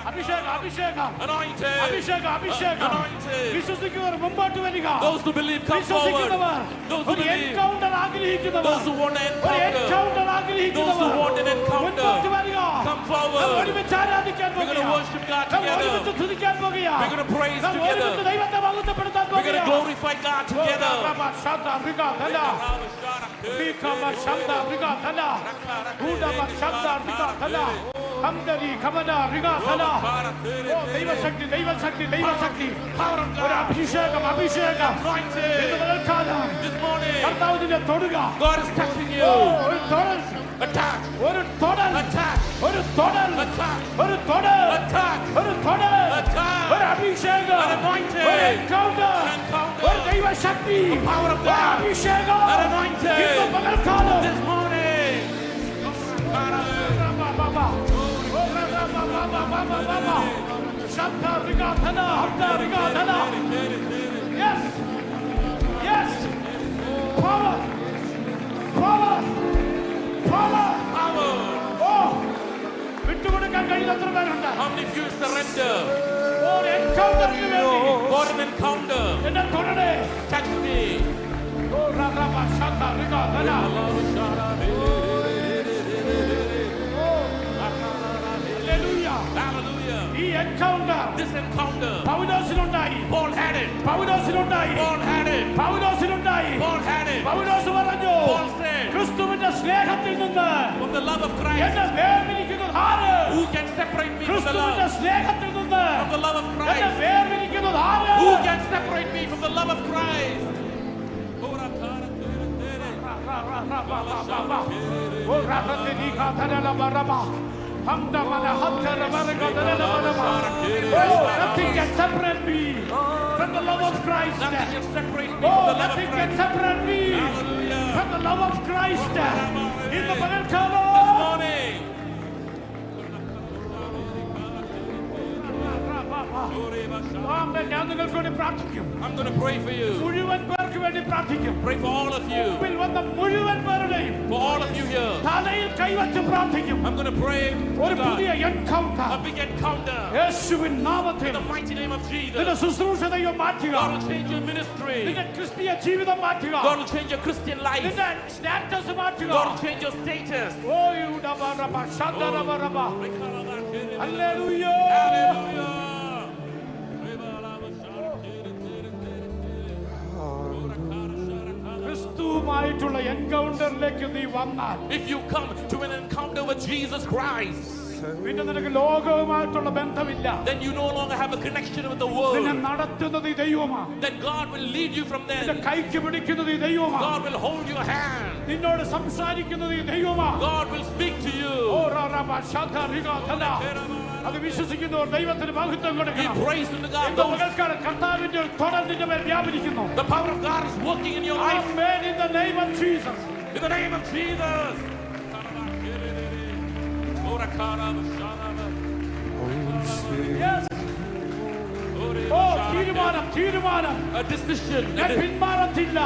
അഭിഷേകം, അഭിഷേകം, Anointed. അഭിഷേകം, അഭിഷേകം. Anointed. വിശ്വസിക്കുന്നവർ മുമ്പോട്ട് വരിക. Those who believe, come forward. വിശ്വസിക്കുന്നവർ, Those who ഒരു believe. എൻകൗണ്ടർ ആഗ്രഹിക്കുന്നവർ, Those who want an ഒരു encounter. എൻകൗണ്ടർ Those ആഗ്രഹിക്കുന്നവർ who want an encounter. മുൻപോട്ട് വരിക. Come നാം forward. ഒരുമിച്ച് ആരാധിക്കാൻ We're going to പോകുകയാ. worship God നാം together. ഒരുമിച്ച് സ്തുതിക്കാൻ പോകുകയാ. We're going to praise നാം ഒരുമിച്ച് together. ദൈവത്തെ മഹത്വപ്പെടുത്താൻ We're going to പോകുകയാ. glorify God together. ദൈവശക്തി, ദൈവശക്തി, ദൈവശക്തി. ഒരു അഭിഷേകം, അഭിഷേകം. ഇന്ന് പകൽക്കാലം This morning, കർത്താവ് നിന്നെ തൊടുക. God is touching oh, you. ഒരു തൊടൽ, Attack. ഒരു തൊടൽ, Attack. ഒരു തൊടൽ, Attack. ഒരു തൊടൽ, Attack. ഒരു തൊടൽ, Attack. ഒരു അഭിഷേകം, An anointing. ഒരു encounter, Encounter. ഒരു ദൈവശക്തി, The power of ഒരു God. അഭിഷേകം. An anointing. ഇന്ന് പകൽക്കാലം This morning. Yes, yes, power, power, power. Power. Oh, വിട്ടുകൊടുക്കാൻ കഴിയുന്നത്ര പേരുണ്ട്. How many of you surrender ഒരു എൻകൗണ്ടറിന് വേണ്ടി for an encounter? എന്നെ തൊടണേ. Touch me. ഓ, റബ ശത റിഗാധന. Hallelujah. Hallelujah. ഈ encounter This encounter, പൗലോസിനുണ്ടായി. Paul had it. പൗലോസിനുണ്ടായി. Paul had it. പൗലോസിനുണ്ടായി. Paul had it. പൗലോസ് പറഞ്ഞു, Paul said, ക്രിസ്തുവിന്റെ സ്നേഹത്തിൽ നിന്ന് from the love of Christ, എന്നെ വേർതിരിക്കുന്നത് ആര്? who can separate me from the ക്രിസ്തുവിന്റെ love? സ്നേഹത്തിൽ നിന്ന് From the love of എന്നെ Christ. വേർതിരിക്കുന്നത് ആര്? Who can separate me from the love of Christ? Oh റബ nothing can separate me from the love of Christ. Nothing can separate me Oh, from the love of nothing can Christ. separate me Hallelujah. from the love of Christ. ഇന്ന് This പകൽക്കാലം morning, ഞാൻ നിങ്ങൾക്ക് വേണ്ടി പ്രാർത്ഥിക്കും. I'm going to pray for you. മുഴുവൻ പേർക്ക് വേണ്ടി പ്രാർത്ഥിക്കും. Pray for all of you. മുമ്പിൽ വന്ന മുഴുവൻ പേരുടെയും For all of you here. തലയിൽ കൈവച്ച് പ്രാർത്ഥിക്കും. I'm going to pray ഒരു for പുതിയ God. Encounter A big encounter. യേശുവിൻ In നാമത്തിൽ the mighty name of Jesus. നിന്റെ ശുശ്രൂഷ ദൈവം മാറ്റുക. God will change your ministry. നിന്റെ ക്രിസ്തീയ ജീവിതം മാറ്റുക. God will change your Christian life. നിന്റെ സ്റ്റാറ്റസ് മാറ്റുക. God will change your status. Oh യുഡബറബ ശദറബറബ hallelujah. Hallelujah. യേശുവുമായിട്ടുള്ള എൻകൗണ്ടറിലേക്ക് നീ വന്നാൽ, if you come to an encounter with Jesus Christ, പിന്നെ നിനക്ക് ലോകവുമായിട്ടുള്ള ബന്ധമില്ല. then you no longer have a connection with the നിന്നെ world. നടത്തുന്നത് ഈ ദൈവമാണ്. Then God will lead you from നിന്റെ there. കൈക്ക് പിടിക്കുന്നത് ഈ ദൈവമാണ്. God will hold your hand. നിന്നോട് സംസാരിക്കുന്നത് ഈ ദൈവമാണ്. God will speak to you. അത് വിശ്വസിക്കുന്നവർ ദൈവത്തിന് മഹത്വം Be കൊടുക്കണം. praised to God. എന്റെ മകൾക്കാണ് കർത്താവിന്റെ ഒരു തുടർ നിന്റെ മേൽ വ്യാപരിക്കുന്നു. The power of God is working in your life. Amen in the name of Jesus. In the name of Jesus. Yes. Oh, തീരുമാനം. A decision. ഞാൻ പിന്മാറത്തില്ല.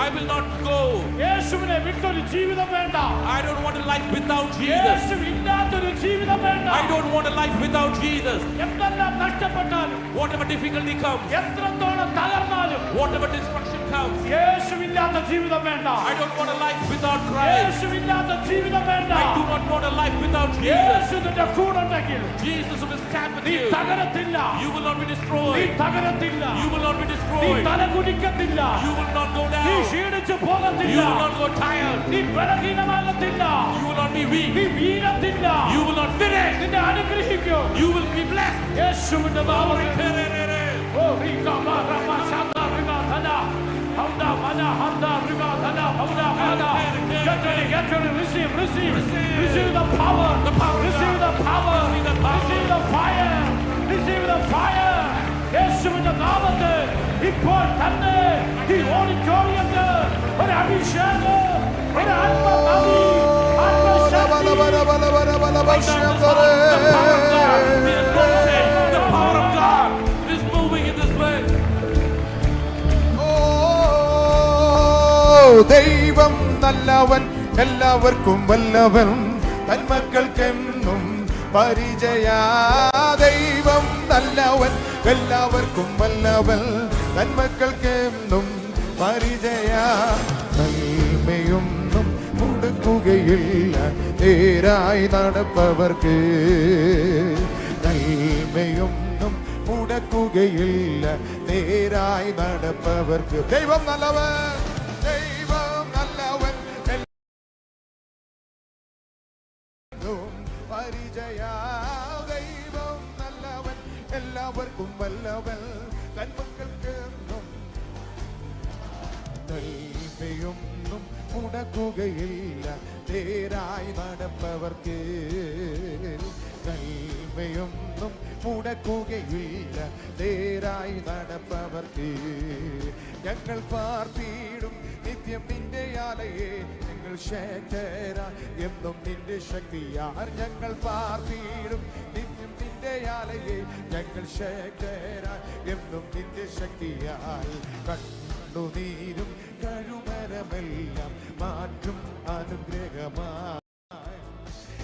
I will not go. യേശുവിനെ വിട്ടൊരു ജീവിതം വേണ്ട. I don't want a life without Jesus. യേശു ഇല്ലാത്തൊരു ജീവിതം വേണ്ട. I don't want a life without Jesus. എന്തെല്ലാം നഷ്ടപ്പെട്ടാലും, Whatever difficulty comes, എത്രത്തോളം തകർന്നാലും, whatever destruction comes, യേശുവില്ലാത്ത ജീവിതം വേണ്ട. I don't want a life without Christ. യേശുവില്ലാത്ത ജീവിതം വേണ്ട. I do not want a life without Jesus. യേശു നിന്റെ കൂടെയുണ്ടെങ്കിൽ Jesus will stand with നീ you. തകരത്തില്ല. You will not be നീ destroyed. തകരത്തില്ല. You will not be നീ destroyed. തല കുനിക്കത്തില്ല. You will not go നീ down. ക്ഷീണിച്ചു You പോകത്തില്ല. will not go tired. നീ ബലഹീനമാകത്തില്ല. You will not be weak. നീ വീഴത്തില്ല. You will not finish. നിന്നെ അനുഗ്രഹിക്കും. You will be blessed. യേശുവിന്റെ നാമത്തിൽ. ഓ റികാ മാറാ ശാദാ റികാ ധനാ ഹൗദാ മനാ ഹദാ റികാ ധനാ ഹൗദാ ഹദാ. Get ready, receive the power, receive the power, receive the fire, receive the fire. യേശുവിന്റെ നാമത്തിൽ ഇപ്പോൾ തന്നെ ഈ ഓഡിറ്റോറിയത്തിൽ ഒരു അഭിഷേകം, ഒരു ആത്മനദി, ആത്മശക്തി. The power of God is moving in this place. ദൈവം നല്ലവൻ, എല്ലാവർക്കും വല്ലവൻ, തന്മക്കൾക്കെന്നും പരിചയ. ദൈവം നല്ലവൻ, എല്ലാവർക്കും വല്ലവൻ, തന്മക്കൾക്കെന്നും പരിചയ. നന്മയൊന്നും മുടക്കുകയില്ല നേരായി നടപ്പവർക്ക്. നന്മയൊന്നും മുടക്കുകയില്ല നേരായി നടപ്പവർക്ക്. ദൈവം നല്ലവൻ, ദൈവം നല്ലവൻ, പരിചയ. ദൈവം നല്ലവൻ, എല്ലാവർക്കും വല്ലവൻ, തന്മക്കൾക്കെന്നും നന്മയൊന്നും മുടക്കുകയില്ല നേരായി നടപ്പവർക്ക്. നന്മയൊന്നും മുടക്കുകയില്ല നേരായി നടപ്പവർക്ക്. ഞങ്ങൾ പാർത്തിടും നിത്യം നിന്റെ ആലയെ, ഞങ്ങൾ ശേഖര എന്നും നിന്റെ ശക്തിയാൽ. ഞങ്ങൾ പാർത്തിടും നിത്യം നിന്റെ ആലയെ, ഞങ്ങൾ ശേഖര എന്നും നിന്റെ ശക്തിയാൽ. കണ്ണുനീരും കഴുമരമെല്ലാം മാറ്റും അനുഗ്രഹമായി.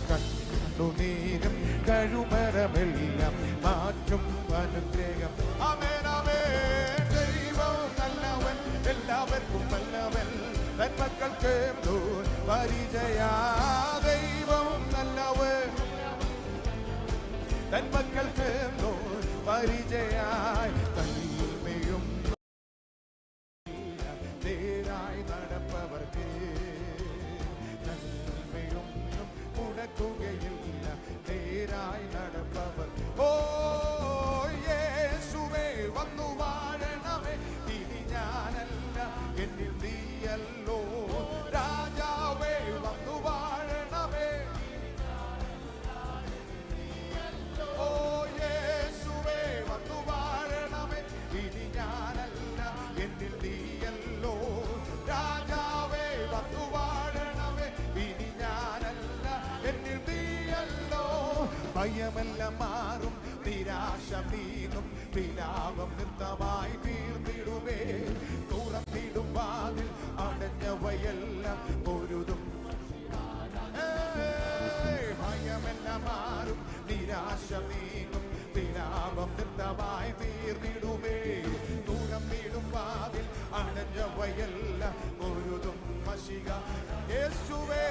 കണ്ണുനീരും കഴുമരമെല്ലാം മാറ്റും അനുഗ്രഹം. ആമേൻ ആമേൻ. ദൈവം നല്ലവൻ, എല്ലാവർക്കും നല്ലവൻ, തന്മക്കൾക്ക് പരിചയ. ദൈവം നല്ലവൻ, തന്മക്കൾക്ക് പരിചയായി. തന്മയും നേരായി നടപ്പവർക്ക്. നന്മയൊന്നും മുടക്കുകയില്ല നേരായി നടപ്പവർ. ഓ യേശുവേ വന്നു വാഴണമേ, ഇനി ഞാനല്ല എന്നിൽ നീയല്ലോ. രാജാവേ വന്നു വാഴണമേ. ഓ യേശുവേ വന്നു വാഴണമേ, ഇനി ഞാനല്ല എന്നിൽ നീയല്ലോ. രാജാവേ വന്നു വാഴണമേ, ഇനി ഞാനല്ല എന്നിൽ നീയല്ലോ. ഭയമെല്ലാം മാറും, നിരാശ നീങ്ങും, വിലാപം നൃത്തമായി തീർന്നിടുമേ. തുറന്നിടും വാതിൽ അടഞ്ഞവയെല്ലാം പൊരുതും. ഭയമെല്ലാം മാറും, നിരാശ നീങ്ങും, വിലാപം നൃത്തമായി തീർന്നിടുമേ. തുറന്നിടും വാതിൽ അടഞ്ഞവയെല്ലാം പൊരുതും മശിക. യേശുവേ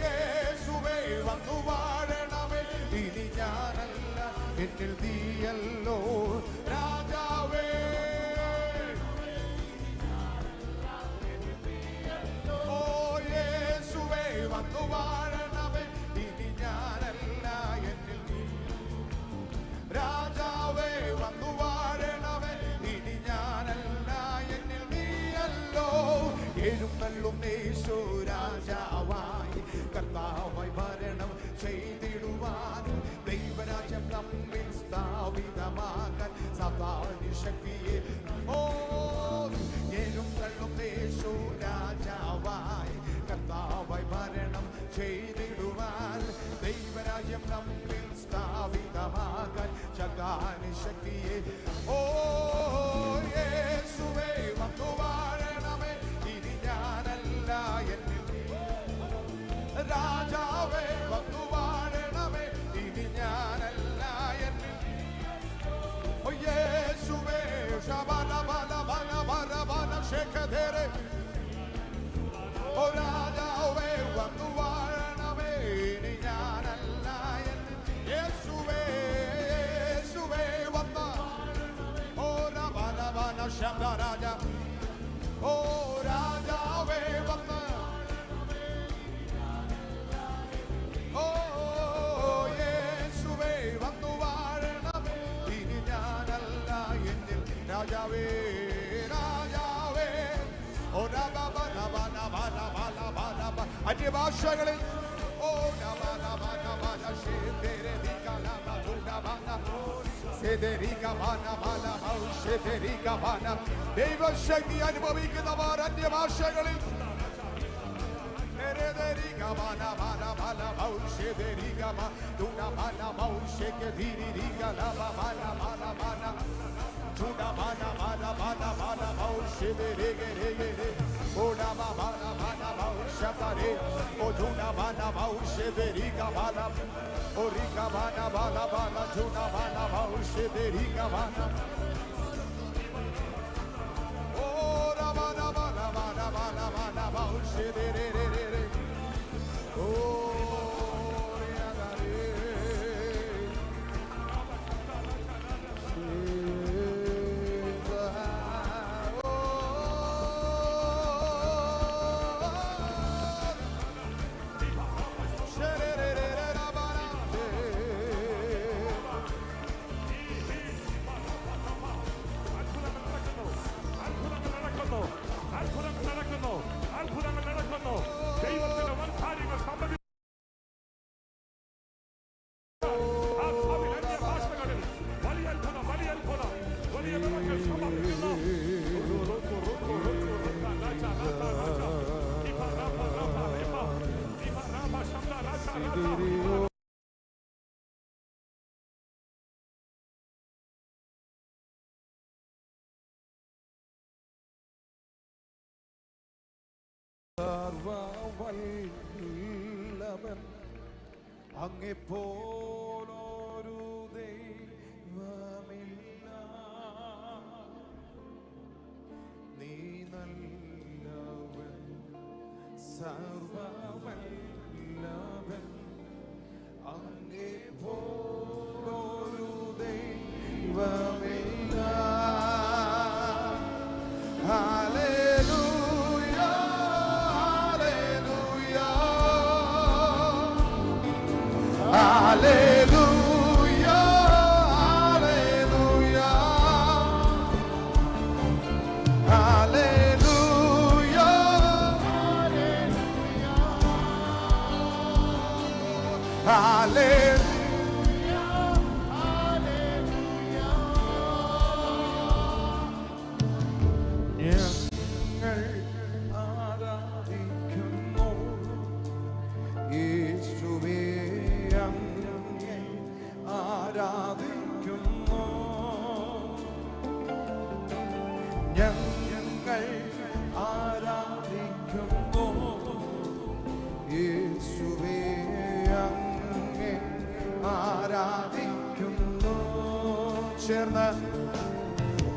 യേശുവേ വന്നു വാഴണമേ, ഇനി ഞാനല്ല എന്നിൽ നീയല്ലോ. രാജാവേ എഴുന്നള്ളും യേശു രാജാവായി കർത്താവായി ഭരണം ചെയ്തിടുവാൻ ദൈവരാജ്യം നമ്മിൽ സ്ഥാപിതമാകാൻ സാത്താന്യ ശക്തിയെ എഴുന്നള്ളും യേശു രാജാവായി കർത്താവായി ഭരണം ചെയ്തിടുവാൻ ദൈവരാജ്യം നമ്മിൽ സ്ഥാപിതമാകാൻ സാത്താന്യ ശക്തിയെ യേശുവേ വന്നു വാഴണമേ ഇനി ഞാനല്ല എന്നിൽ രാജാവേ വന്നു വാഴണമേ ഇനി ഞാനല്ല എന്നിൽ യേശുവേ ശബല ബല ബല ബല ബല ശേഖരേ രാജാവേ വന്നു വാഴണമേ ഇനി ഞാനല്ല എന്നിൽ യേശുവേ യേശുവേ വന്ന ബല ബല ശബ്ദ രാജ രാജാവേ വന്ന യേശുവേ വന്നു വാഴണമേ ഇനി ഞാനല്ല എന്നിൽ രാജാവേ രാജാവേ അന്യഭാഷകളിൽ ദൈവശക്തി അനുഭവിക്കുന്നവർ അന്യഭാഷകളിൽ അത്ഭുതങ്ങൾ നടക്കുന്നു ദൈവത്തിന്റെ വൻ കാര്യങ്ങൾ സംഭവിക്കുന്നു വലിയ അത്ഭുതം വലിയ വിളങ്ങൾ സംഭവിക്കുന്നു സർവ്വവല്ലഭൻ അങ്ങെപ്പോലൊരു ദൈവമില്ല നീ നല്ലവൻ സർവ്വവല്ലഭൻ അങ്ങെപ്പോലൊരു ദൈവമില്ല Hallelujah, hallelujah, hallelujah, hallelujah, ഞങ്ങൾ ആരാധിക്കുന്നു യേശുവേ അങ്ങേ ആരാധിക്കുന്നു ഞങ്ങൾ ആരാധിക്കുന്നു യേശുവേ അങ്ങേ ആരാധിക്കുന്നു ചേർന്ന്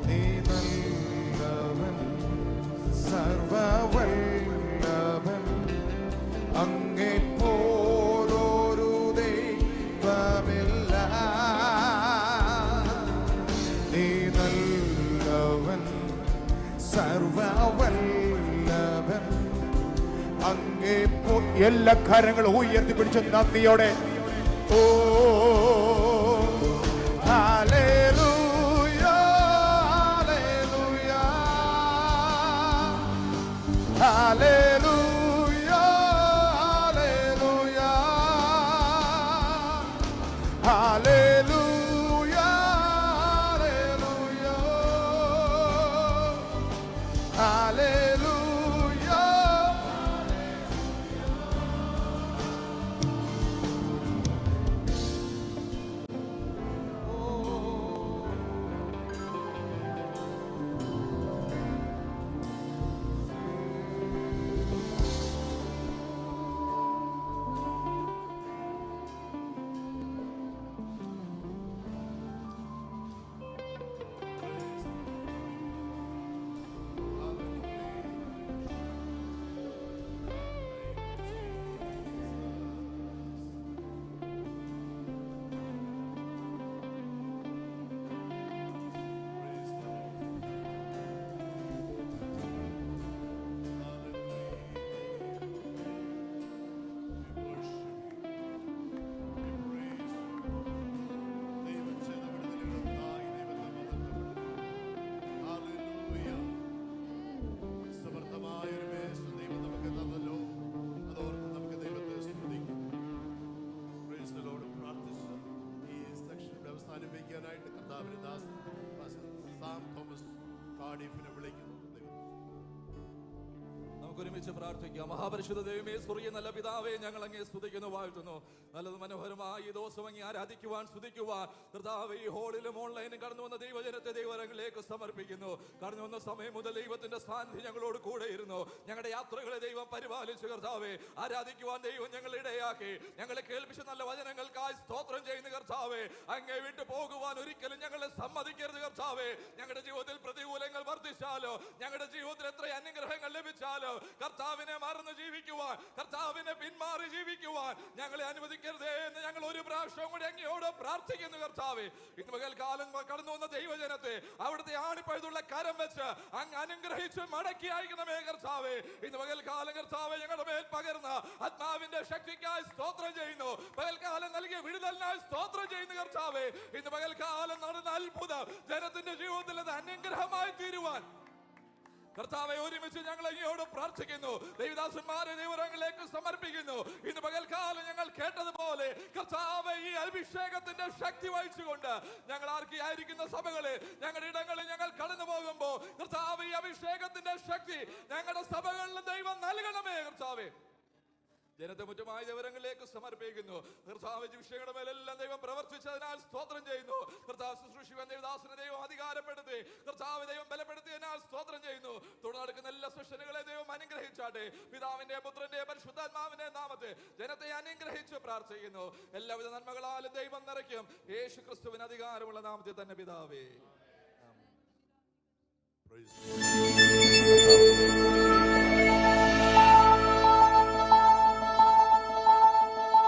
നീ നല്ലവൻ സർവ്വവല്ലഭൻ അങ്ങേ പോലൊരു ദൈവമില്ല നീ നല്ലവൻ സർവ്വവല്ലഭൻ അങ്ങേ എല്ലാ കരങ്ങളും ഉയർത്തിപ്പിടിച്ച നന്ദിയോടെ ഓ hallelujah, hallelujah, ഹാനിഫിനെ വിളിക്കുന്നു. നമുക്ക് ഒരുമിച്ച് പ്രാർത്ഥിക്കാം. മഹാപരിശുദ്ധ ദൈവമേ, സ്വർഗീയ നല്ല പിതാവേ, ഞങ്ങൾ അങ്ങേ സ്തുതിക്കുന്നു, വാഴ്ത്തുന്നു. നല്ലത് മനോഹരമായി ഈ ദിവസം അങ്ങേ ആരാധിക്കുവാൻ, സ്തുതിക്കുവാൻ കർത്താവേ, ഈ ഹോളിലും ഓൺലൈനും കടന്നു വന്ന ദൈവജനത്തെ ദൈവരങ്ങളിലേക്ക് സമർപ്പിക്കുന്നു. കടന്നു വന്ന സമയം മുതൽ ദൈവത്തിന്റെ സാന്നിധ്യം ഞങ്ങളോട് കൂടെ ഇരുന്നു. ഞങ്ങളുടെ യാത്രകളെ ദൈവം പരിപാലിച്ചു. കർത്താവേ, ആരാധിക്കുവാൻ ദൈവം ഞങ്ങളെ ഇടയാക്കി. ഞങ്ങളെ കേൾപ്പിച്ച നല്ല വചനങ്ങൾക്കായി സ്തോത്രം ചെയ്യുന്ന കർത്താവേ, അങ്ങേ വിട്ടു പോകുവാൻ ഒരിക്കലും ഞങ്ങളെ സമ്മതിക്കരുത് കർത്താവേ. ഞങ്ങളുടെ ജീവിതത്തിൽ പ്രതികൂലങ്ങൾ വർദ്ധിച്ചാലോ, ഞങ്ങളുടെ ജീവിതത്തിൽ എത്ര അനുഗ്രഹങ്ങൾ ലഭിച്ചാലോ, കർത്താവിനെ മറന്ന് ജീവിക്കുവാൻ, കർത്താവിനെ പിന്മാറി ജീവിക്കുവാൻ ഞങ്ങളെ അനുവദിക്കരുതേ എന്ന് ഞങ്ങൾ ഒരു പ്രാവശ്യം കൂടി അങ്ങയോട് പ്രാർത്ഥിക്കുന്നു കർത്താവേ. ഇന്ന് പകൽക്കാലം കടന്നു വന്ന ദൈവജനത്തെ അവിടുത്തെ ആണിപ്പഴുതുള്ള കരം വെച്ച് അങ്ങ് അനുഗ്രഹിച്ച് മടക്കി അയക്കണമേ കർത്താവേ. ഇന്ന് പകൽക്കാലം കർത്താവേ, ഞങ്ങളുടെ മേൽ പകർന്ന ആത്മാവിന്റെ ശക്തിക്കായി സ്തോത്രം ചെയ്യുന്നു. പകൽക്കാലം നൽകിയ വിടുതലിനായി സ്തോത്രം ചെയ്യുന്നു കർത്താവേ. ഇന്ന് പകൽക്കാലം നടന്ന അത്ഭുതം ജനത്തിന്റെ ജീവിതത്തിൽ അത് അനുഗ്രഹമായി തീരുവാൻ കർത്താവെ, ഒരുമിച്ച് ഞങ്ങൾ അങ്ങയോട് പ്രാർത്ഥിക്കുന്നു. ദൈവദാസന്മാരെ ദൈവരങ്ങളിലേക്ക് സമർപ്പിക്കുന്നു. ഇന്ന് പകൽക്കാലം ഞങ്ങൾ കേട്ടതുപോലെ കർത്താവെ, ഈ അഭിഷേകത്തിന്റെ ശക്തി വഹിച്ചുകൊണ്ട് ഞങ്ങൾ ആയിരിക്കുന്ന സഭകളെ, ഞങ്ങളുടെ ഇടങ്ങളിൽ ഞങ്ങൾ കടന്നു പോകുമ്പോൾ കർത്താവെ, ഈ അഭിഷേകത്തിന്റെ ശക്തി ഞങ്ങളുടെ സഭകളിൽ ദൈവം നൽകണമേ കർത്താവെ. ജനത്തെ മുറ്റമായ ദൈവരങ്ങളിലേക്ക് സമർപ്പിക്കുന്നു. കർത്താവ് വിഷയങ്ങളുടെ മേലെല്ലാം ദൈവം പ്രവർത്തിച്ചതിനാൽ സ്തോത്രം ചെയ്യുന്നു. കർത്താവ് ശുശ്രൂഷിക്കാൻ ദൈവദാസനെ ദൈവം അധികാരപ്പെടുത്തി, കർത്താവ് ദൈവം ബലപ്പെടുത്തിയതിനാൽ സ്തോത്രം ചെയ്യുന്നു. തുടർന്ന് നടക്കുന്ന എല്ലാ സെഷനുകളെ ദൈവം അനുഗ്രഹിച്ചാട്ടെ. പിതാവിന്റെ പുത്രന്റെ പരിശുദ്ധാത്മാവിന്റെ നാമത്തെ ജനത്തെ അനുഗ്രഹിച്ച് പ്രാർത്ഥിക്കുന്നു. എല്ലാവിധ നന്മകളാലും ദൈവം നിറയ്ക്കും. യേശു ക്രിസ്തുവിന് അധികാരമുള്ള നാമത്തെ തന്നെ പിതാവേ. Praise the Lord.